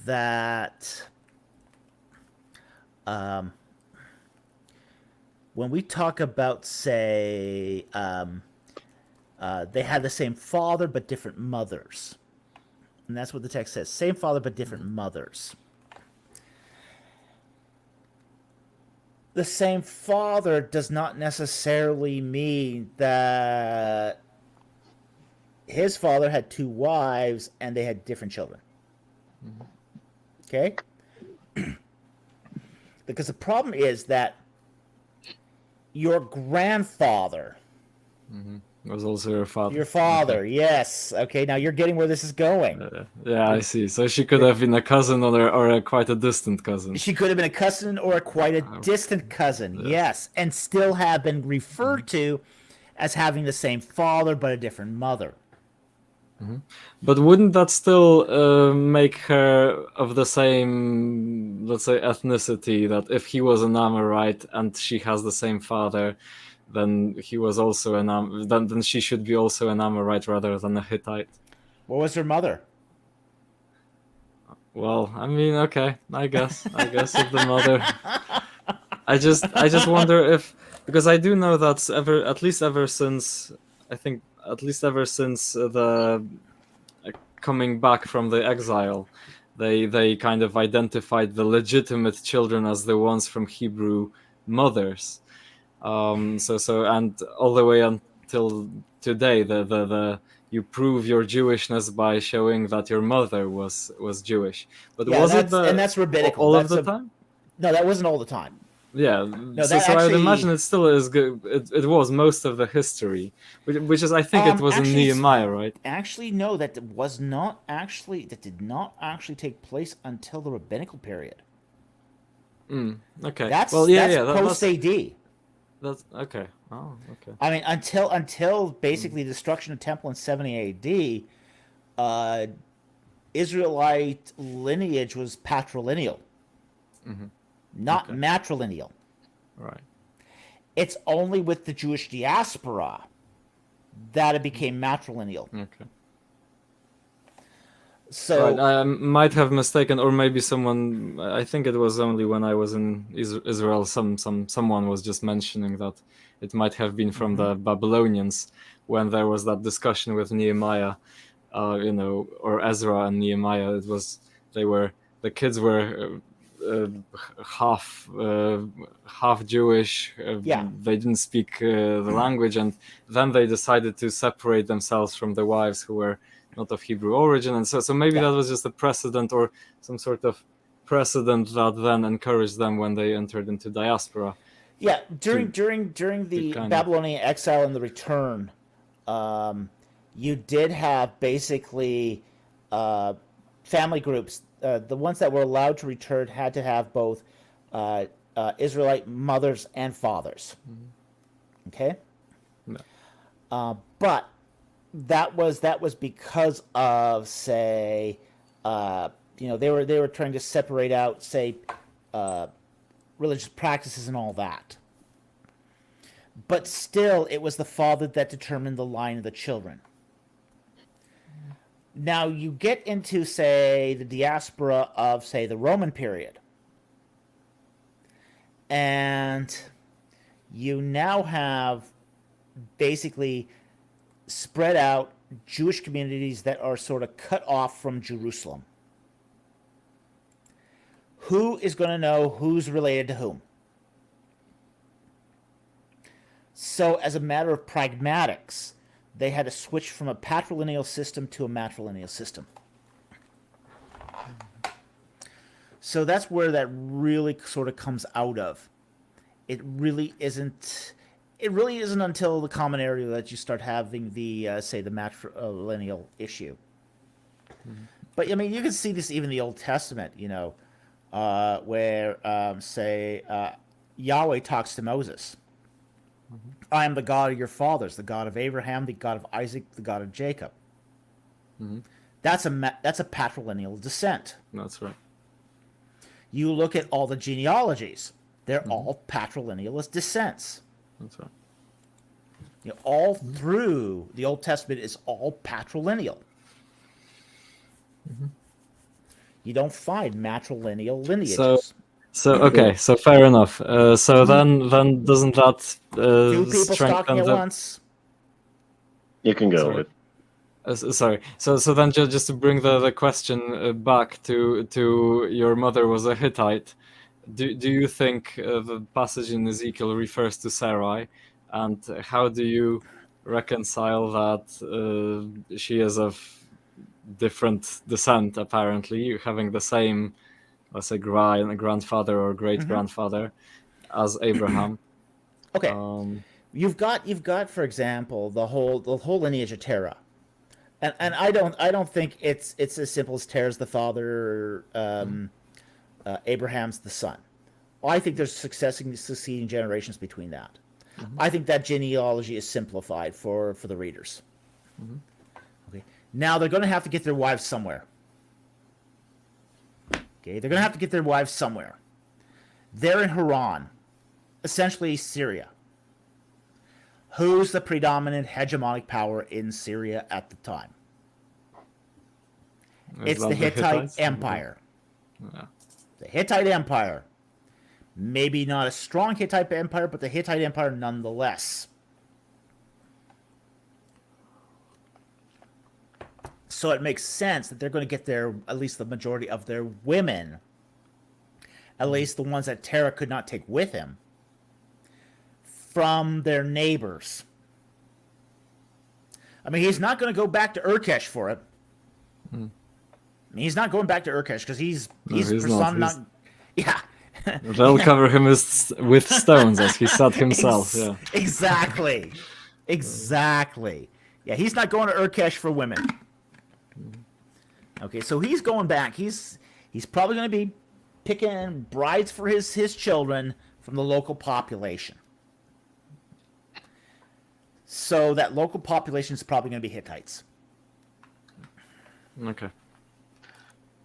that when we talk about, say, they had the same father but different mothers, and that's what the text says: same father but different mothers. The same father does not necessarily mean that his father had two wives and they had different children. Okay? Because the problem is that your grandfather was also your father. Your father, okay. Yes. Okay, now you're getting where this is going. Yeah, I see. So she could have been a cousin or quite a distant cousin. She could have been a cousin or quite a distant cousin, yes, and still have been referred to as having the same father but a different mother. But wouldn't that still make her of the same, let's say, ethnicity, that if he was an Amorite and she has the same father, then he was also then she should be also an Amorite rather than a Hittite? What was her mother? Well, I mean, okay, I guess if the mother I just wonder if, because I do know that at least ever since the coming back from the exile, they kind of identified the legitimate children as the ones from Hebrew mothers. So and all the way until today, the you prove your Jewishness by showing that your mother was Jewish. But Yeah, was it that's rabbinical. all of the time? No, that wasn't all the time. Yeah, No, so that I would actually- imagine it still is good. It was most of the history, which is I think it was in actually, Nehemiah, right? Actually, no, that did not actually take place until the rabbinical period. Okay. That's post AD. That's okay. Oh, okay. I mean, until basically the destruction of temple in 70 AD, Israelite lineage was patrilineal, not matrilineal. Right. It's only with the Jewish diaspora that it became matrilineal. Okay. So right. I might have mistaken, or maybe someone. I think it was only when I was in Israel. Someone was just mentioning that it might have been from the Babylonians when there was that discussion with Nehemiah, or Ezra and Nehemiah. It was the kids were half Jewish. They didn't speak the language, and then they decided to separate themselves from the wives who were not of Hebrew origin, and so maybe that was just a precedent or some sort of precedent that then encouraged them when they entered into diaspora. Yeah, during the Babylonian exile and the return, you did have basically family groups. The ones that were allowed to return had to have both Israelite mothers and fathers. Okay, but that was because of, say, they were trying to separate out, say, religious practices and all that. But still, it was the father that determined the line of the children. Now you get into, say, the diaspora of, say, the Roman period, and you now have basically spread out Jewish communities that are sort of cut off from Jerusalem. Who is going to know who's related to whom? So, as a matter of pragmatics, they had to switch from a patrilineal system to a matrilineal system. So that's where that really sort of comes out of. It really isn't until the Common Era that you start having the, say, the matrilineal issue. But, I mean, you can see this even in the Old Testament, where, say, Yahweh talks to Moses. I am the God of your fathers, the God of Abraham, the God of Isaac, the God of Jacob. That's a patrilineal descent. That's right. You look at all the genealogies; they're all patrilineal descents. That's right. All through the Old Testament is all patrilineal. You don't find matrilineal lineages. So okay, so fair enough. So then doesn't that Two people strengthen talking at once? You can go Sorry. with. Sorry. So then just to bring the question back to your mother was a Hittite. Do you think the passage in Ezekiel refers to Sarai, and how do you reconcile that she is of different descent, apparently having the same, let's say, grandfather or great grandfather as Abraham? Okay, you've got, for example, the whole lineage of Terah. And I don't think it's as simple as Terah's the father, Abraham's the son. I think there's succeeding generations between that. I think that genealogy is simplified for the readers. Okay. Now they're going to have to get their wives somewhere. Okay, they're going to have to get their wives somewhere. They're in Haran, essentially Syria. Who's the predominant hegemonic power in Syria at the time? It's the Hittite Empire. Yeah. The Hittite Empire. Maybe not a strong Hittite empire, but the Hittite empire nonetheless. So it makes sense that they're going to get at least the majority of their women, at least the ones that Terah could not take with him, from their neighbors. I mean, he's not going to go back to Urkesh for it. I mean, he's not going back to Urkesh because he's not. Yeah. They'll cover him with stones, as he said himself. Yeah. Exactly. Yeah, he's not going to Urkesh for women. Okay, so he's going back. He's probably going to be picking brides for his children from the local population. So that local population is probably going to be Hittites. Okay.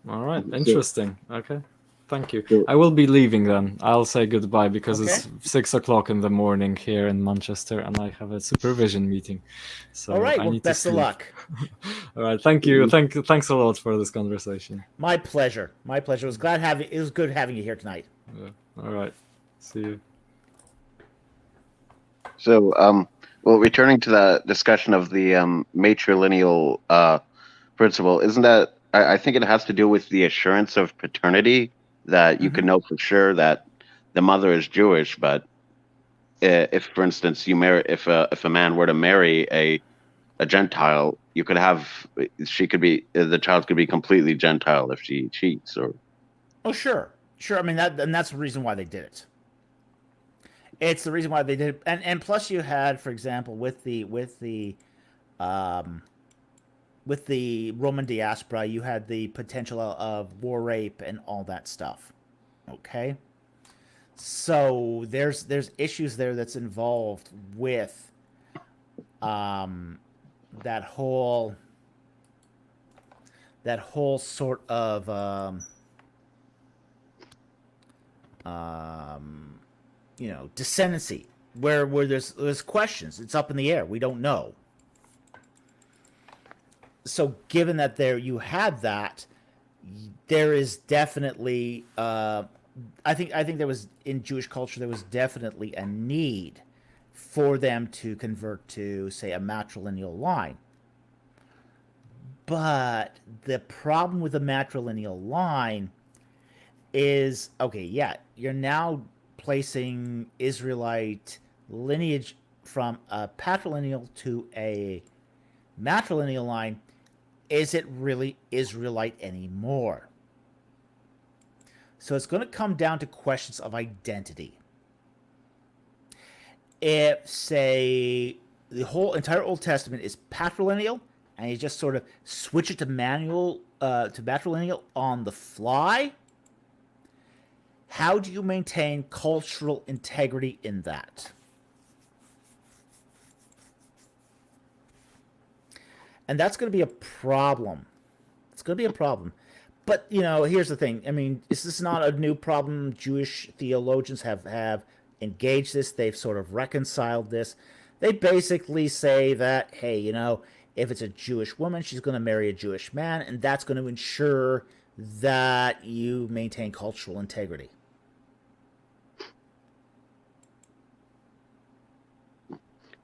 All right. Interesting. Okay. Thank you. I will be leaving then. I'll say goodbye because it's 6 o'clock in the morning here in Manchester, and I have a supervision meeting. So all right. I Well, need best to of luck. All right. Thank you. Thanks a lot for this conversation. My pleasure. It was good having you here tonight. Yeah. All right. See you. So, well, returning to the discussion of the matrilineal principle, isn't that? I think it has to do with the assurance of paternity, that you can know for sure that the mother is Jewish. But if, for instance, if a man were to marry a Gentile, the child could be completely Gentile if she cheats. Or sure. I mean that's the reason why they did it. It's the reason why they did it, and plus you had, for example, with the Roman diaspora, you had the potential of war rape and all that stuff. Okay, so there's issues there that's involved with that whole sort of descendancy where there's questions. It's up in the air. We don't know. So given that you had that, there is definitely I think there was, in Jewish culture, there was definitely a need for them to convert to, say, a matrilineal line. But the problem with the matrilineal line is, you're now placing Israelite lineage from a patrilineal to a matrilineal line. Is it really Israelite anymore? So it's going to come down to questions of identity. If, say, the whole entire Old Testament is patrilineal, and you just sort of switch it to matrilineal on the fly, how do you maintain cultural integrity in that? And that's going to be a problem. It's going to be a problem. But, here's the thing. I mean, this is not a new problem. Jewish theologians have engaged this. They've sort of reconciled this. They basically say that, hey, if it's a Jewish woman, she's going to marry a Jewish man, and that's going to ensure that you maintain cultural integrity.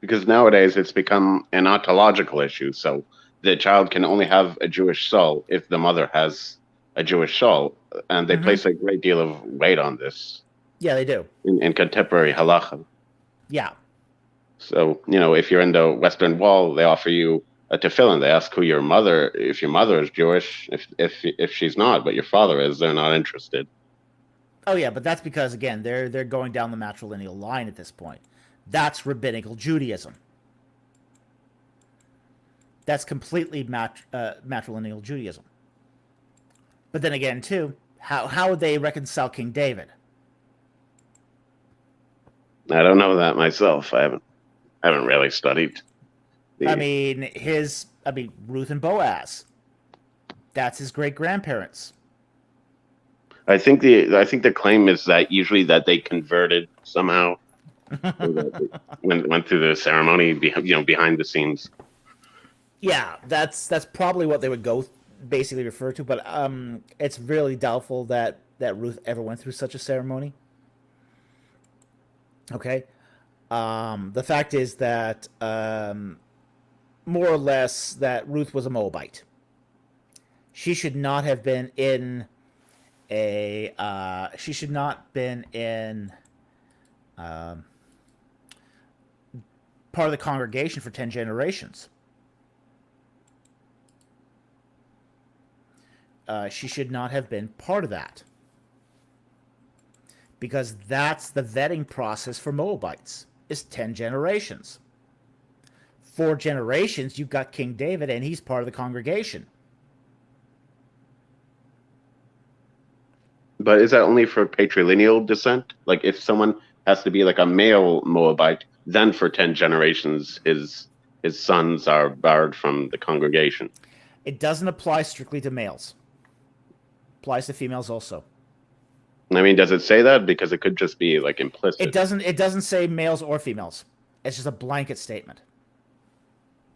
because nowadays it's become an ontological issue. So the child can only have a Jewish soul if the mother has a Jewish soul, and they place a great deal of weight on this. Yeah, they do. In contemporary halacha. Yeah. So, if you're in the Western Wall, they offer you a tefillin. They ask who your mother, if your mother is Jewish. If she's not, but your father is, they're not interested. Oh yeah, but that's because, again, they're going down the matrilineal line at this point. That's rabbinical Judaism. That's completely matrilineal Judaism. But then again, too, how would they reconcile King David? I don't know that myself. I haven't really studied. I mean, Ruth and Boaz. That's his great grandparents. I think the claim is that usually that they converted somehow. went through the ceremony, behind the scenes. Yeah, that's probably what they would basically refer to, but it's really doubtful that Ruth ever went through such a ceremony. Okay. The fact is that more or less that Ruth was a Moabite. She should not have been in a. She should not been in part of the congregation for 10 generations. She should not have been part of that. Because that's the vetting process for Moabites, is 10 generations. 4 generations, you've got King David, and he's part of the congregation. But is that only for patrilineal descent? Like if someone has to be like a male Moabite, then for 10 generations his sons are barred from the congregation. It doesn't apply strictly to males. Applies to females also. I mean, does it say that? Because it could just be like implicit. It doesn't say males or females. It's just a blanket statement.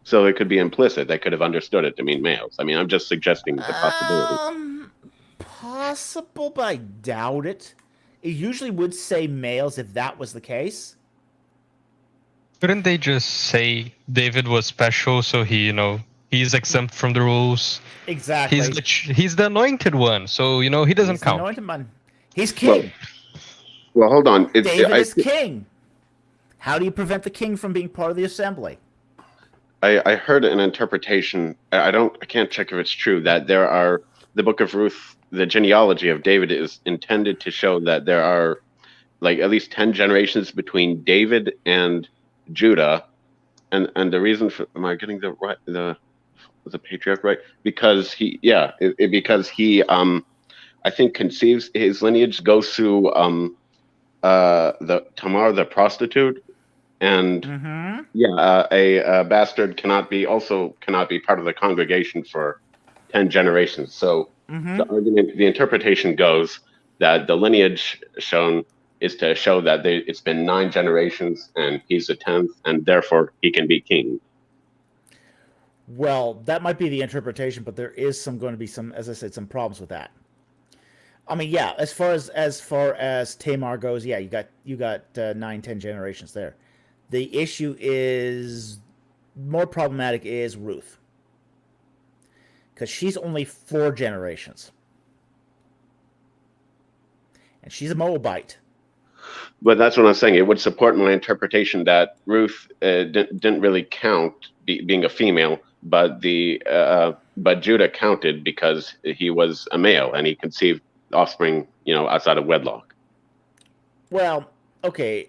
So it could be implicit. They could have understood it to mean males. I mean, I'm just suggesting the possibility. Possible, but I doubt it. It usually would say males if that was the case. Couldn't they just say David was special, so he, he's exempt from the rules? Exactly. He's the anointed one, so he doesn't He's count. The anointed one. He's king. Well, hold on. David is king. How do you prevent the king from being part of the assembly? I heard an interpretation. I can't check if it's true, that there are the Book of Ruth. The genealogy of David is intended to show that there are like at least 10 generations between David and Judah, and the reason for, am I getting the patriarch right? Because he I think conceives, his lineage goes through the Tamar the prostitute, and a bastard cannot be part of the congregation for 10 generations. So the interpretation goes that the lineage shown is to show that it's been 9 generations and he's the 10th, and therefore he can be king. Well, that might be the interpretation, but there is going to be some, as I said, some problems with that. I mean, yeah, as far as Tamar goes, yeah, you got 9-10 generations there. The issue is more problematic is Ruth, because she's only 4 generations, and she's a Moabite. But that's what I'm saying. It would support my interpretation that Ruth didn't really count being a female, but but Judah counted because he was a male and he conceived offspring, outside of wedlock. Well, okay.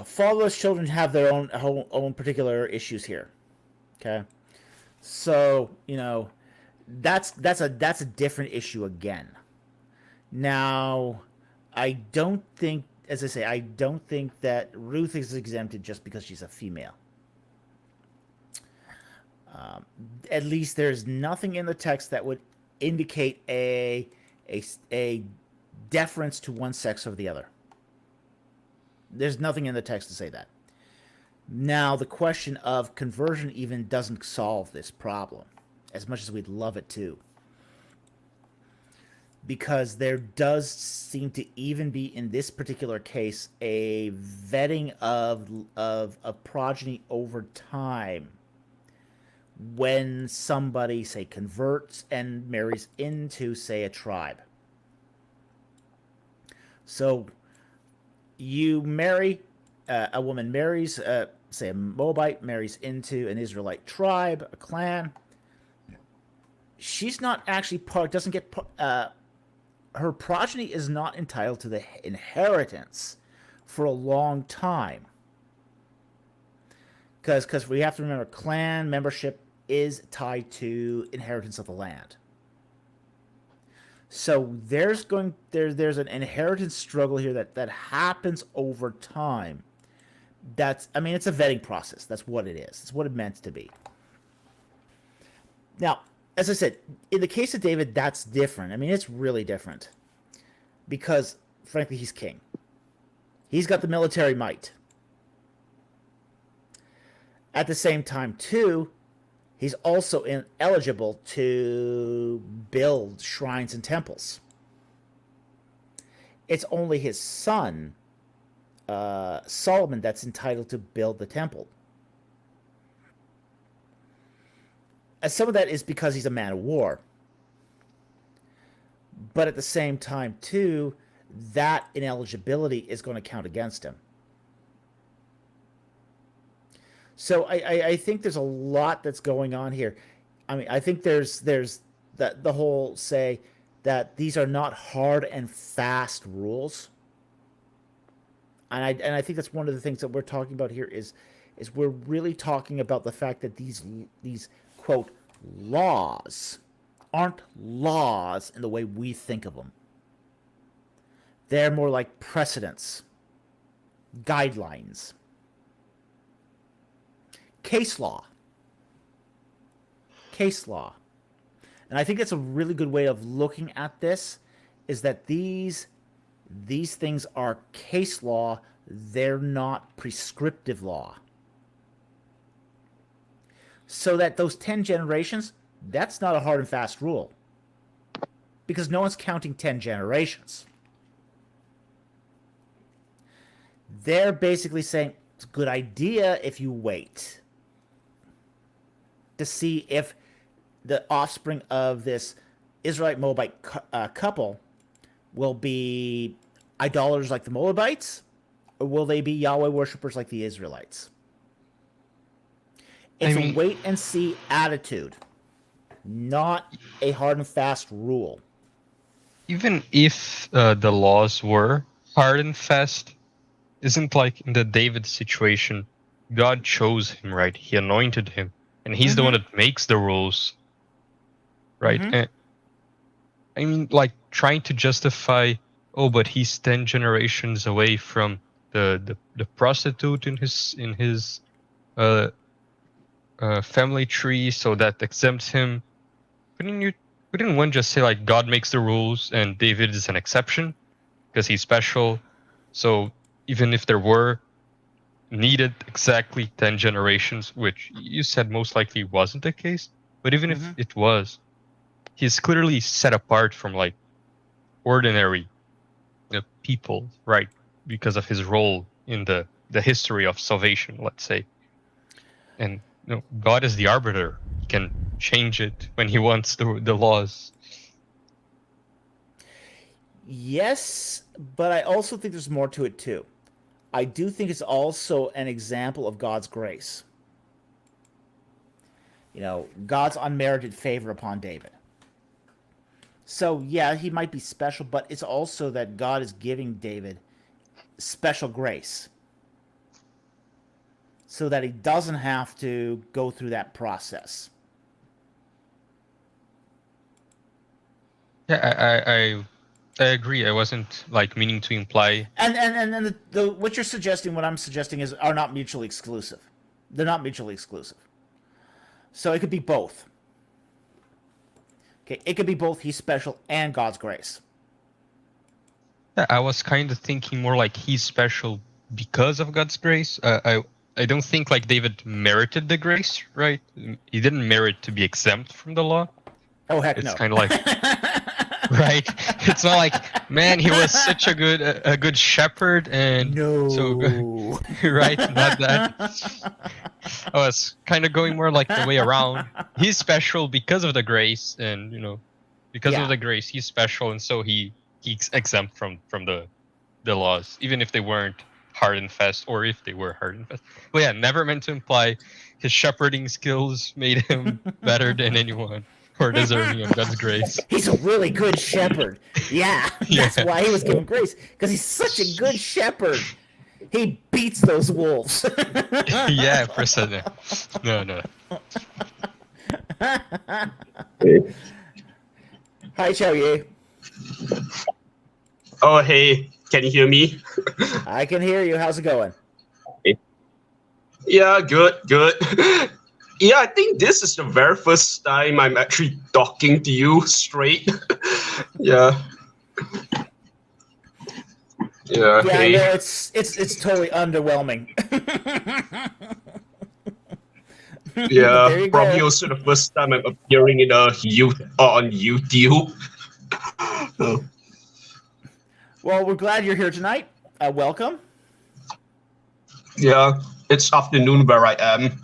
Fatherless children have their own particular issues here. Okay, so that's a different issue again. Now, I don't think, as I say, I don't think that Ruth is exempted just because she's a female. At least there's nothing in the text that would indicate a deference to one sex over the other. There's nothing in the text to say that. Now, the question of conversion even doesn't solve this problem, as much as we'd love it to. Because there does seem to even be, in this particular case, a vetting of a progeny over time when somebody, say, converts and marries into, say, a tribe. So you marry, a woman marries, say, a Moabite marries into an Israelite tribe, a clan. She's not actually doesn't get, her progeny is not entitled to the inheritance for a long time. Because we have to remember, clan membership is tied to inheritance of the land. So there's an inheritance struggle here that happens over time. It's a vetting process. That's what it is. It's what it meant to be. Now, as I said, in the case of David, that's different. It's really different. Because, frankly, he's king. He's got the military might. At the same time, too, he's also eligible to build shrines and temples. It's only his son Solomon that's entitled to build the temple. And some of that is because he's a man of war. But at the same time, too, that ineligibility is going to count against him. So I think there's a lot that's going on here. I mean, I think there's that the whole say that these are not hard and fast rules. And I think that's one of the things that we're talking about here is we're really talking about the fact that these quote laws aren't laws in the way we think of them. They're more like precedents, guidelines, case law. And I think that's a really good way of looking at this, is that these things are case law. They're not prescriptive law. So that those 10 generations, that's not a hard and fast rule, because no one's counting 10 generations. They're basically saying it's a good idea if you wait to see if the offspring of this Israelite Moabite couple will be idolaters like the Moabites, or will they be Yahweh worshippers like the Israelites? It's a wait and see attitude, not a hard and fast rule. Even if the laws were hard and fast, isn't like in the David situation, God chose him, right? He anointed him, and he's the one that makes the rules, right? And I mean, like, trying to justify, oh, but he's 10 generations away from the prostitute in his family tree, so that exempts him. Couldn't one just say, like, God makes the rules and David is an exception because he's special? So even if there were needed exactly 10 generations, which you said most likely wasn't the case, but even if it was, he's clearly set apart from, like, ordinary people, right? Because of his role in the history of salvation, let's say. And God is the arbiter. He can change it when he wants the laws. Yes, but I also think there's more to it too. I do think it's also an example of God's grace. God's unmerited favor upon David. So, yeah, he might be special, but it's also that God is giving David special grace so that he doesn't have to go through that process. Yeah, I agree. I wasn't, like, meaning to imply. And what you're suggesting, what I'm suggesting, are not mutually exclusive. They're not mutually exclusive. So it could be both. Okay, it could be both he's special and God's grace. Yeah, I was kind of thinking more like he's special because of God's grace. I don't think, like, David merited the grace, right? He didn't merit to be exempt from the law. Oh, heck no. It's kind of like, right? It's not like, man, he was such a good shepherd, and so good, right? Not that. I was kind of going more like the way around. He's special because of the grace, and because of the grace, he's special, and so he's exempt from the laws, even if they weren't hard and fast, or if they were hard and fast. But yeah, never meant to imply his shepherding skills made him better than anyone or deserving of God's grace. He's a really good shepherd. Yeah, that's why he was given grace, because he's such a good shepherd. He beats those wolves. Yeah, for a second. No. Hi, Chow Yi. Oh, hey, can you hear me? I can hear you. How's it going? Yeah, good. Yeah, I think this is the very first time I'm actually talking to you straight. Yeah. Yeah, hey. I know, it's totally underwhelming. Yeah, probably also the first time I'm appearing in on YouTube. Well, we're glad you're here tonight. Welcome. Yeah, it's afternoon where I am.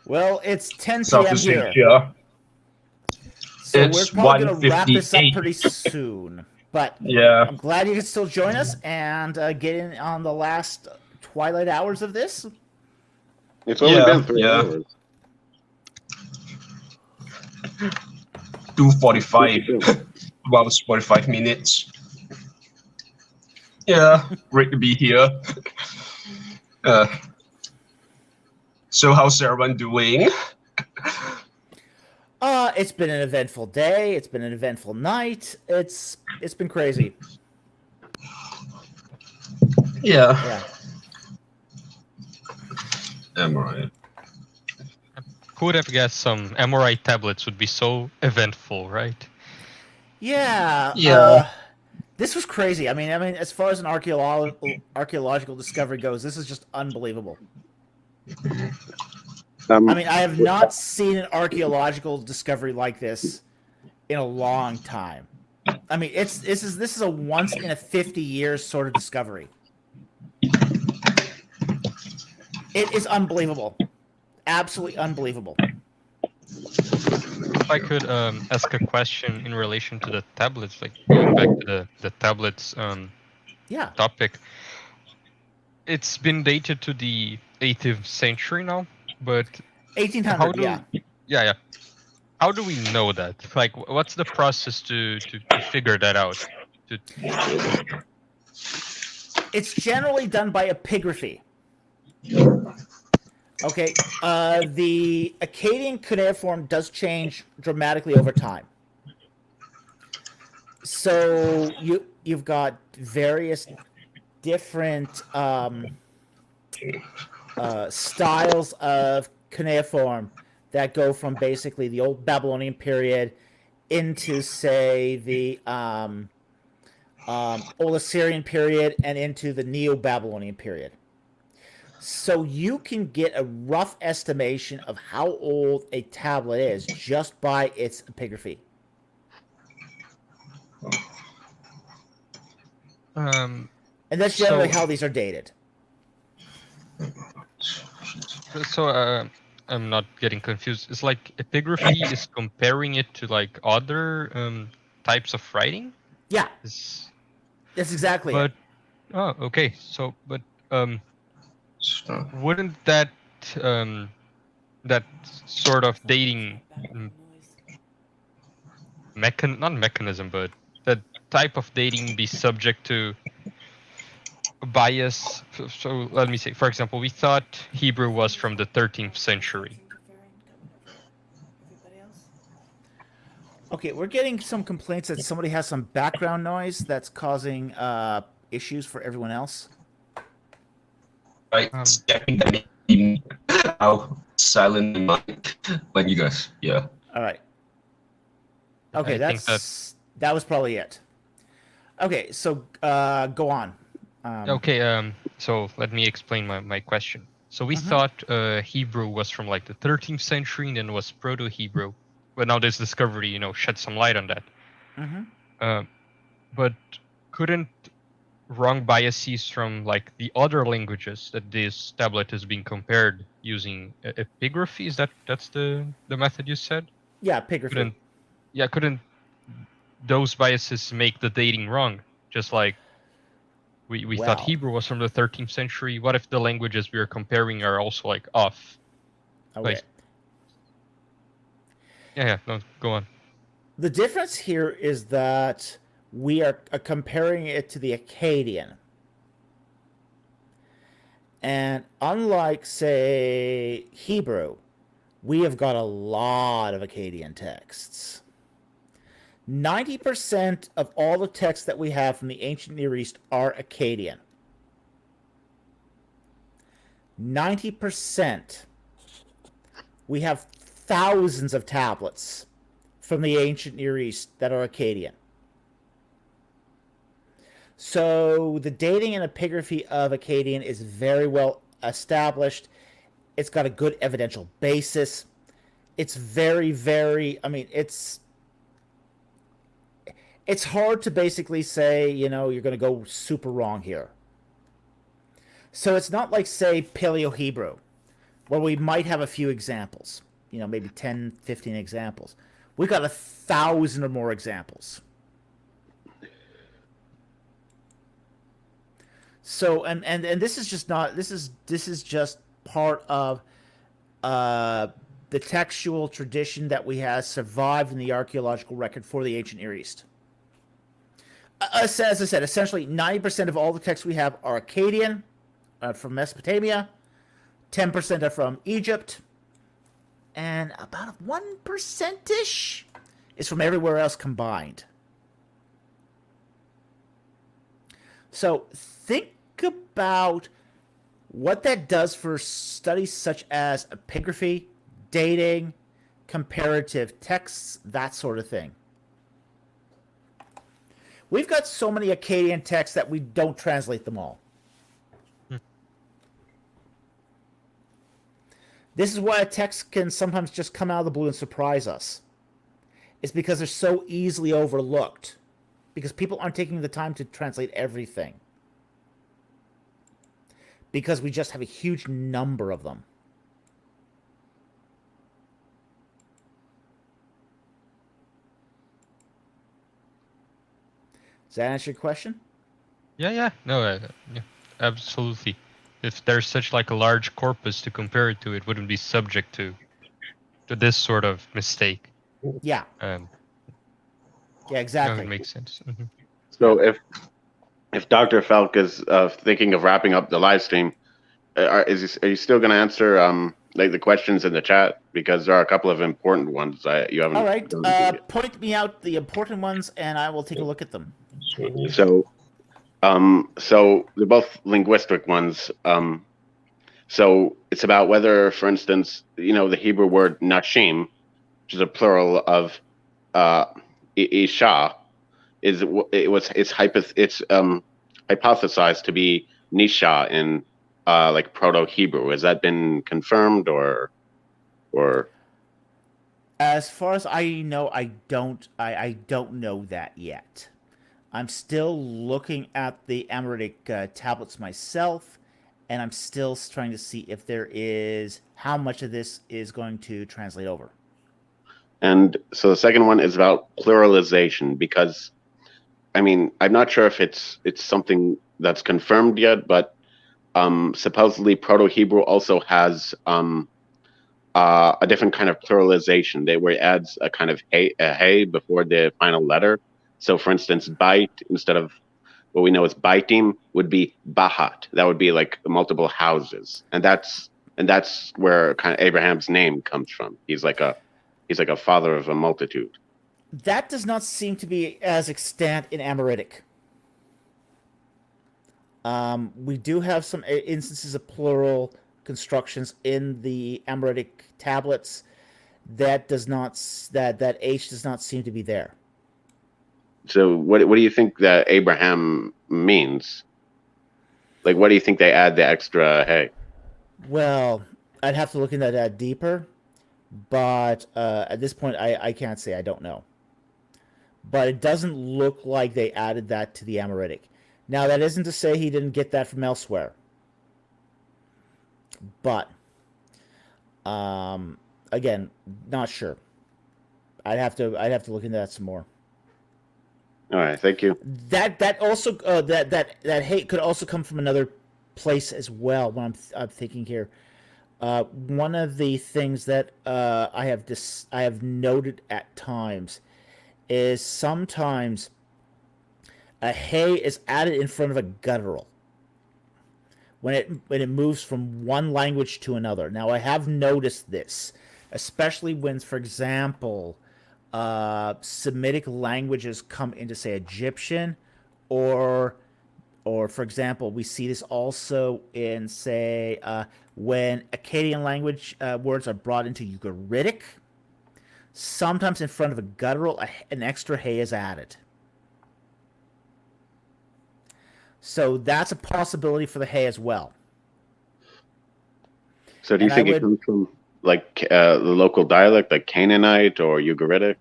Well, it's 10 p.m. Southeast here. Asia. So It's we're probably going to wrap this up 1:58. pretty soon. But Yeah. I'm glad you can still join us and get in on the last twilight hours of this. It's only been 3 hours. 2:45. 2 hours 45 minutes. Yeah, great to be here. So how's everyone doing? It's been an eventful day. It's been an eventful night. It's been crazy. Yeah. Amorite. Who would have guessed some Amorite tablets would be so eventful, right? Yeah. Yeah. This was crazy. I mean, as far as an archaeological discovery goes, this is just unbelievable. I mean, I have not seen an archaeological discovery like this in a long time. I mean, this is a once in a 50 years sort of discovery. It is unbelievable. Absolutely unbelievable. If I could ask a question in relation to the tablets, like going back to the tablets Yeah. topic. It's been dated to the 18th century now, but 1800, yeah. How do we know that? Like, what's the process to figure that out? It's generally done by epigraphy. Okay, the Akkadian cuneiform does change dramatically over time. So you've got various different styles of cuneiform that go from basically the old Babylonian period into, say, the old Assyrian period and into the Neo-Babylonian period. So you can get a rough estimation of how old a tablet is just by its epigraphy. And that's generally how these are dated. So I'm not getting confused. It's like epigraphy is comparing it to like other types of writing? Yeah. That's exactly it. Oh, okay. So, but wouldn't that that sort of dating not mechanism, but that type of dating be subject to bias? So let me say, for example, we thought Hebrew was from the 13th century. Okay, we're getting some complaints that somebody has some background noise that's causing issues for everyone else. Right, stepping the name out silent in mind when you guys, yeah. All right. Okay, that was probably it. Okay, so go on. Okay, so let me explain my question. So we thought Hebrew was from like the 13th century and then was Proto-Hebrew. But now this discovery, shed some light on that. But couldn't wrong biases from like the other languages that this tablet is being compared using epigraphy? That's the method you said? Yeah, epigraphy. Couldn't those biases make the dating wrong? Just like we thought Hebrew was from the 13th century. What if the languages we are comparing are also like off? Okay. Like, no, go on. The difference here is that we are comparing it to the Akkadian. And unlike, say, Hebrew, we have got a lot of Akkadian texts. 90% of all the texts that we have from the ancient Near East are Akkadian. 90%. We have thousands of tablets from the ancient Near East that are Akkadian. So the dating and epigraphy of Akkadian is very well established. It's got a good evidential basis. It's very, very, it's hard to basically say, you're going to go super wrong here. So it's not like, say, Paleo-Hebrew, where we might have a few examples, maybe 10, 15 examples. We got 1,000 or more examples. So and this is just not this is just part of the textual tradition that we have survived in the archaeological record for the ancient Near East. As I said, essentially 90% of all the texts we have are Akkadian, from Mesopotamia. 10% are from Egypt, and about 1%-ish is from everywhere else combined. So think about what that does for studies such as epigraphy, dating, comparative texts, that sort of thing. We've got so many Akkadian texts that we don't translate them all. This is why a text can sometimes just come out of the blue and surprise us. It's because they're so easily overlooked. Because people aren't taking the time to translate everything. Because we just have a huge number of them. Does that answer your question? Yeah. No, yeah, absolutely. If there's such like a large corpus to compare it to, it wouldn't be subject to this sort of mistake. Yeah. Yeah, exactly. it makes sense. Mm-hmm. So if Dr. Falk is thinking of wrapping up the live stream, are you still going to answer like the questions in the chat, because there are a couple of important ones you haven't. All right. Point me out the important ones, and I will take a look at them. So they're both linguistic ones. So it's about whether, for instance, the Hebrew word nashim, which is a plural of isha, it's hypothesized to be nisha in like Proto-Hebrew. Has that been confirmed or? As far as I know, I don't know that yet. I'm still looking at the Amorite tablets myself, and I'm still trying to see if there is how much of this is going to translate over. And so the second one is about pluralization, because I'm not sure if it's something that's confirmed yet, but supposedly Proto-Hebrew also has a different kind of pluralization, where it adds a kind of hey before the final letter. So, for instance, bait, instead of what we know as baitim, would be bahat. That would be like multiple houses, and that's where kind of Abraham's name comes from. He's like a father of a multitude. That does not seem to be as extant in Amoritic. We do have some instances of plural constructions in the Amoritic tablets. That H does not seem to be there. So what do you think that Abraham means? Like, what do you think they add the extra hey? Well, I'd have to look into that deeper, but at this point, I can't say. I don't know. But it doesn't look like they added that to the Amoritic. Now, that isn't to say he didn't get that from elsewhere. But, again, not sure. I'd have to look into that some more. All right, thank you. That also that hate could also come from another place as well. When I'm thinking here, one of the things that I have noted at times is sometimes a hey is added in front of a guttural when it moves from one language to another. Now, I have noticed this, especially when, for example, Semitic languages come into, say, Egyptian, or for example, we see this also in, say, when Akkadian language words are brought into Ugaritic. Sometimes in front of a guttural, an extra hey is added. So that's a possibility for the hey as well. So do you think it comes from like the local dialect, like Canaanite or Ugaritic?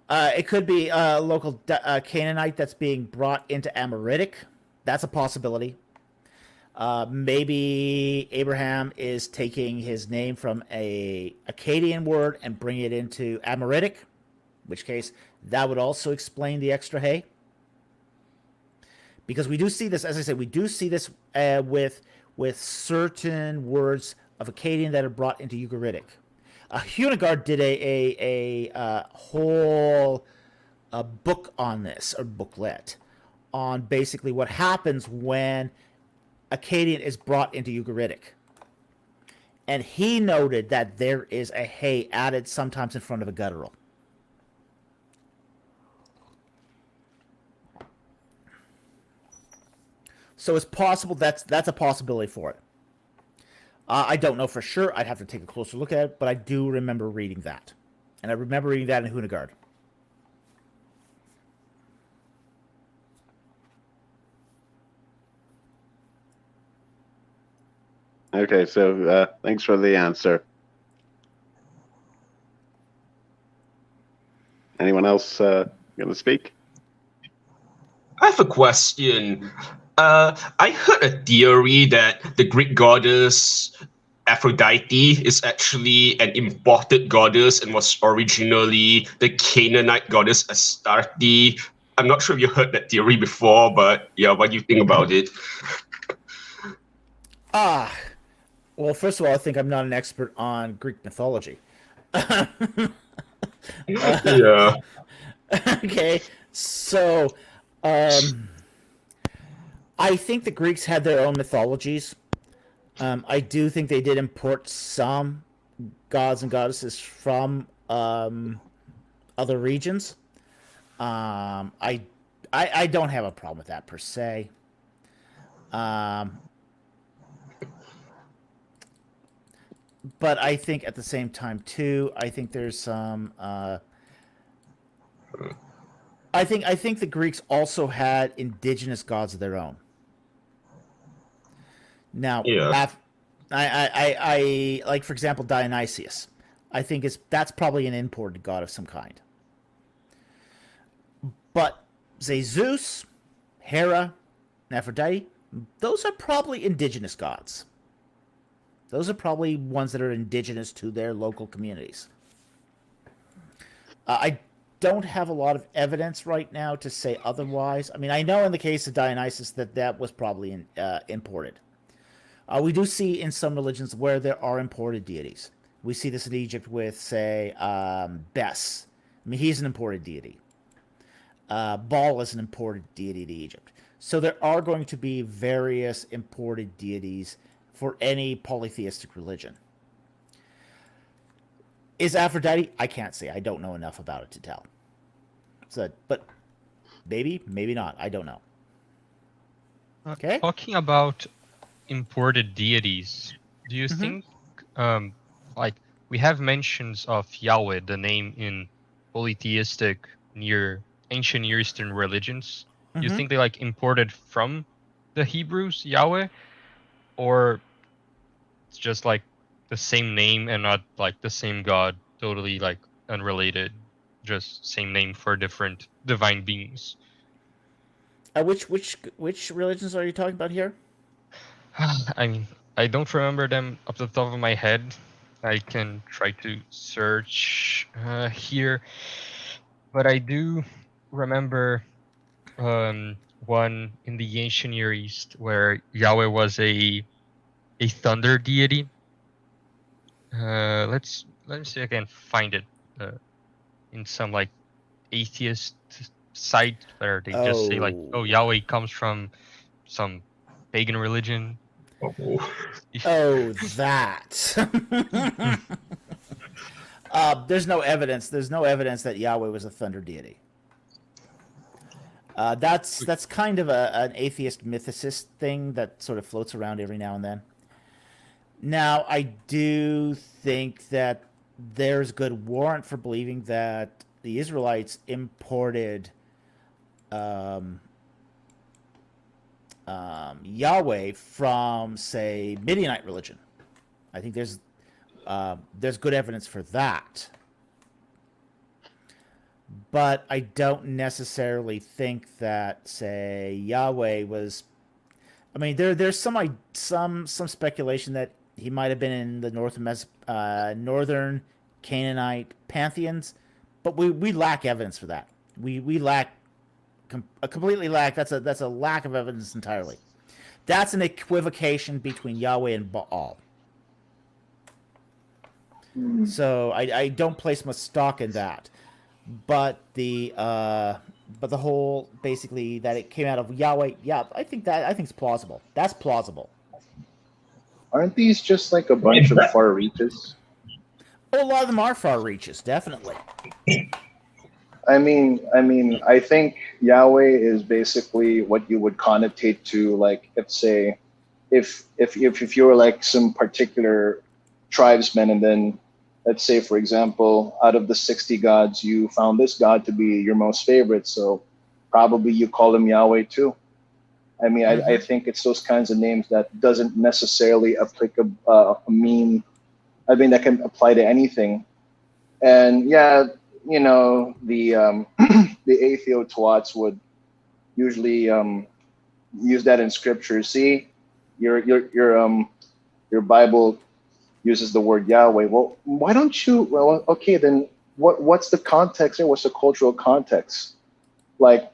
It could be local Canaanite that's being brought into Amoritic. That's a possibility. Maybe Abraham is taking his name from a Akkadian word and bringing it into Amoritic, in which case that would also explain the extra hay. Because we do see this, as I said, we do see this with certain words of Akkadian that are brought into Ugaritic. Hunegard did a whole book on this, or booklet, on basically what happens when Akkadian is brought into Ugaritic. And he noted that there is a hay added sometimes in front of a guttural. So it's possible that's a possibility for it. I don't know for sure. I'd have to take a closer look at it, but I do remember reading that. And I remember reading that in Hunegard. Okay, so thanks for the answer. Anyone else going to speak? I have a question. I heard a theory that the Greek goddess Aphrodite is actually an imported goddess and was originally the Canaanite goddess Astarte. I'm not sure if you heard that theory before, but yeah, what do you think about it? Well, first of all, I think I'm not an expert on Greek mythology. Yeah. Okay, so I think the Greeks had their own mythologies. I do think they did import some gods and goddesses from other regions. I don't have a problem with that per se. But I think at the same time too, I think there's some. I think the Greeks also had indigenous gods of their own. Now, Yeah. I like, for example, Dionysius. I think that's probably an imported god of some kind. But say Zeus, Hera, and Aphrodite, those are probably indigenous gods. Those are probably ones that are indigenous to their local communities. I don't have a lot of evidence right now to say otherwise. I mean, I know in the case of Dionysus that was probably imported. We do see in some religions where there are imported deities. We see this in Egypt with, say, Bes. I mean, he's an imported deity. Baal is an imported deity to Egypt. So there are going to be various imported deities for any polytheistic religion. Is Aphrodite? I can't say. I don't know enough about it to tell. So, but maybe, maybe not. I don't know. Okay. Talking about imported deities, do you think, like, we have mentions of Yahweh, the name, in polytheistic ancient Near Eastern religions? Do you think they like imported from the Hebrews Yahweh, or it's just like the same name and not like the same God, totally like unrelated, just same name for different divine beings? Which religions are you talking about here? I mean, I don't remember them off the top of my head. I can try to search here, but I do remember one in the ancient Near East where Yahweh was a thunder deity. Let me see if I can find it in some like atheist site where they just say like, oh, Yahweh comes from some pagan religion. Oh, that. There's no evidence. There's no evidence that Yahweh was a thunder deity. That's kind of an atheist mythicist thing that sort of floats around every now and then. Now, I do think that there's good warrant for believing that the Israelites imported Yahweh from, say, Midianite religion. I think there's good evidence for that. But I don't necessarily think that, say, Yahweh was... I mean, there's some speculation that he might have been in the northern Canaanite pantheons, but we lack evidence for that. We lack completely lack. That's a lack of evidence entirely. That's an equivocation between Yahweh and Baal. So I don't place much stock in that, but the whole basically that it came out of Yahweh. Yeah, I think it's plausible. That's plausible. Aren't these just like a bunch of far reaches? Oh, a lot of them are far reaches, definitely. I think Yahweh is basically what you would connotate to, like, if you were like some particular tribesman, and then let's say, for example, out of the 60 gods, you found this god to be your most favorite, so probably you call him Yahweh too. I mean, I think it's those kinds of names that doesn't necessarily mean. I mean, that can apply to anything. And yeah, you know, the the atheo twats would usually use that in scripture. See, your Bible uses the word Yahweh. Well, why don't you? Well, okay, then what's the context there? What's the cultural context? Like,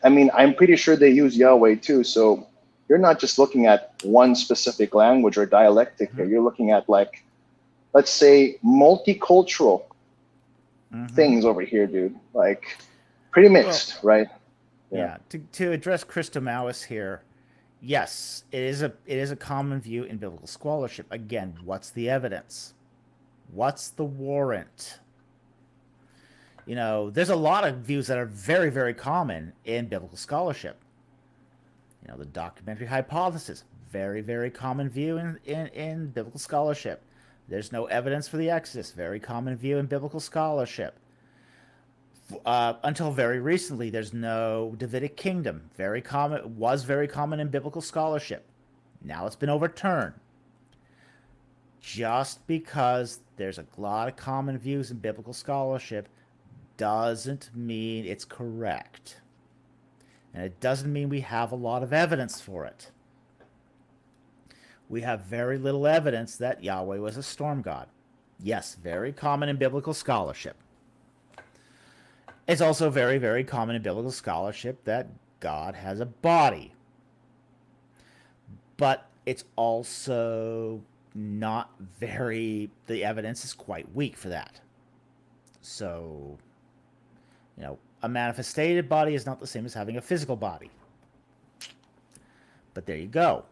I'm pretty sure they use Yahweh too. So you're not just looking at one specific language or dialectic here. You're looking at, like, let's say, multicultural things over here, dude. Like, pretty mixed, right? Yeah. To address Christomauus here, yes, it is a common view in biblical scholarship. Again, what's the evidence? What's the warrant? You know, there's a lot of views that are very, very common in biblical scholarship. You know, the documentary hypothesis, very, very common view in biblical scholarship. There's no evidence for the Exodus, very common view in biblical scholarship. Until very recently, there's no Davidic kingdom, very common in biblical scholarship. Now it's been overturned. Just because there's a lot of common views in biblical scholarship doesn't mean it's correct. And it doesn't mean we have a lot of evidence for it. We have very little evidence that Yahweh was a storm god. Yes, very common in biblical scholarship. It's also very, very common in biblical scholarship that God has a body. But it's also not very... The evidence is quite weak for that. So, you know, a manifested body is not the same as having a physical body. But there you go.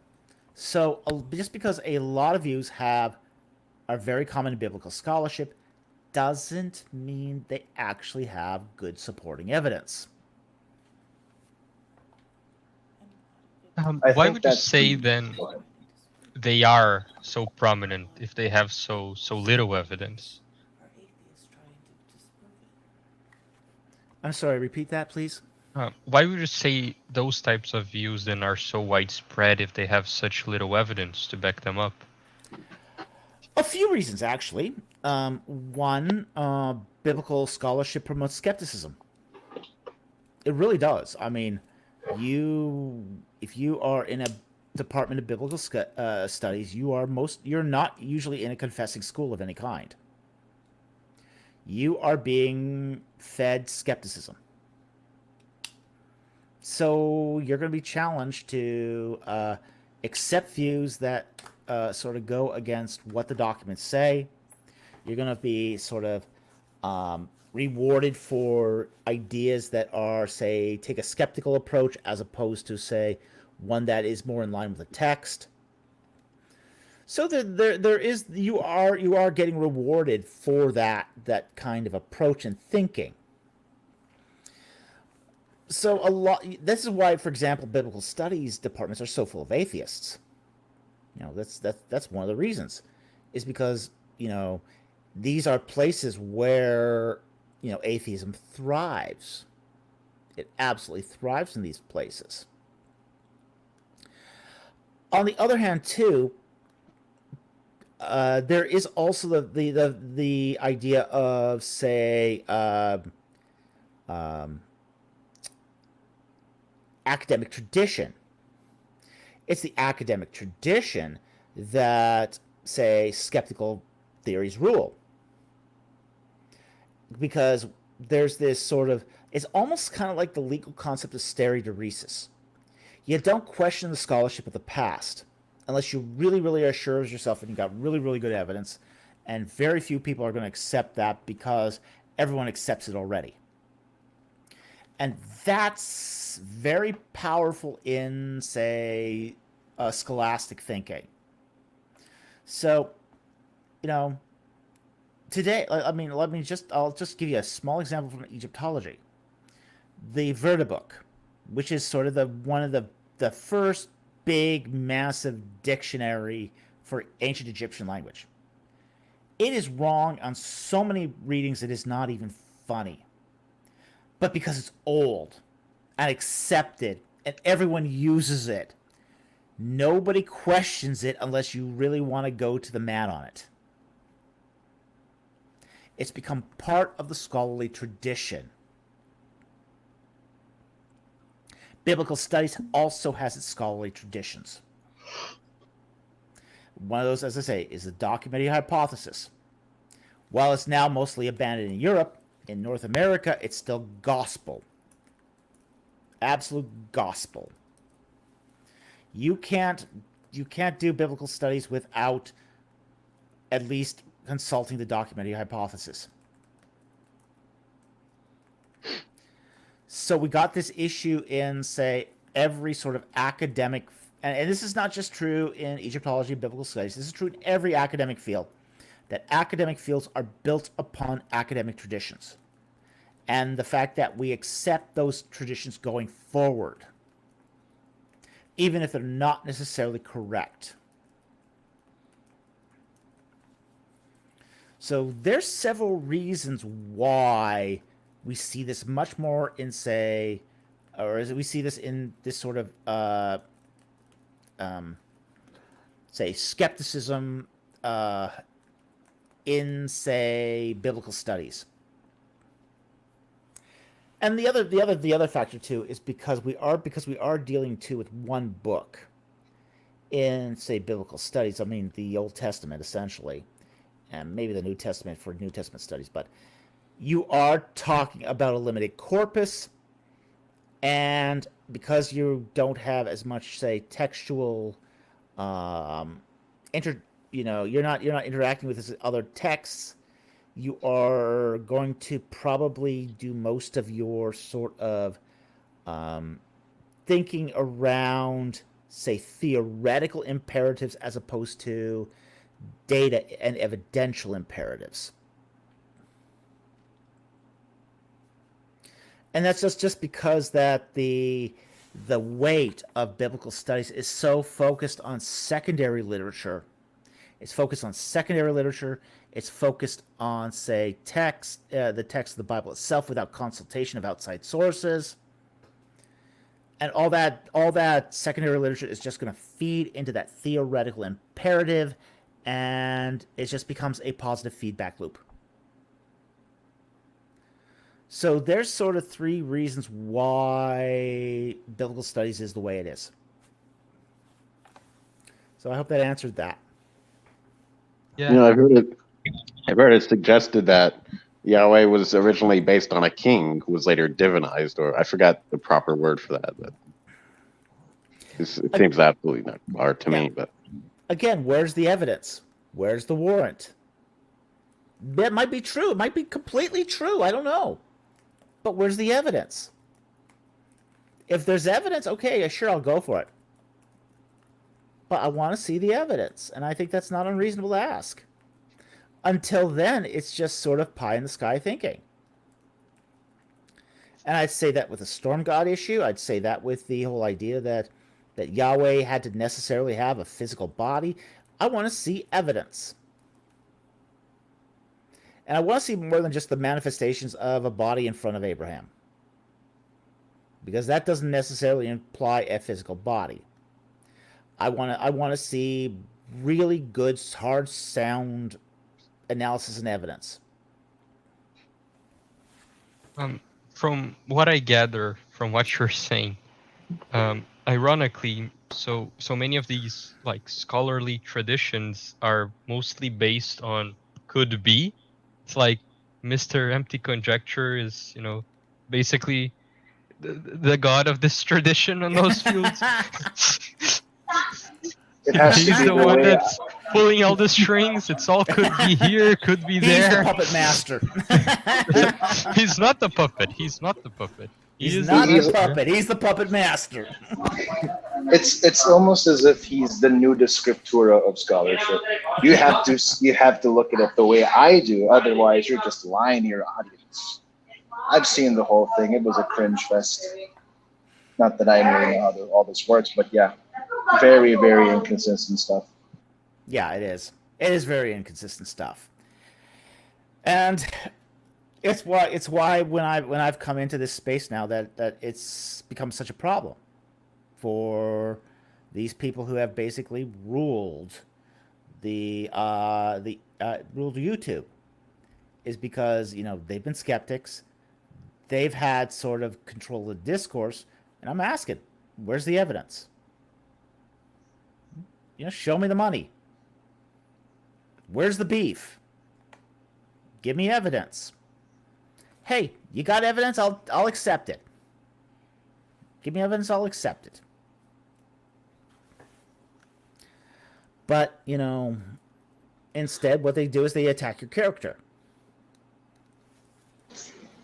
So just because a lot of views are very common in biblical scholarship doesn't mean they actually have good supporting evidence. Why would you say then they are so prominent if they have so little evidence? I'm sorry, repeat that, please. Why would you say those types of views then are so widespread if they have such little evidence to back them up? A few reasons, actually. One, biblical scholarship promotes skepticism. It really does. I mean, if you are in a department of biblical studies, you're not usually in a confessing school of any kind. You are being fed skepticism. So you're going to be challenged to accept views that sort of go against what the documents say. You're going to be sort of rewarded for ideas that are, say, take a skeptical approach as opposed to, say, one that is more in line with the text. So you are getting rewarded for that kind of approach and thinking. So this is why, for example, biblical studies departments are so full of atheists. You know, that's one of the reasons, is because, you know, these are places where, you know, atheism thrives. It absolutely thrives in these places. On the other hand, too, there is also the idea of, say, academic tradition. It's the academic tradition that, say, skeptical theories rule. Because there's this sort of, it's almost kind of like the legal concept of stereodoresis. You don't question the scholarship of the past unless you really, really are sure of yourself and you got really, really good evidence. And very few people are going to accept that because everyone accepts it already. And that's very powerful in, say, scholastic thinking. So, today, I'll just give you a small example from Egyptology. The Verda book, which is sort of one of the first big, massive dictionary for ancient Egyptian language. It is wrong on so many readings it is not even funny. But because it's old and accepted and everyone uses it, nobody questions it unless you really want to go to the mat on it. It's become part of the scholarly tradition. Biblical studies also has its scholarly traditions. One of those, as I say, is the documentary hypothesis. While it's now mostly abandoned in Europe, in North America, it's still gospel. Absolute gospel. You can't do biblical studies without at least consulting the documentary hypothesis. So we got this issue in, say, every sort of academic, and this is not just true in Egyptology and biblical studies, this is true in every academic field, that academic fields are built upon academic traditions. And the fact that we accept those traditions going forward, even if they're not necessarily correct. So there's several reasons why we see this much more in, say, or we see this in this sort of, say, skepticism in, say, biblical studies. And the other factor too is because we are dealing too with one book in, say, biblical studies. I mean, the Old Testament essentially, and maybe the New Testament for New Testament studies, but you are talking about a limited corpus, and because you don't have as much, say, textual, you're not interacting with other texts. You are going to probably do most of your sort of thinking around, say, theoretical imperatives as opposed to data and evidential imperatives. And that's just because that the weight of biblical studies is so focused on secondary literature. It's focused on secondary literature. It's focused on, say, the text of the Bible itself without consultation of outside sources. And all that secondary literature is just going to feed into that theoretical imperative, and it just becomes a positive feedback loop. So there's sort of three reasons why biblical studies is the way it is. So I hope that answered that. Yeah. I've heard it suggested that Yahweh was originally based on a king who was later divinized, or I forgot the proper word for that, but it seems absolutely not hard to me. But again, where's the evidence? Where's the warrant? That might be true. It might be completely true. I don't know. But where's the evidence? If there's evidence, okay, sure, I'll go for it. But I want to see the evidence, and I think that's not unreasonable to ask. Until then, it's just sort of pie in the sky thinking. And I'd say that with the storm god issue. I'd say that with the whole idea that Yahweh had to necessarily have a physical body. I want to see evidence. And I want to see more than just the manifestations of a body in front of Abraham. Because that doesn't necessarily imply a physical body. I want to see really good, hard, sound analysis and evidence. From what I gather from what you're saying, ironically, so many of these like scholarly traditions are mostly based on could be. It's like Mr. Empty Conjecture is, basically the god of this tradition on those fields. It has to He's be the the one way. that's pulling all the strings. It's all could be here, could be He's the there. puppet master. He's not the puppet. He's not the puppet. He's is not the He's- puppet. He's the puppet master. It's almost as if he's the nuda scriptura of scholarship. You have to look at it the way I do. Otherwise, you're just lying to your audience. I've seen the whole thing. It was a cringe fest. Not that I know how all this works, but yeah, very, very inconsistent stuff. Yeah, it is. It is very inconsistent stuff. And it's why when I've come into this space now that it's become such a problem for these people who have basically ruled ruled YouTube, is because they've been skeptics, they've had sort of control of the discourse, and I'm asking, where's the evidence? Show me the money. Where's the beef? Give me evidence. Hey, you got evidence? I'll accept it. Give me evidence, I'll accept it. But, instead what they do is they attack your character.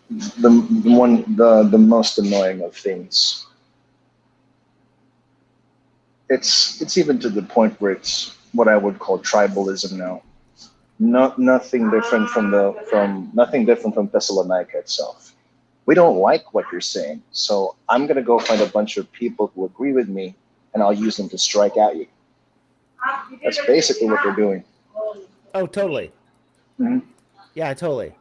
The most annoying of things. It's even to the point where it's what I would call tribalism now. Nothing different from Thessalonica itself. We don't like what you're saying, so I'm gonna go find a bunch of people who agree with me, and I'll use them to strike at you. That's basically what they're doing. Oh, totally. Mm-hmm. Yeah, totally.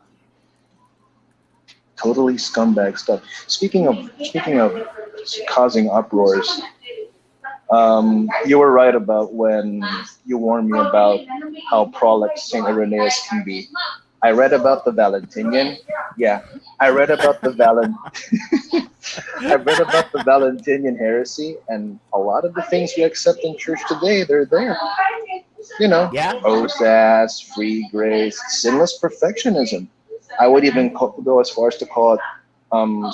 Totally scumbag stuff. Speaking of causing uproars, you were right about when you warned me about how prolix Saint Irenaeus can be. I read about the Valentinian. Yeah, I read about the Valentinian heresy, and a lot of the things we accept in church today, they're there. Yeah. OSAS, free grace, sinless perfectionism. I would even go as far as to call it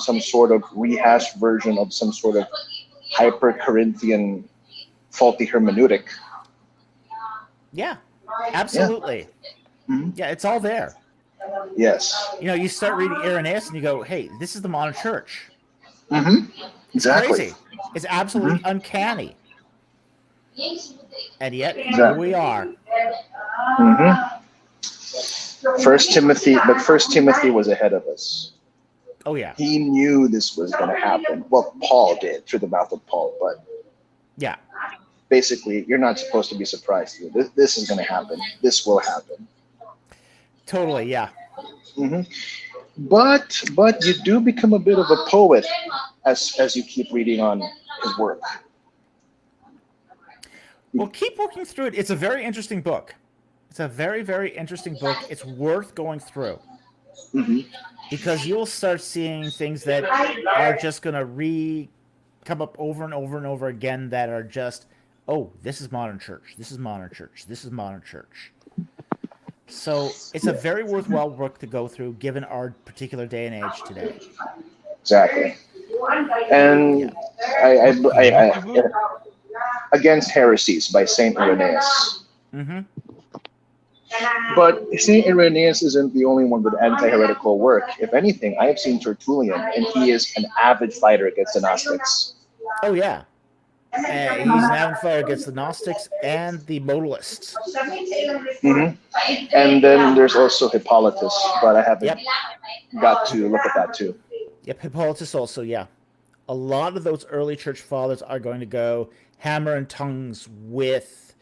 some sort of rehashed version of some sort of hyper-Corinthian faulty hermeneutic. Yeah, absolutely. Yeah. Mm-hmm. Yeah, it's all there. Yes. You start reading Irenaeus and you go, hey, this is the modern church. Mm-hmm. Exactly. It's crazy. It's absolutely uncanny. And yet, Exactly. here we are. Mm-hmm. First Timothy was ahead of us. Oh, yeah. He knew this was going to happen. Well, Paul did through the mouth of Paul, but yeah, basically, you're not supposed to be surprised. This is going to happen. This will happen. Totally, yeah. Mm-hmm. But you do become a bit of a poet as you keep reading on his work. Well, keep working through it. It's a very interesting book. It's a very, very interesting book. It's worth going through. Mm-hmm. Because you'll start seeing things that are just going to come up over and over and over again that are just, oh, this is modern church. This is modern church. This is modern church. So it's a very worthwhile book to go through given our particular day and age today. Exactly. And I Against Heresies by Saint Irenaeus. Mm-hmm. But Saint Irenaeus isn't the only one with anti-heretical work. If anything, I have seen Tertullian, and he is an avid fighter against the Gnostics. Oh, yeah. And he's an avid fighter against the Gnostics and the modalists. Mm-hmm. And then there's also Hippolytus, but I haven't got to look at that too. Yep, Hippolytus also, yeah. A lot of those early church fathers are going to go hammer and tongues with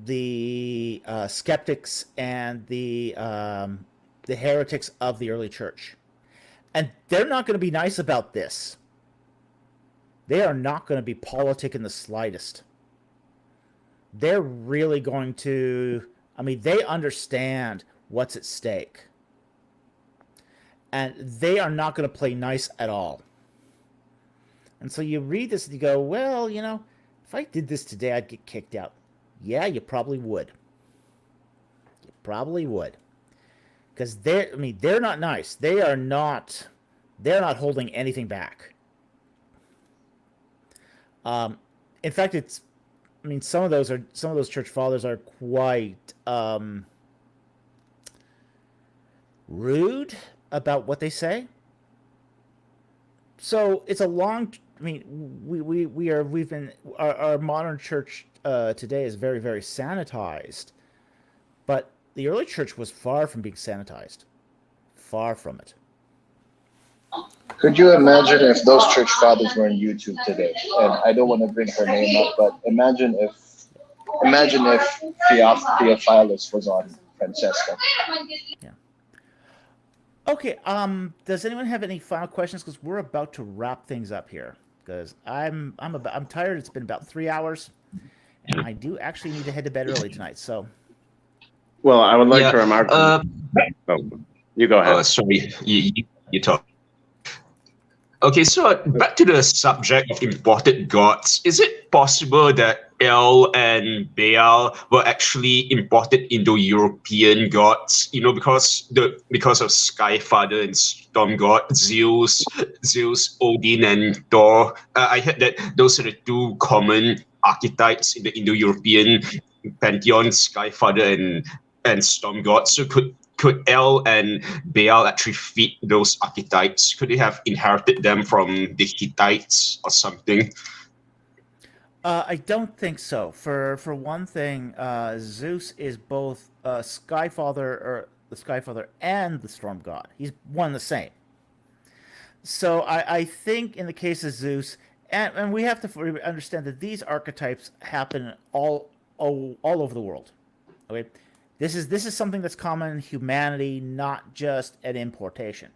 the skeptics and the heretics of the early church. And they're not going to be nice about this. They are not going to be politic in the slightest. They're really going to, they understand what's at stake. And they are not going to play nice at all. And so you read this and you go, well, if I did this today, I'd get kicked out. Yeah, you probably would. You probably would. Because they're not nice. They're not holding anything back. In fact, some of those church fathers are quite rude about what they say. So it's a long. Our modern church today is very, very sanitized, but the early church was far from being sanitized. Far from it. Could you imagine if those church fathers were on YouTube today? And I don't want to bring her name up, but imagine if Theophilus was on Francesca. Yeah. Okay. Does anyone have any final questions? Because we're about to wrap things up here. Because I'm tired. It's been about 3 hours, and I do actually need to head to bed early tonight. So. Well, I would like to remark. You go ahead. Sorry, you talk. Okay, so back to the subject of imported gods. Is it possible that El and Baal were actually imported Indo-European gods? Because of Skyfather and Storm God, Zeus, Odin, and Thor. I heard that those are the two common archetypes in the Indo-European pantheon: Skyfather and Storm God. So could El and Baal actually fit those archetypes? Could they have inherited them from the Hittites or something? I don't think so. For one thing, Zeus is both the Skyfather and the Storm God. He's one and the same. So I think in the case of Zeus, and we have to understand that these archetypes happen all over the world. Okay. This is something that's common in humanity, not just an importation.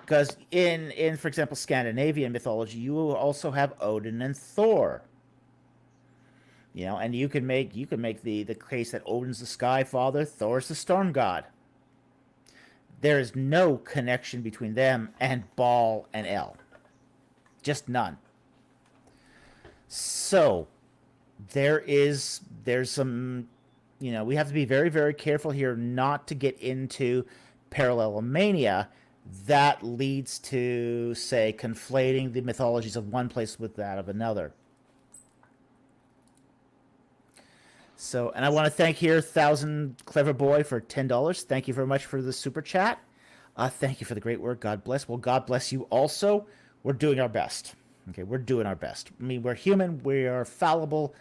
Because in for example, Scandinavian mythology, you also have Odin and Thor. And you can make the case that Odin's the Sky Father, Thor's the Storm God. There is no connection between them and Baal and El. Just none. So there's some. We have to be very, very careful here not to get into parallelomania that leads to, say, conflating the mythologies of one place with that of another. So, and I want to thank here 1000 Clever Boy for $10. Thank you very much for the super chat. Thank you for the great work. God bless. Well, God bless you also. We're doing our best. Okay, we're doing our best. We're human. We are fallible.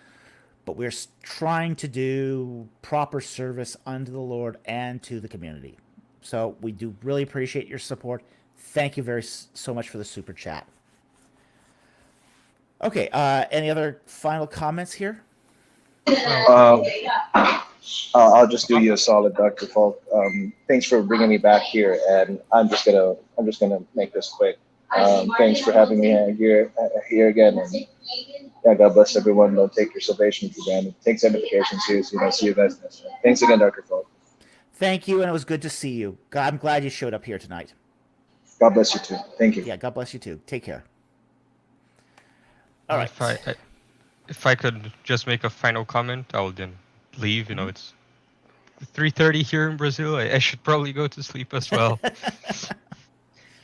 But we're trying to do proper service unto the Lord and to the community. So we do really appreciate your support. Thank you so much for the super chat. Okay, any other final comments here? I'll just do you a solid, Dr. Falk. Thanks for bringing me back here, and I'm just gonna make this quick. Thanks for having me here again. And, yeah, God bless everyone. Don't take your salvation for granted. Take sanctification seriously. I'll see you guys next time. Thanks again, Dr. Falk. Thank you, and it was good to see you. I'm glad you showed up here tonight. God bless you too. Thank you. Yeah, God bless you too. Take care. All right. If I could just make a final comment, I will then leave. It's 3:30 here in Brazil. I should probably go to sleep as well.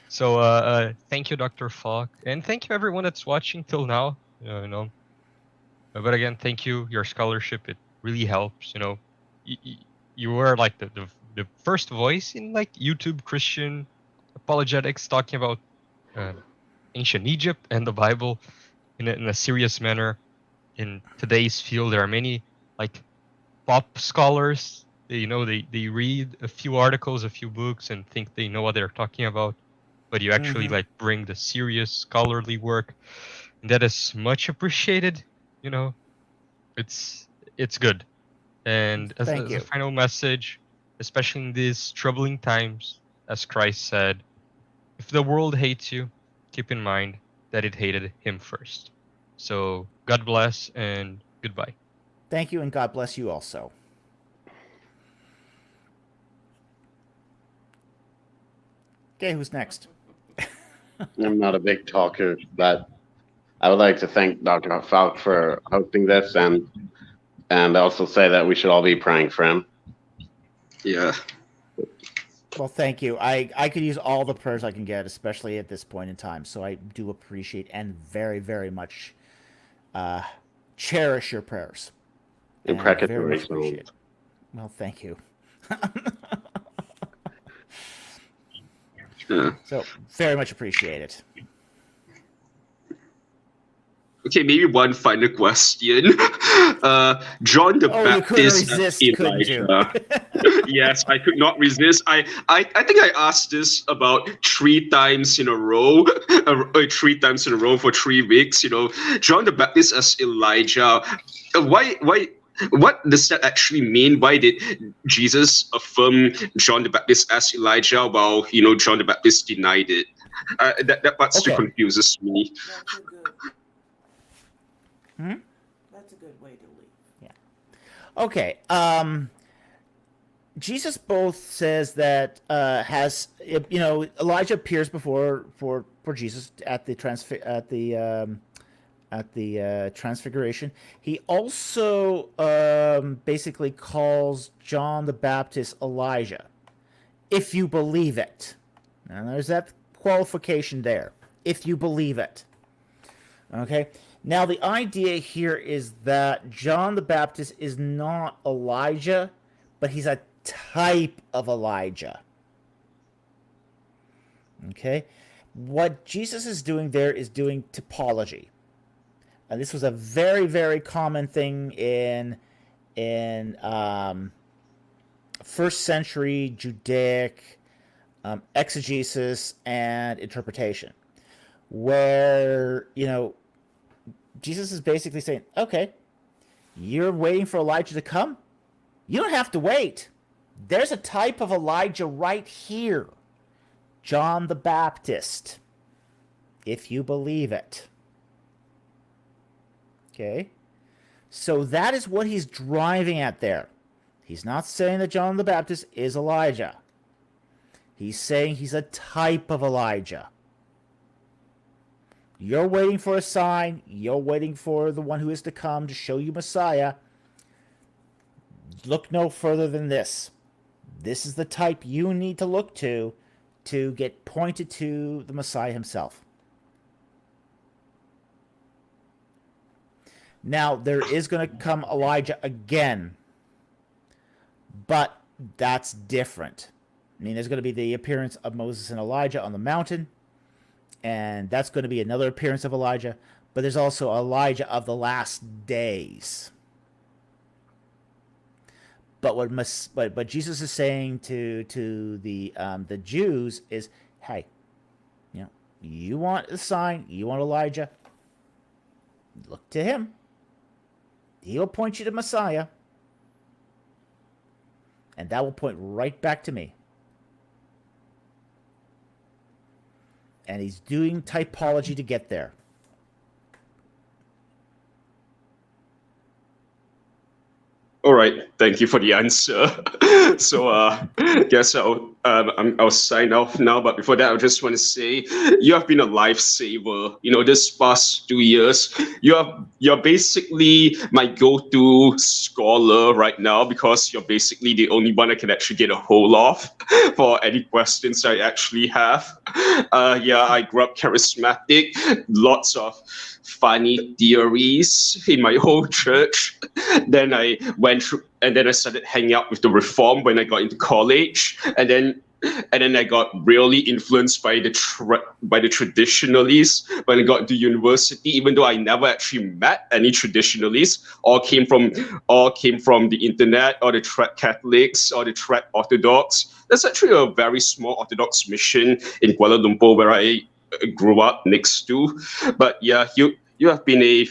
So thank you, Dr. Falk, and thank you everyone that's watching till now. But again, thank you. Your scholarship, it really helps. You were like the first voice in like YouTube Christian apologetics talking about ancient Egypt and the Bible in a serious manner. In today's field, there are many like pop scholars. They read a few articles, a few books, and think they know what they're talking about. But you actually like bring the serious scholarly work, and that is much appreciated. It's good. And as a final message, especially in these troubling times, as Christ said, if the world hates you, keep in mind that it hated him first. So God bless and goodbye. Thank you, and God bless you also. Okay, who's next? I'm not a big talker, but I would like to thank Dr. Falk for hosting this, and also say that we should all be praying for him. Yeah. Well, thank you. I could use all the prayers I can get, especially at this point in time. So I do appreciate and very, very much cherish your prayers. And very much appreciate it. Well, thank you. Yeah. So very much appreciate it. Okay, maybe one final question. John the Baptist resist, as Elijah. Yes, I could not resist. I think I asked this about 3 times in a row, 3 times in a row for 3 weeks. John the Baptist as Elijah. Why? What does that actually mean? Why did Jesus affirm John the Baptist as Elijah while John the Baptist denied it? That part still confuses me. That's a good way to leave. Yeah. Okay. Jesus both says that Elijah appears before Jesus at the transfiguration. He also basically calls John the Baptist Elijah, if you believe it. Now there's that qualification there. If you believe it. Okay. Now, the idea here is that John the Baptist is not Elijah, but he's a type of Elijah. Okay? What Jesus is doing there is doing typology. And this was a very, very common thing in first century Judaic exegesis and interpretation, where, Jesus is basically saying, okay, you're waiting for Elijah to come? You don't have to wait. There's a type of Elijah right here. John the Baptist. If you believe it. Okay? So that is what he's driving at there. He's not saying that John the Baptist is Elijah. He's saying he's a type of Elijah. You're waiting for a sign. You're waiting for the one who is to come to show you Messiah. Look no further than this. This is the type you need to look to get pointed to the Messiah himself. Now, there is going to come Elijah again, but that's different. I mean, there's going to be the appearance of Moses and Elijah on the mountain, and that's going to be another appearance of Elijah. But there's also Elijah of the last days. But what Jesus is saying to the Jews is, hey, you want a sign, you want Elijah, look to him. He'll point you to Messiah, and that will point right back to me. And he's doing typology to get there. All right, thank you for the answer. So, guess I'll sign off now. But before that, I just want to say you have been a lifesaver. This past 2 years, you're basically my go-to scholar right now, because you're basically the only one I can actually get a hold of for any questions I actually have. I grew up charismatic, lots of funny theories in my whole church. Then I went through, and then I started hanging out with the Reform when I got into college, and then I got really influenced by the traditionalists when I got into university. Even though I never actually met any traditionalists, all came from the internet, or the trad Catholics, or the trad Orthodox. There's actually a very small Orthodox mission in Kuala Lumpur where I grew up next to. But yeah, you have been a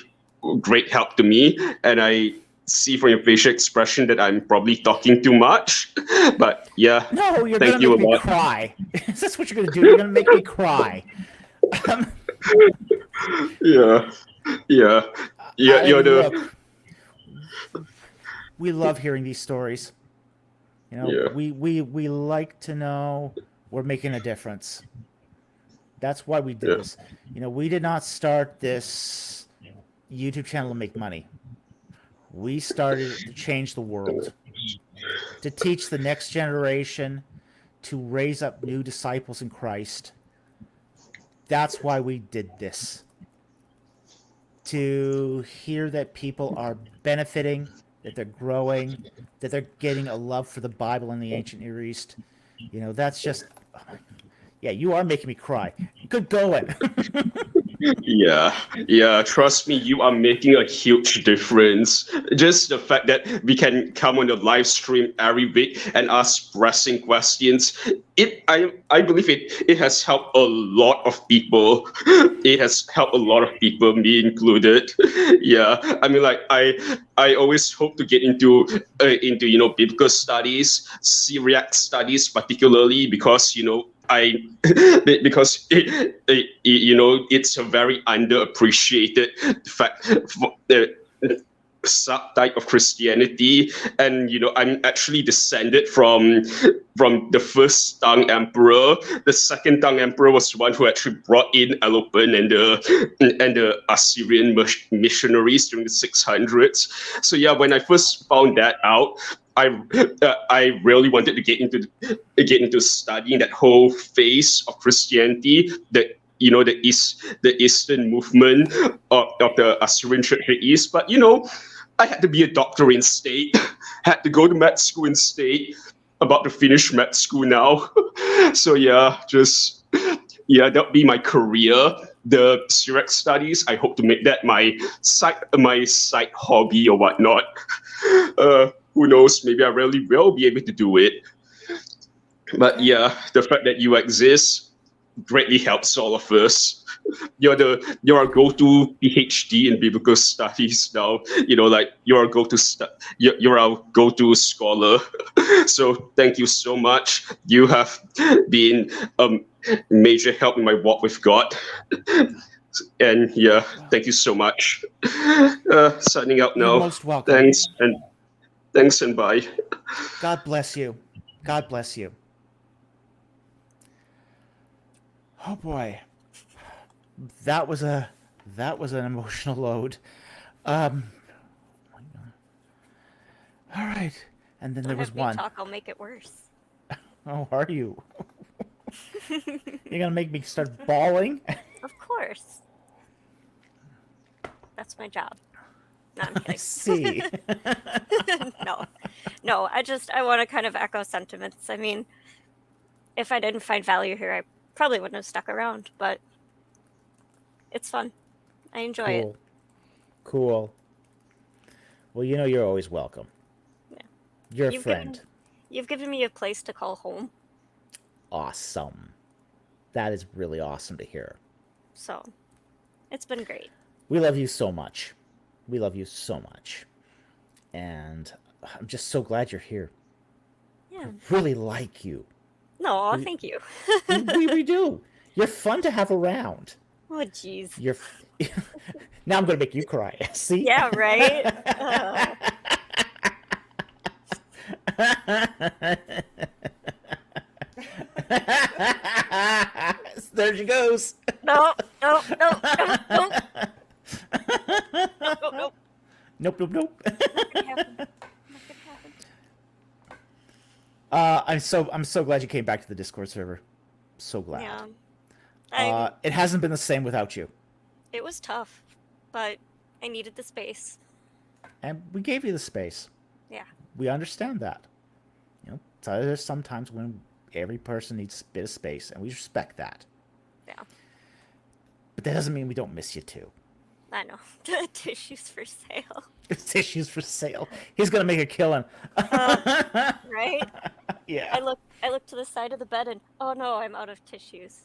great help to me, and I see from your facial expression that I'm probably talking too much. But yeah, no, you're gonna make me cry. That's what you're gonna do. You're gonna make me cry. We love hearing these stories. We like to know we're making a difference. That's why we did Yeah. this. You know, we did not start this YouTube channel to make money. We started it to change the world, to teach the next generation, to raise up new disciples in Christ. That's why we did this. To hear that people are benefiting, that they're growing, that they're getting a love for the Bible and the ancient Near East. You know, that's just, oh my, yeah, you are making me cry. Good going. Yeah, trust me, you are making a huge difference. Just the fact that we can come on the live stream every week and ask pressing questions, I believe it has helped a lot of people. It has helped a lot of people, me included. Yeah, I mean, like I always hope to get into biblical studies, Syriac studies particularly, because because it's a very underappreciated fact for subtype of Christianity, and I'm actually descended from the first Tang emperor. The second Tang emperor was one who actually brought in Alopen and the Assyrian missionaries during the 600s. So yeah, when I first found that out, I really wanted to get into studying that whole phase of Christianity, the Eastern movement of the Assyrian Church in the East. But I had to be a doctor in state, had to go to med school in state, about to finish med school now. So yeah, that'll be my career. The Syriac studies, I hope to make that my side hobby or whatnot. Who knows? Maybe I really will be able to do it. But yeah, the fact that you exist greatly helps all of us. You're our go-to PhD in biblical studies now. Like you're our go-to scholar. So thank you so much. You have been a major help in my walk with God. And yeah, thank you so much. Signing out now. You're most welcome. Thanks and bye. God bless you. God bless you. Oh boy, that was an emotional load. All right, and then there was one. Talk, I'll make it worse. Oh, are you? You're gonna make me start bawling? Of course. That's my job. No, I'm kidding. I see. No. I want to kind of echo sentiments. I mean, if I didn't find value here, I probably wouldn't have stuck around. But it's fun. I enjoy it. Cool. Well, you're always welcome. Yeah. You're a friend. You've given me a place to call home. Awesome. That is really awesome to hear. So, it's been great. We love you so much. We love you so much. And I'm just so glad you're here. Yeah. I really like you. No, thank you. we do. You're fun to have around. Oh, jeez. Now I'm going to make you cry. See? Yeah, right? There she goes. No. Nope. I'm so glad you came back to the Discord server. So glad. Yeah. It hasn't been the same without you. It was tough, but I needed the space. And we gave you the space. Yeah. We understand that. So there's sometimes when every person needs a bit of space, and we respect that. Yeah. But that doesn't mean we don't miss you too. I know. Tissues for sale. Tissues for sale. He's gonna make a killing. Right? Yeah. I look to the side of the bed and oh no, I'm out of tissues.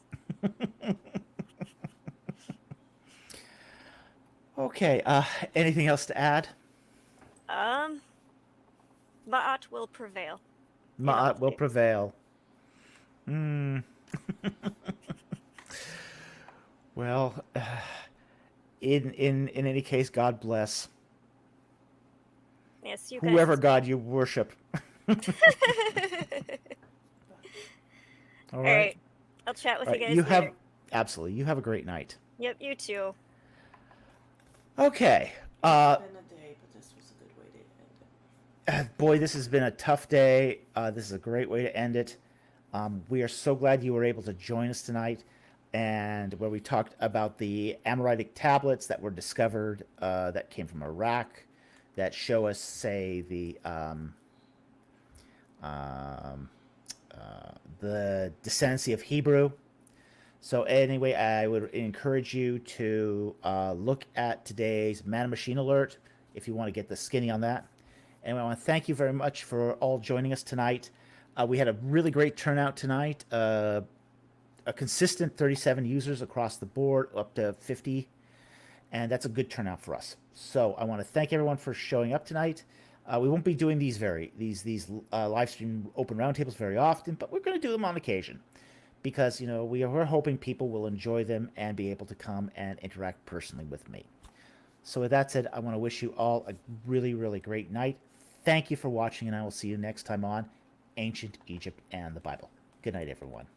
Okay. Anything else to add? Ma'at will prevail. Ma'at will prevail. Well, in any case, God bless. Yes, you guys. Whoever God you worship. All right. I'll chat with you guys You later. Absolutely. You have a great night. Yep, you too. Okay. It's been a day, but this was a good way to end it. Boy, this has been a tough day. This is a great way to end it. We are so glad you were able to join us tonight, and where we talked about the Amorite Tablets that were discovered that came from Iraq, that show us, say, the descendancy of Hebrew. So anyway, I would encourage you to look at today's Manna Machine Alert if you want to get the skinny on that. And I want to thank you very much for all joining us tonight. We had a really great turnout tonight. A consistent 37 users across the board, up to 50. And that's a good turnout for us. So I want to thank everyone for showing up tonight. We won't be doing these live stream open roundtables very often, but we're going to do them on occasion, because we're hoping people will enjoy them and be able to come and interact personally with me. So with that said, I want to wish you all a really, really great night. Thank you for watching, and I will see you next time on Ancient Egypt and the Bible. Good night, everyone.